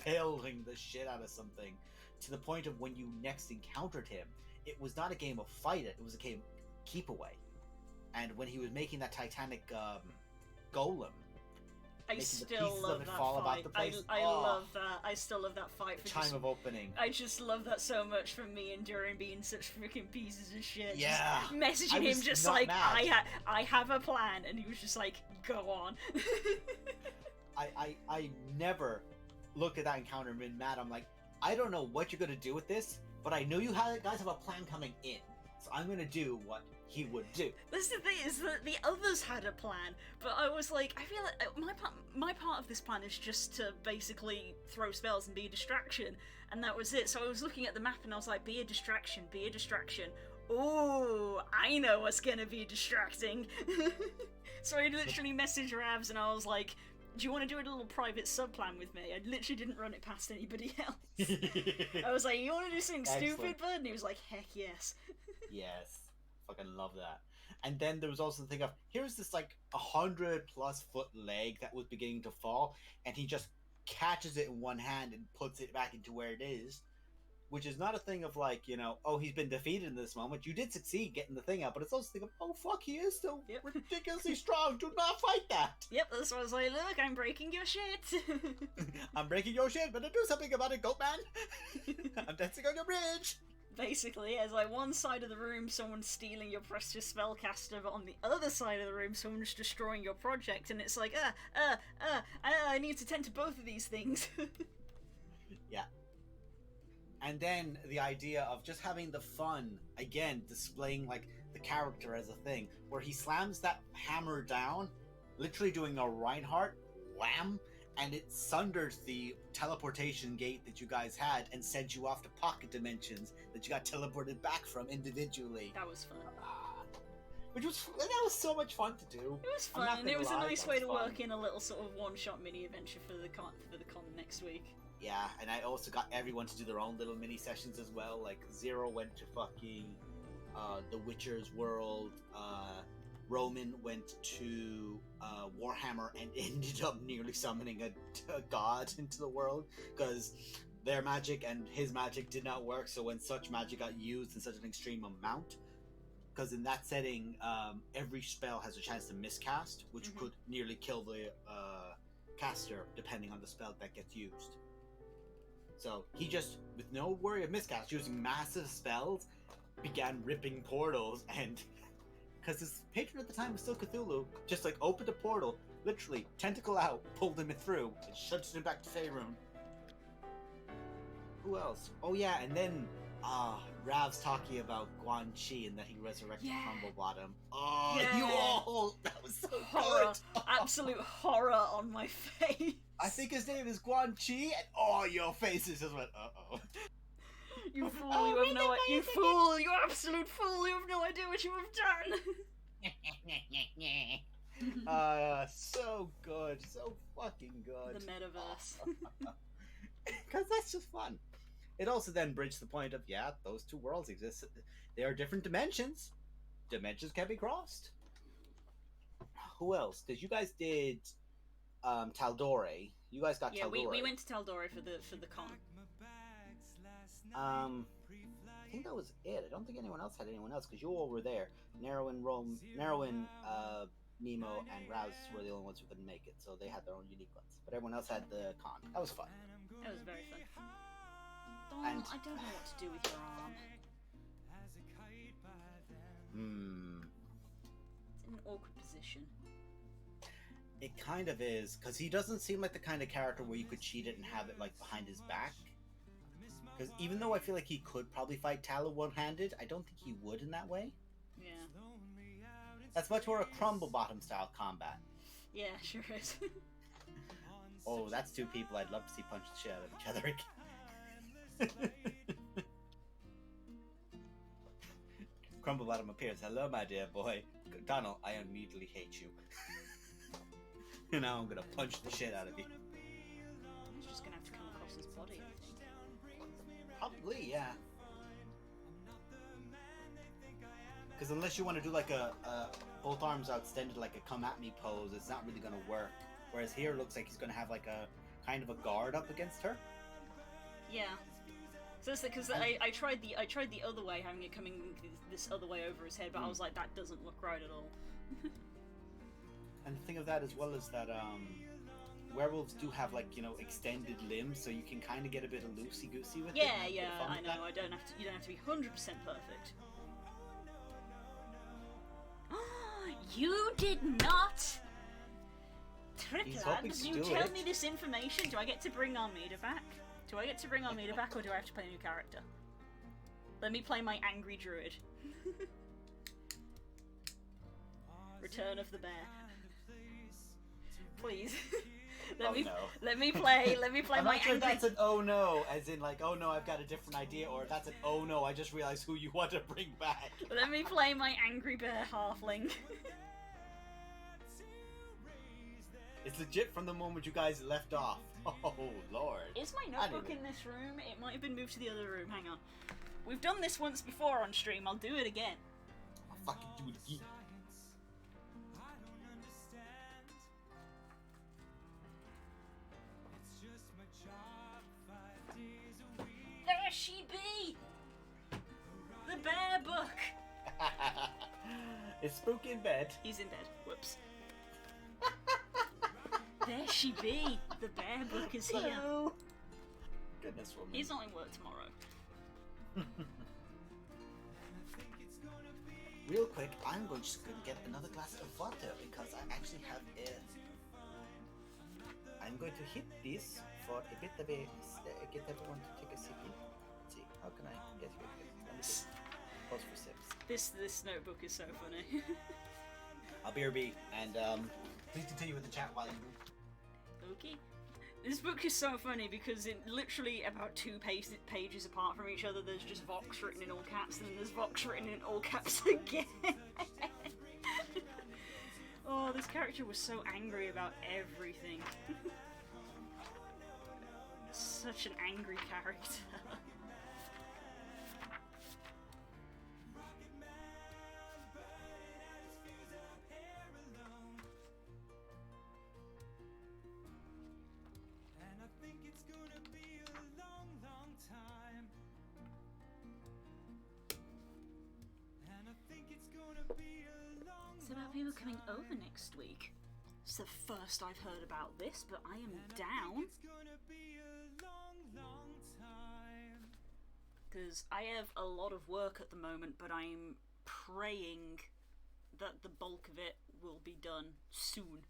pelting the shit out of something, to the point of when you next encountered him, it was not a game of fight it was a game keep away. And when he was making that titanic golem, I still love that fight. I love that. I still love that fight. The time of opening. I just love that so much, from me and Durin being such freaking pieces of shit. Yeah. Just messaging him just like, I have a plan, and he was just like, go on. I never looked at that encounter and been mad. I'm like, I don't know what you're gonna do with this, but I know you guys have a plan coming in, so I'm gonna do what he would do. That's the thing, is that the others had a plan, but I was like, I feel like my part of this plan is just to basically throw spells and be a distraction, and that was it. So I was looking at the map and I was like, be a distraction, be a distraction. Ooh, I know what's gonna be distracting. So I literally messaged Ravs and I was like, do you want to do a little private sub-plan with me? I literally didn't run it past anybody else. I was like, you want to do something stupid, bud? And he was like, heck yes. Yes. Fucking love that. And then there was also the thing of, here's this like 100+ foot leg that was beginning to fall, and he just catches it in one hand and puts it back into where it is, which is not a thing of like, you know, oh, he's been defeated in this moment. You did succeed getting the thing out, but it's also the thing of, oh fuck, he is still ridiculously strong. Do not fight that. Yep, that's what I was like, look, I'm breaking your shit. I'm breaking your shit, but do something about it, goat man. I'm dancing on your bridge. Basically, as like one side of the room, someone's stealing your precious spellcaster, but on the other side of the room, someone's destroying your project, and it's like, I need to tend to both of these things. Yeah. And then the idea of just having the fun, again, displaying like the character as a thing, where he slams that hammer down, literally doing a Reinhardt wham, and it sunders the teleportation gate that you guys had and sent you off to pocket dimensions that you got teleported back from individually. That was fun. That was so much fun to do. It was fun, and it was a nice way to work in a little sort of one-shot mini adventure for the con next week. Yeah, and I also got everyone to do their own little mini sessions as well. Like, Zero went to fucking The Witcher's world, Roman went to Warhammer and ended up nearly summoning a god into the world, because their magic and his magic did not work, so when such magic got used in such an extreme amount, because in that setting, every spell has a chance to miscast, which could nearly kill the caster, depending on the spell that gets used. So he just, with no worry of miscast, using massive spells, began ripping portals, and because his patron at the time was still Cthulhu, just like opened a portal, literally tentacle out, pulled him through, and shunted him back to Faerun. Who else? Oh yeah, and then Rav's talking about Guan Chi and that he resurrected Humble Bottom. Oh, you all! That was so horror, good! absolute horror on my face. I think his name is Guan Chi, and your faces just went, uh-oh. You fool, you have no idea. You fool, you absolute fool, you have no idea what you have done. So good, so fucking good. The metaverse. Because that's just fun. It also then bridged the point of, yeah, those two worlds exist. They are different dimensions. Dimensions can be crossed. Who else? Because you guys did Taldore. You guys got Taldore. Yeah, we went to Taldore for the con. I think that was it. I don't think anyone else had anyone else because you all were there. Narrowin, Nemo, and Rouse were the only ones who couldn't make it, so they had their own unique ones. But everyone else had the con. That was fun. It was very fun. Donal, And I don't know what to do with your arm. It's in an awkward position. It kind of is, because he doesn't seem like the kind of character where you could cheat it and have it like behind his back. Because even though I feel like he could probably fight Tala one-handed, I don't think he would in that way. Yeah. That's much more a crumble bottom style combat. Yeah, sure is. Oh, that's two people I'd love to see punch the shit out of each other again. Crumble bottom appears. Hello, my dear boy. Donal, I immediately hate you. And now I'm gonna punch the shit out of you. He's just gonna have to come across his body, I think. Probably, yeah. Because unless you want to do like a both arms outstended, like a come at me pose, it's not really gonna work. Whereas here, it looks like he's gonna have like a kind of a guard up against her. Yeah. So it's because I tried the other way, having it coming this other way over his head, but I was like, that doesn't look right at all. And the thing of that as well is that werewolves do have like, you know, extended limbs, so you can kind of get a bit of loosey goosey with it. Yeah, yeah, I know. You don't have to be 100% perfect. You did not. Triplad, you tell me this information. Do I get to bring Armida back? Do I get to bring Armida back, or do I have to play a new character? Let me play my angry druid. Return of the bear. Please. Let me play I'm my not sure angry. if that's an oh no, as in like, oh no, I've got a different idea, or if that's an oh no, I just realized who you want to bring back. Let me play my angry bear halfling. It's legit from the moment you guys left off. Oh lord. Is my notebook in this room? It might have been moved to the other room. Hang on. We've done this once before on stream. I'll do it again. I'll fucking do it again. There she be! The bear book! Is Spook in bed? He's in bed. Whoops. There she be! The bear book is here. Hello. Goodness woman. He's not in work tomorrow. Real quick, I'm just going to get another glass of water because I actually have it. I'm going to hit this for a bit of a... get everyone to take a sip. Let's see, how can I get you? Let me just pause for sips. This notebook is so funny. I'll BRB, and please continue with the chat while you... Okay. This book is so funny because in literally about two pages apart from each other, there's just Vox written in all caps, and then there's Vox written in all caps again. Oh, this character was so angry about everything. Such an angry character. It's about people coming over next week. It's the first I've heard about this, but I am down. Because I have a lot of work at the moment, but I'm praying that the bulk of it will be done soon.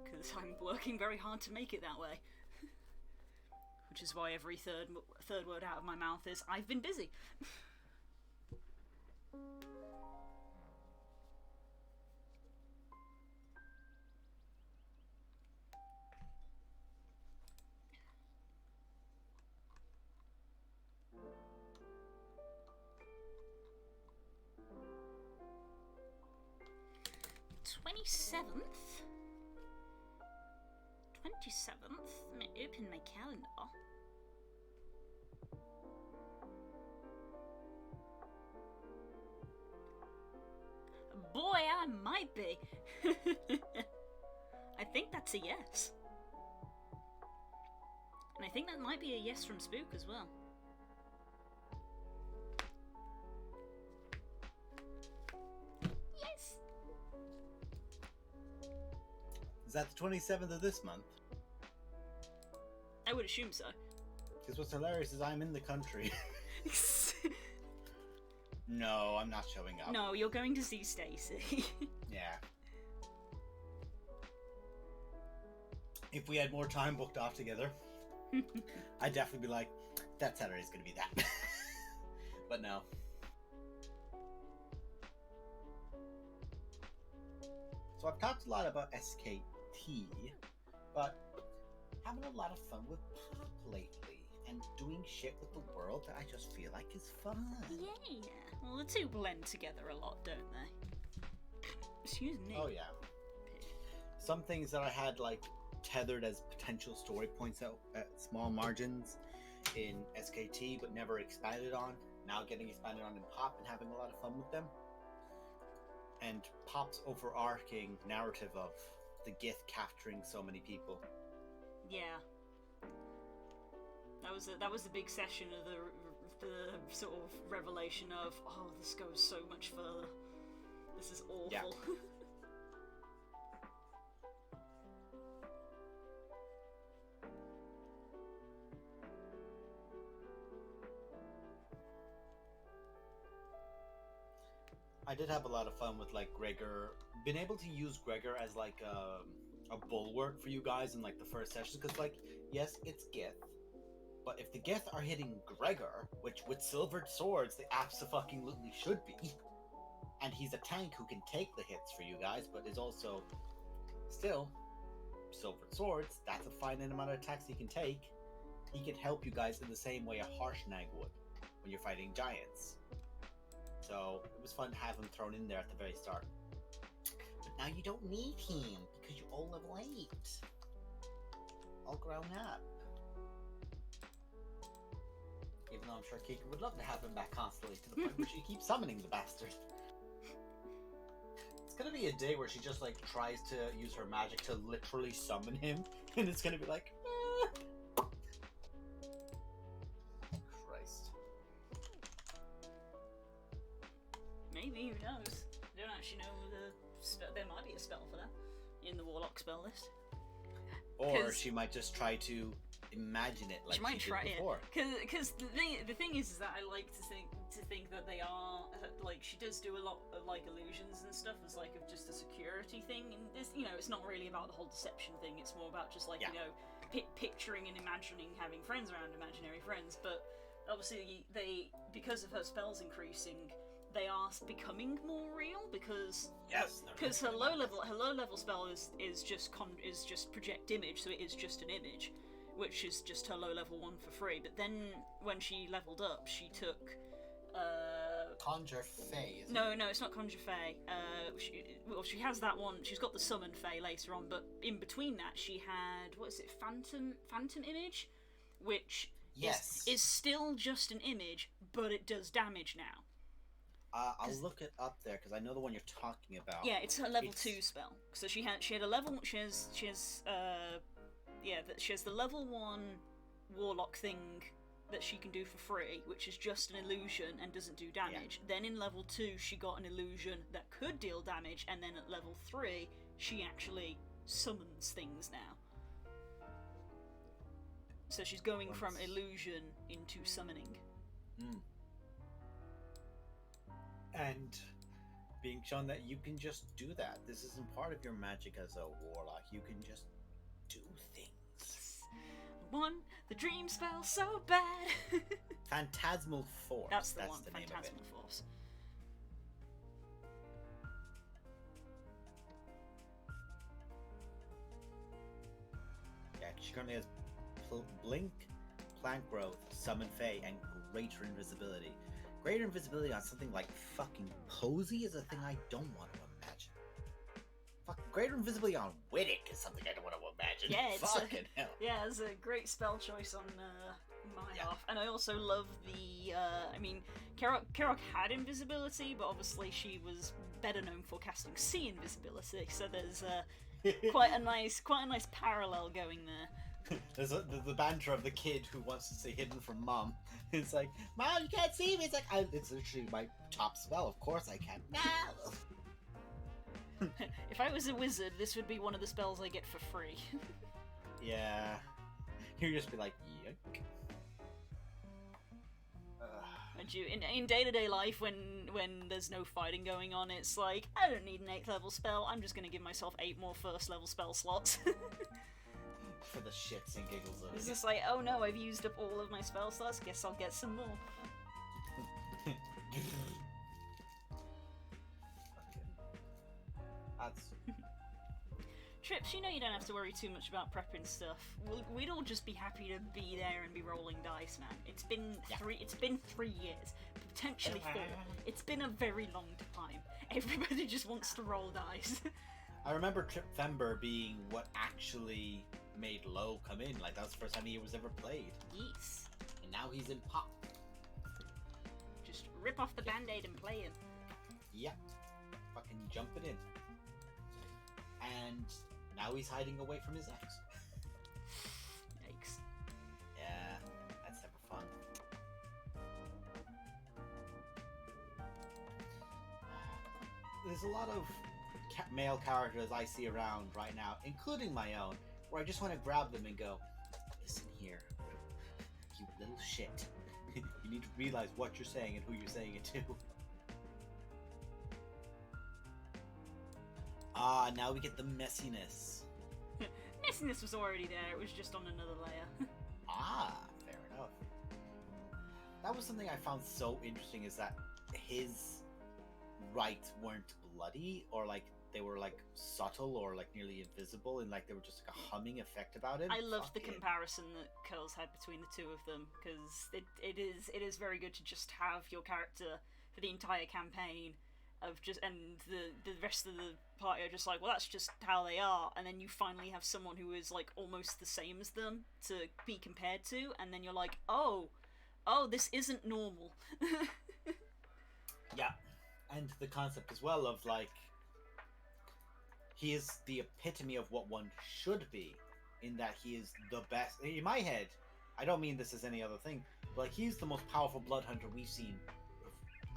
Because I'm working very hard to make it that way. Which is why every third word out of my mouth is, I've been busy. Let me open my calendar. Boy, I might be. I think that's a yes. And I think that might be a yes from Spook as well. Is that the 27th of this month? I would assume so. Because what's hilarious is I'm in the country. No, I'm not showing up. No, you're going to see Stacy. Yeah. If we had more time booked off together, I'd definitely be like, that Saturday's gonna be that. But no. So I've talked a lot about SKT, but having a lot of fun with Pop lately and doing shit with the world that I just feel like is fun. Yeah. Well, the two blend together a lot, don't they? Excuse me. Oh yeah. Some things that I had like tethered as potential story points out at small margins in SKT, but never expanded on. Now getting expanded on in Pop and having a lot of fun with them. And Pop's overarching narrative of the Gith capturing so many people. Yeah. That was the big session of the sort of revelation of, oh, this goes so much further. This is awful. Yeah. I did have a lot of fun with like Gregor. Been able to use Gregor as like a bulwark for you guys in like the first sessions, because like yes, it's Gith, but if the Gith are hitting Gregor, which with silvered swords they absolutely should be, and he's a tank who can take the hits for you guys, but is also still silvered swords. That's a finite amount of attacks he can take. He can help you guys in the same way a Harshnag would when you're fighting giants. So it was fun to have him thrown in there at the very start. But now you don't need him because you're all level 8. All grown up. Even though I'm sure Kika would love to have him back constantly to the point where she keeps summoning the bastard. It's gonna be a day where she just like tries to use her magic to literally summon him, and it's gonna be like, Christ. Maybe, who knows? I don't actually know the spell. There might be a spell for that in the Warlock spell list. Or she might just try to imagine it like she did before. Because the thing is that I like to think that they are like, she does do a lot of like illusions and stuff as like of just a security thing, and this, you know, it's not really about the whole deception thing. It's more about just like, you know, picturing and imagining having friends around, imaginary friends. But obviously they, because of her spells increasing, they are becoming more real because her low level spell is just project image, so it is just an image, which is just her low level one for free. But then when she leveled up, she took Conjure Fae. No, it's not Conjure Fae. She has that one. She's got the Summon Fae later on, but in between that, she had, what is it, Phantom Image, which is still just an image, but it does damage now. I'll look it up there because I know the one you're talking about. Yeah, it's her level 2 spell. So she had a level. She has the level 1 warlock thing that she can do for free, which is just an illusion and doesn't do damage. Yeah. Then in level 2, she got an illusion that could deal damage, and then at level 3, she actually summons things now. So she's going from illusion into summoning. Mm. And being shown that you can just do that. This isn't part of your magic as a warlock. You can just do things. One, the dream spell so bad. Phantasmal Force. That's the one. The Phantasmal name of it. Force. Yeah, she currently has Blink, Plant Growth, Summon Fae, and Greater Invisibility. Greater invisibility on something like fucking Posey is a thing I don't want to imagine. Greater invisibility on Wittick is something I don't want to imagine. Yeah, hell. Yeah, it's a great spell choice on my half. And I also love the, Kerok had invisibility, but obviously she was better known for casting sea invisibility, so there's quite a nice parallel going there. There's the banter of the kid who wants to stay hidden from mom. It's like, Mom, you can't see me. It's like, it's literally my top spell. Of course I can. No. If I was a wizard, this would be one of the spells I get for free. Yeah. You'd just be like, yuck. And you, in day-to-day life, when there's no fighting going on, it's like, I don't need an 8th level spell, I'm just gonna give myself 8 more 1st level spell slots. For the shits and giggles of It's it. just like, oh no, I've used up all of my spell slots, guess I'll get some more. That's... Trips, you know you don't have to worry too much about prepping stuff. We'd all just be happy to be there and be rolling dice, man. It's been It's been 3 years, potentially 4. It's been a very long time. Everybody just wants to roll dice. I remember Tripfember being what actually made Low come in. Like, that was the first time he was ever played. Yes. And now he's in Pop. Just rip off the band-aid and play him. Yep. Fucking jump it in. And now he's hiding away from his ex. Yikes. Yeah, that's never fun. There's a lot of male characters I see around right now, including my own, where I just want to grab them and go, listen here, you little shit. You need to realize what you're saying and who you're saying it to. Ah, now we get the messiness. Messiness was already there, it was just on another layer. Ah, fair enough. That was something I found so interesting, is that his rights weren't bloody, or like they were like subtle or like nearly invisible, and like there were just like a humming effect about it. I loved the comparison that Curls had between the two of them, because it is very good to just have your character for the entire campaign of just, and the rest of the party are just like, well, that's just how they are, and then you finally have someone who is like almost the same as them to be compared to, and then you're like, oh, this isn't normal. Yeah, and the concept as well of like, he is the epitome of what one should be, in that he is the best. In my head, I don't mean this as any other thing, but like, he's the most powerful blood hunter we've seen,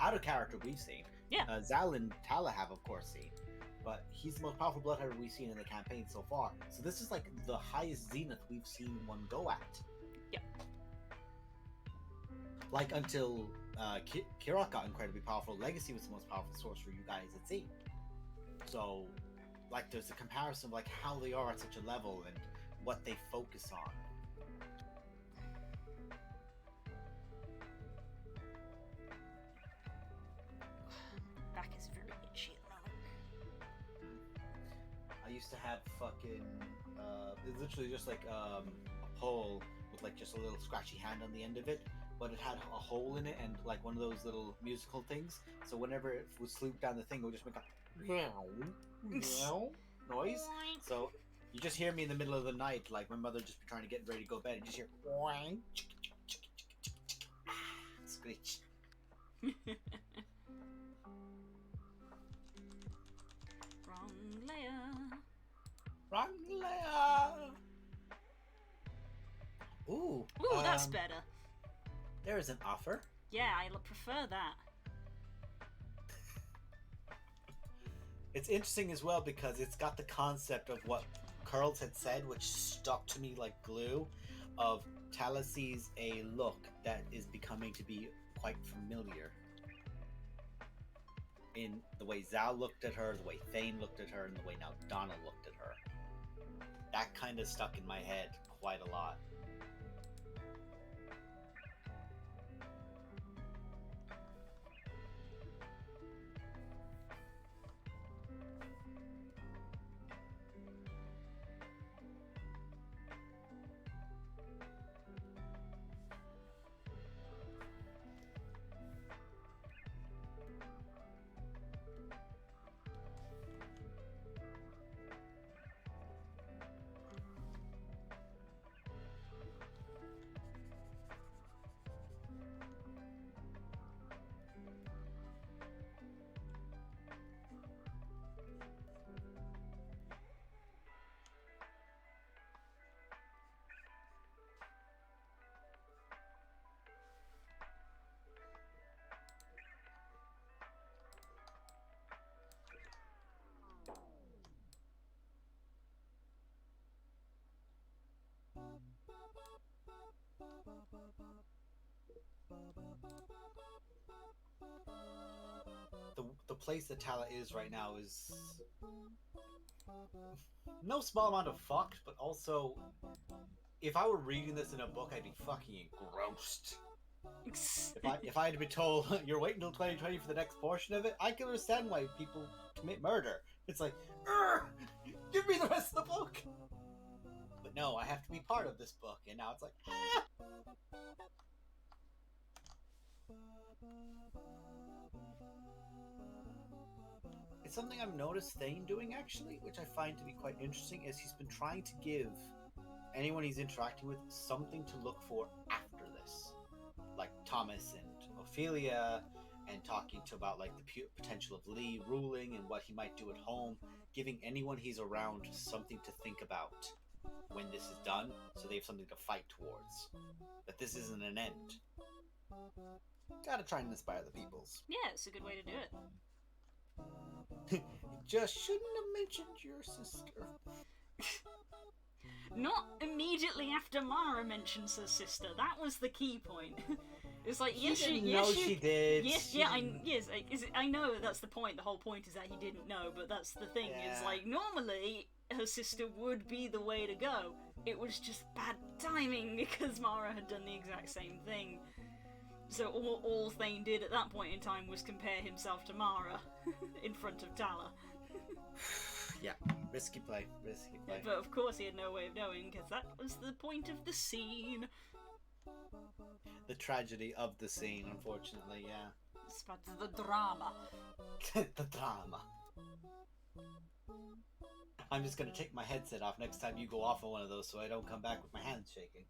out of character we've seen. Yeah. Zal and Tala have, of course, seen. But he's the most powerful blood hunter we've seen in the campaign so far. So this is like the highest zenith we've seen one go at. Yeah. Like, until Kirok got incredibly powerful, Legacy was the most powerful sorcerer you guys had seen. So, like, there's a comparison of like how they are at such a level and what they focus on. Back is very itchy at the moment. I used to have fucking it's literally just like a pole with like just a little scratchy hand on the end of it, but it had a hole in it and like one of those little musical things. So whenever it would sloop down the thing, it would just make a meow noise. So you just hear me in the middle of the night, like my mother just be trying to get ready to go to bed, and you just hear screech. Wrong layer. Wrong layer. Ooh, That's better. There is an offer. Yeah, I prefer that. It's interesting as well because it's got the concept of what Curls had said, which stuck to me like glue, of Tala sees a look that is becoming to be quite familiar. In the way Zal looked at her, the way Thane looked at her, and the way now Donal looked at her. That kind of stuck in my head quite a lot. the place that Tala is right now is no small amount of fucked, but also if I were reading this in a book, I'd be fucking engrossed. If I had been told you're waiting until 2020 for the next portion of it, I can understand why people commit murder. It's like, give me the rest of the book. But no, I have to be part of this book, and now it's like, ah. It's something I've noticed Thane doing actually, which I find to be quite interesting, is he's been trying to give anyone he's interacting with something to look for after this. Like Thomas and Ophelia, and talking to about like the potential of Lee ruling and what he might do at home, giving anyone he's around something to think about when this is done, so they have something to fight towards. That this isn't an end. Gotta try and inspire the peoples. Yeah, it's a good way to do it. You just shouldn't have mentioned your sister. Not immediately after Mara mentions her sister. That was the key point. It's like, yes, she did. Yes, I know that's the point. The whole point is that he didn't know, but that's the thing. Yeah. Is like normally her sister would be the way to go. It was just bad timing because Mara had done the exact same thing. So all Thane did at that point in time was compare himself to Mara in front of Tala. Yeah, risky play. But of course he had no way of knowing, because that was the point of the scene. The tragedy of the scene, unfortunately, yeah. It's part of the drama. The drama. I'm just gonna take my headset off next time you go off on one of those so I don't come back with my hands shaking.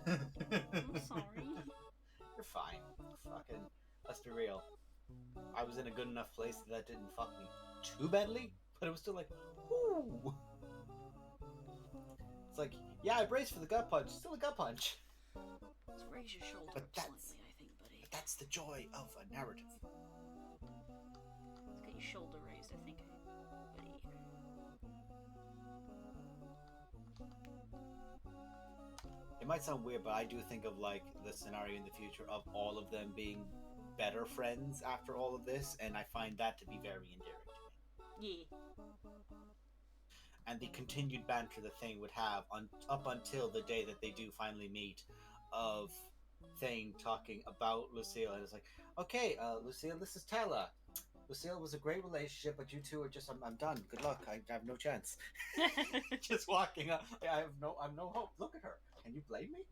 I'm sorry. You're fine. Fucking, let's be real. I was in a good enough place that didn't fuck me too badly, but it was still like, ooh. It's like, yeah, I braced for the gut punch. Still a gut punch. Let's raise your shoulder up slightly, I think, buddy. But that's the joy of a narrative. Let's get your shoulder raised, I think, buddy. It might sound weird, but I do think of like the scenario in the future of all of them being better friends after all of this, and I find that to be very endearing to me. Yeah. And the continued banter that Thane would have up until the day that they do finally meet, of Thane talking about Lucille, and it's like, okay, Lucille, this is Tala. Lucille was a great relationship, but you two are just, I'm done. Good luck. I have no chance. Just walking up. I'm no hope. Look at her. Can you blame me?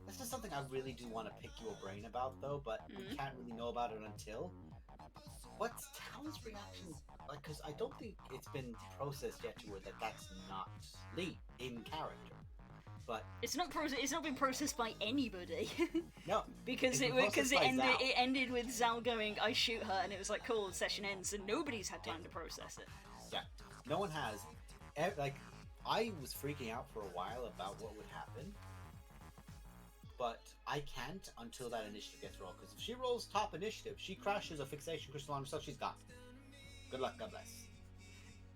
This is something I really do want to pick your brain about, though, but we can't really know about it until. What's Talon's reaction? Like, because I don't think it's been processed yet to where that's not Lee in character. But it's not been processed by anybody. No, because it ended with Zal going, "I shoot her," and it was like, cool, session ends, and nobody's had time to process it. Yeah, no one has. Like, I was freaking out for a while about what would happen, but I can't until that initiative gets rolled. Because if she rolls top initiative, she crashes a fixation crystal on herself, she's gone. Good luck, God bless.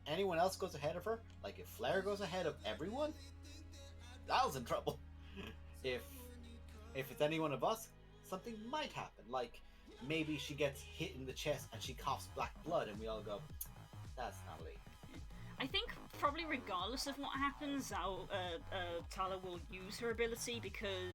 Anyone else goes ahead of her, like if Flair goes ahead of everyone, Al's in trouble. If it's any one of us, something might happen. Like maybe she gets hit in the chest and she coughs black blood, and we all go, "That's not Lee." I think probably regardless of what happens, Tala will use her ability because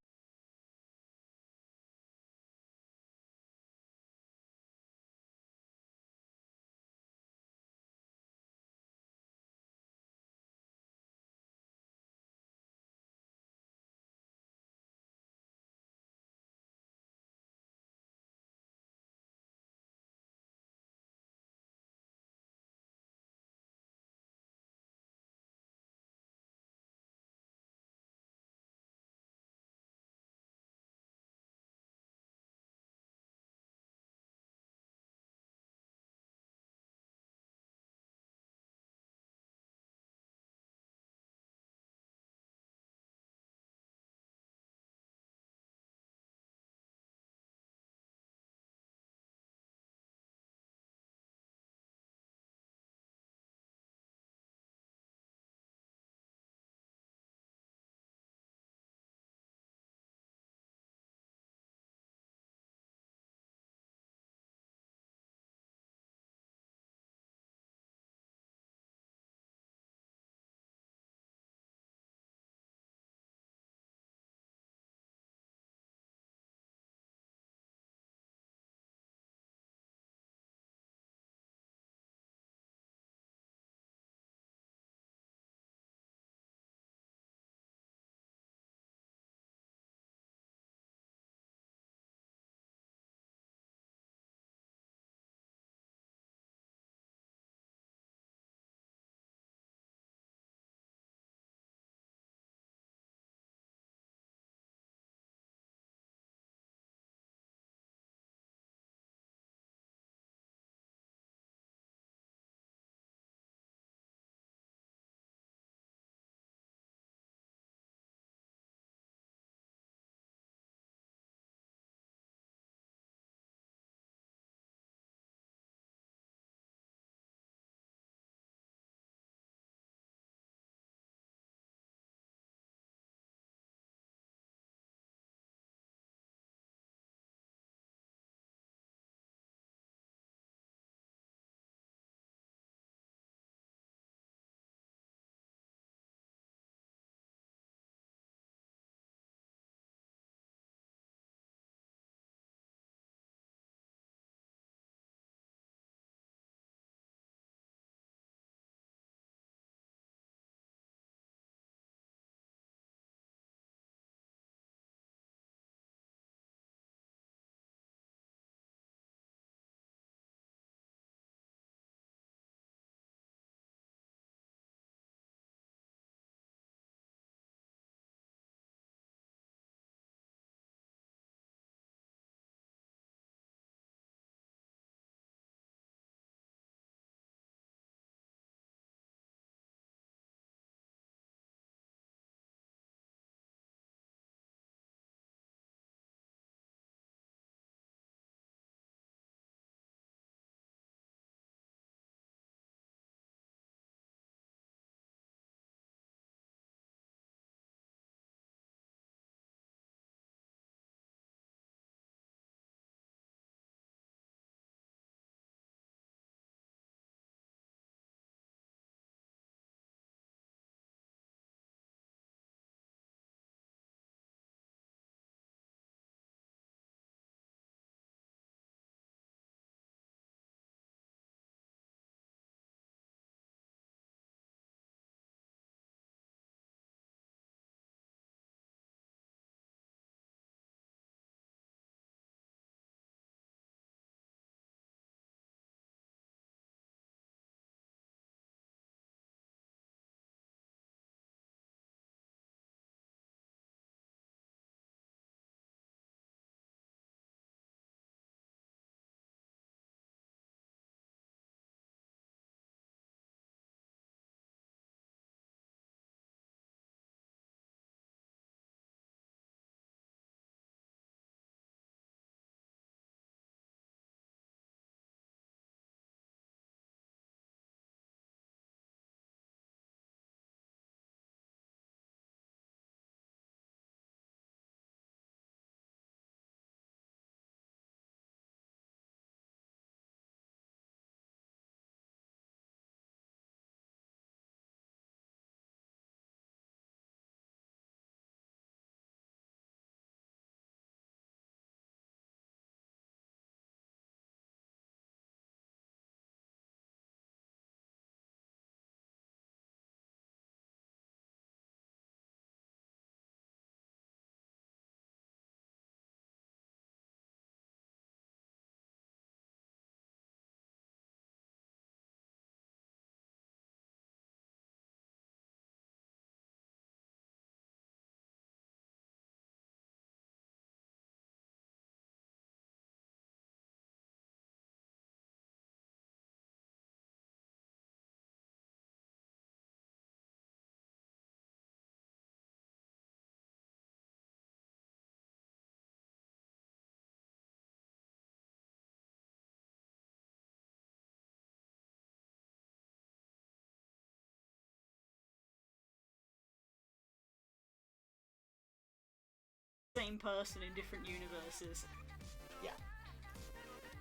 same person in different universes.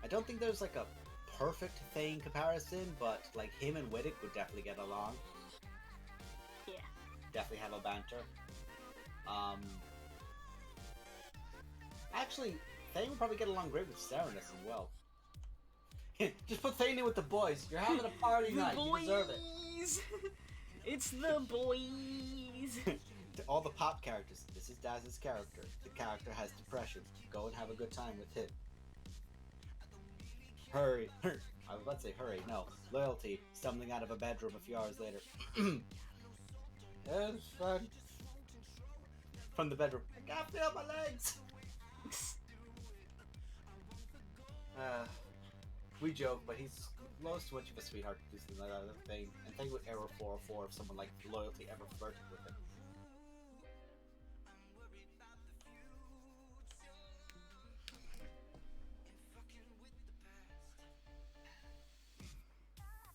I don't think there's like a perfect Thane comparison, but like him and Widdick would definitely get along. Yeah. Definitely have a banter. Actually, Thane would probably get along great with Serenus as well. Just put Thane in with the boys. You're having a party night. You deserve it. It's the boys. To all the pop characters, this is Daz's character. The character has depression. Go and have a good time with him. Hurry. I was about to say hurry. No. Loyalty. Stumbling out of a bedroom a few hours later. It's fun. From the bedroom. I can't feel my legs. We joke, but he's almost too much of a sweetheart to do something like that thing. And think with Error 404 if someone like Loyalty ever flirted with him.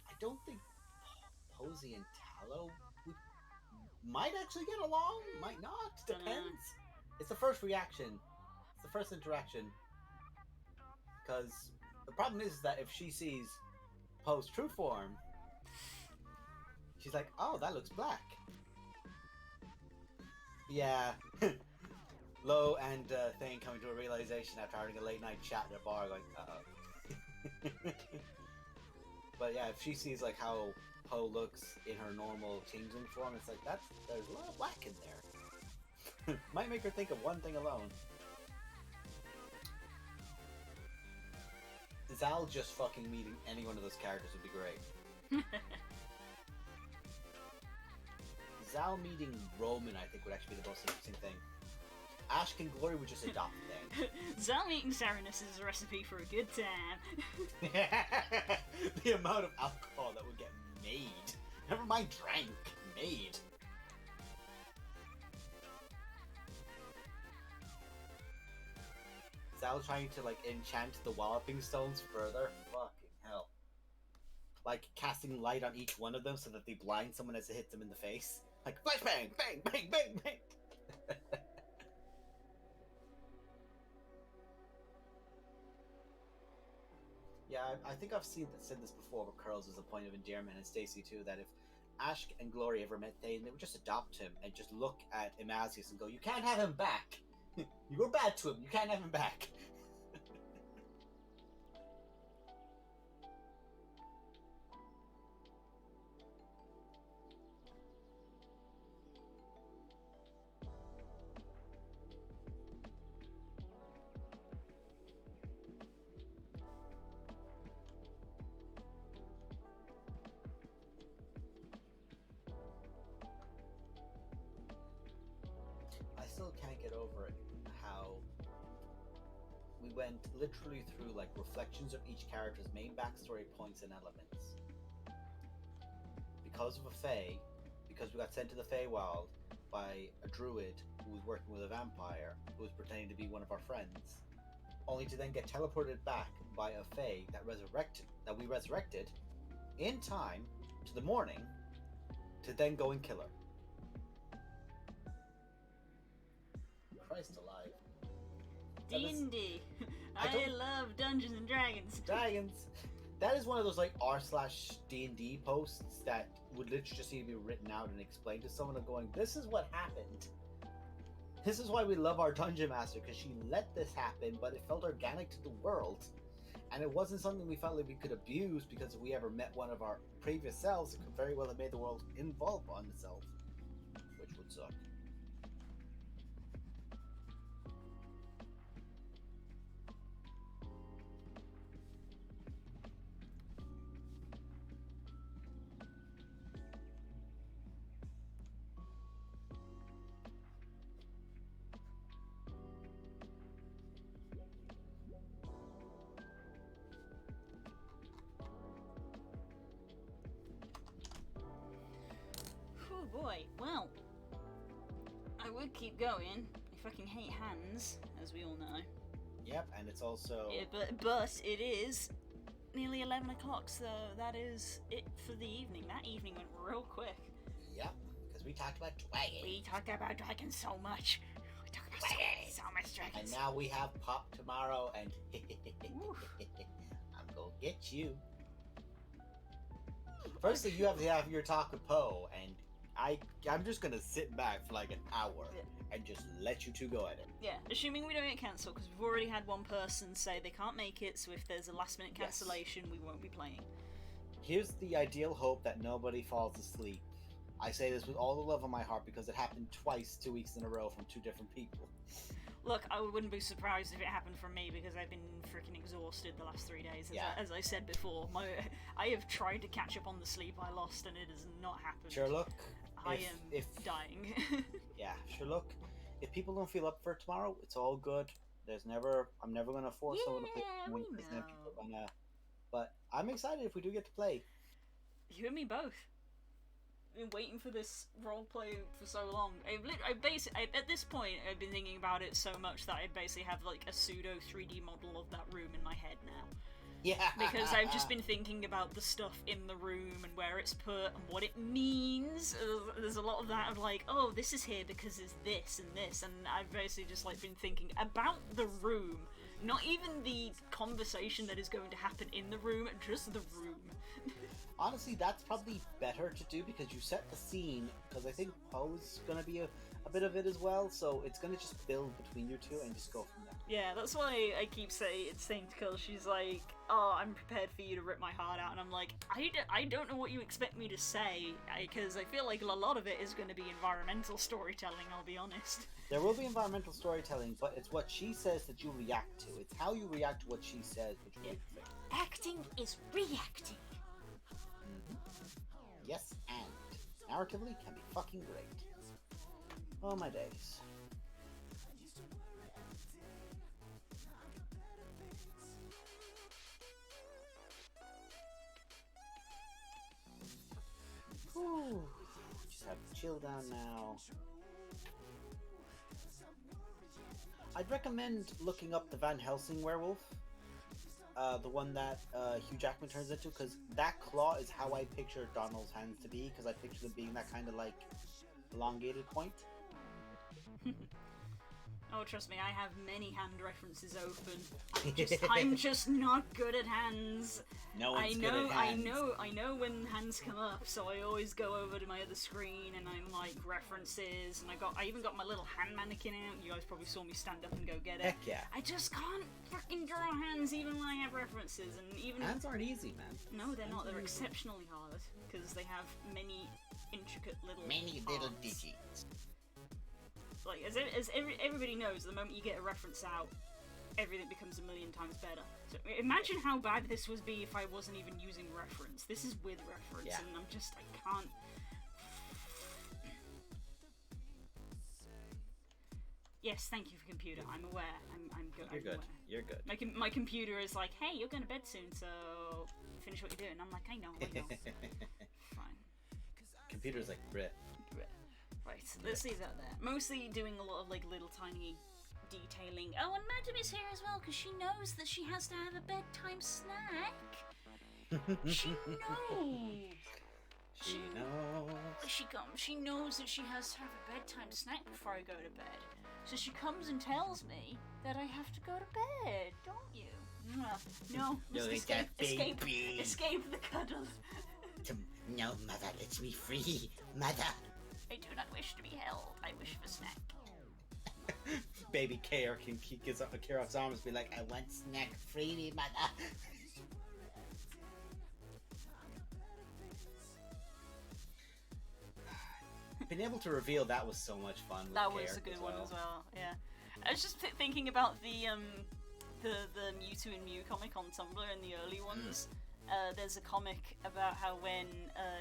I don't think Posey and Tala might actually get along, might not, depends. It's the first reaction, it's the first interaction. Because the problem is that if she sees Poe's true form, she's like, oh, that looks black. Yeah. Lo and Thane coming to a realization after having a late night chat in a bar, going, uh-oh. But yeah, if she sees like how Poe looks in her normal changeling form, it's like, there's a lot of black in there. Might make her think of one thing alone. Zal just fucking meeting any one of those characters would be great. Zal meeting Roman, I think, would actually be the most interesting thing. Ashk and Glory would just adopt them. Zal meeting Serenus is a recipe for a good time. The amount of alcohol that would get made. Never mind drank, made. Zal trying to like enchant the walloping stones further. Fucking hell. Like casting light on each one of them so that they blind someone as it hits them in the face. Like flashbang, bang, bang, bang, bang. Yeah, I think I've said this before with Curls as a point of endearment, and Stacy too, that if Ashk and Glory ever met Thane, they would just adopt him and just look at Imazius and go, you can't have him back. You were bad to him, you can't have him back. I still can't get over it how we went literally through like reflections of each character's main backstory points and elements. Because of a Fae, because we got sent to the Feywild by a druid who was working with a vampire who was pretending to be one of our friends, only to then get teleported back by a Fae that we resurrected in time to the morning to then go and kill her. Christ alive. D&D. I love Dungeons and Dragons. Dragons. That is one of those like r/D&D posts that would literally just need to be written out and explained to someone, going, this is what happened. This is why we love our Dungeon Master, because she let this happen, but it felt organic to the world. And it wasn't something we felt like we could abuse, because if we ever met one of our previous selves, it could very well have made the world involve on itself. Which would suck. Oh boy, well, I would keep going. I fucking hate hands, as we all know. Yep, and it's also... Yeah, but it is nearly 11 o'clock, so that is it for the evening. That evening went real quick. Yep, because we talked about dragons. We talked about dragons so much. We talked about so much And now we have Pop tomorrow, and I'm gonna get you. Firstly, you have to have your talk with Poe, and I'm just gonna sit back for like an hour and just let you two go at it. Yeah, assuming we don't get cancelled, because we've already had one person say they can't make it, so if there's a last minute cancellation, we won't be playing. Here's the ideal hope that nobody falls asleep. I say this with all the love of my heart because it happened twice 2 weeks in a row from two different people. Look, I wouldn't be surprised if it happened from me because I've been freaking exhausted the last 3 days. As I said before, I have tried to catch up on the sleep I lost and it has not happened. Sherlock, I am dying. Yeah, Sherlock, if people don't feel up for it tomorrow, it's all good. I'm never gonna force someone to play. But I'm excited if we do get to play. You and me both. Been waiting for this roleplay for so long. At this point, I've been thinking about it so much that I basically have like a pseudo 3D model of that room in my head now. Yeah. Because I've just been thinking about the stuff in the room and where it's put and what it means. There's a lot of that of like, oh, this is here because it's this and this, and I've basically just like been thinking about the room, not even the conversation that is going to happen in the room, just the room. Honestly, that's probably better to do because you set the scene, because I think Poe's going to be a bit of it as well, so it's going to just build between you two and just go from there. Yeah, that's why I keep saying to Kill, she's like, oh, I'm prepared for you to rip my heart out, and I'm like, I don't know what you expect me to say, because I feel like a lot of it is going to be environmental storytelling, I'll be honest. There will be environmental storytelling, but it's what she says that you react to. It's how you react to what she says, which makes it. Acting is reacting. Yes, and narratively can be fucking great. Oh my days. Whew. Just have to chill down now. I'd recommend looking up the Van Helsing werewolf. The one that Hugh Jackman turns into, because that claw is how I picture Donald's hands to be, because I picture them being that kind of like elongated point. Oh, trust me, I have many hand references open. I'm just not good at hands. No one's good at hands. I know when hands come up, so I always go over to my other screen and I'm like references, and I even got my little hand mannequin out. You guys probably saw me stand up and go get it. Heck yeah. I just can't freaking draw hands even when I have references, and even hands aren't easy, man. No, they're not. They're exceptionally hard because they have many intricate little little digits. Like, as everybody knows, the moment you get a reference out, everything becomes a million times better. So imagine how bad this would be if I wasn't even using reference. This is with reference, and I can't. Yes, thank you for computer. I'm aware. I'm good. You're good. You're good. My computer is like, hey, you're going to bed soon, so finish what you're doing. I'm like, I know. Fine. Computer's like Brit. Right, let's leave that there. Mostly doing a lot of like little tiny detailing. Oh, and Madam is here as well because she knows that she has to have a bedtime snack. She knows. She knows that she has to have a bedtime snack before I go to bed. So she comes and tells me that I have to go to bed, don't you? No, escape the cuddle. No, mother, let me free, mother. I do not wish to be held. I wish for snack. Baby K can kick his Kirok's arms and be like, I want snack freely, mother. Being able to reveal that was so much fun. That was a good one as well. Yeah, I was just thinking about the Mewtwo and Mew comic on Tumblr in the early ones. There's a comic about how when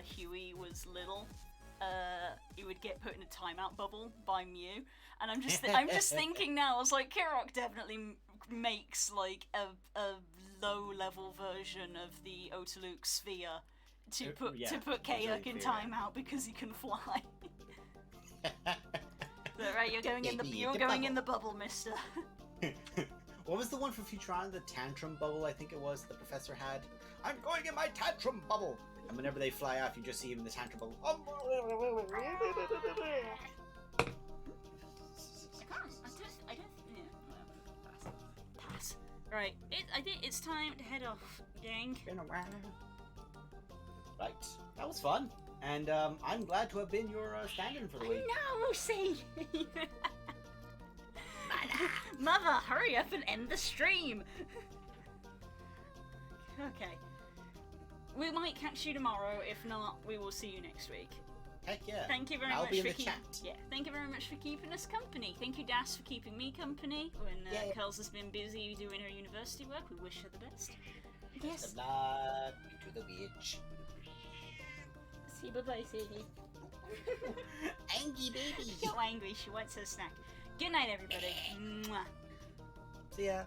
Huey was little, he would get put in a timeout bubble by Mew, and I'm just thinking now. I was like, Kirok definitely makes like a low level version of the Otaluk sphere to put Kayak in timeout because he can fly. Right, you're going in the bubble, mister. What was the one from Futurama? The tantrum bubble, I think it was, the professor had. I'm going in my tantrum bubble! And whenever they fly off, you just see him in the tantrum bubble. I don't. Yeah. Right, I think it's time to head off, gang. Been a while. Right, that was fun, and I'm glad to have been your stand-in for the week. No, Sadie! Mother, hurry up and end the stream! Okay. We might catch you tomorrow. If not, we will see you next week. Heck yeah. Thank you very I'll much be in for the chat. Yeah, thank you very much for keeping us company. Thank you, Das, for keeping me company when Yeah. Kels has been busy doing her university work. We wish her the best. Best of luck to the witch. See, bye-bye, Sadie. Angry baby. So angry, she wants her snack. Good night, everybody. Mwah. See ya.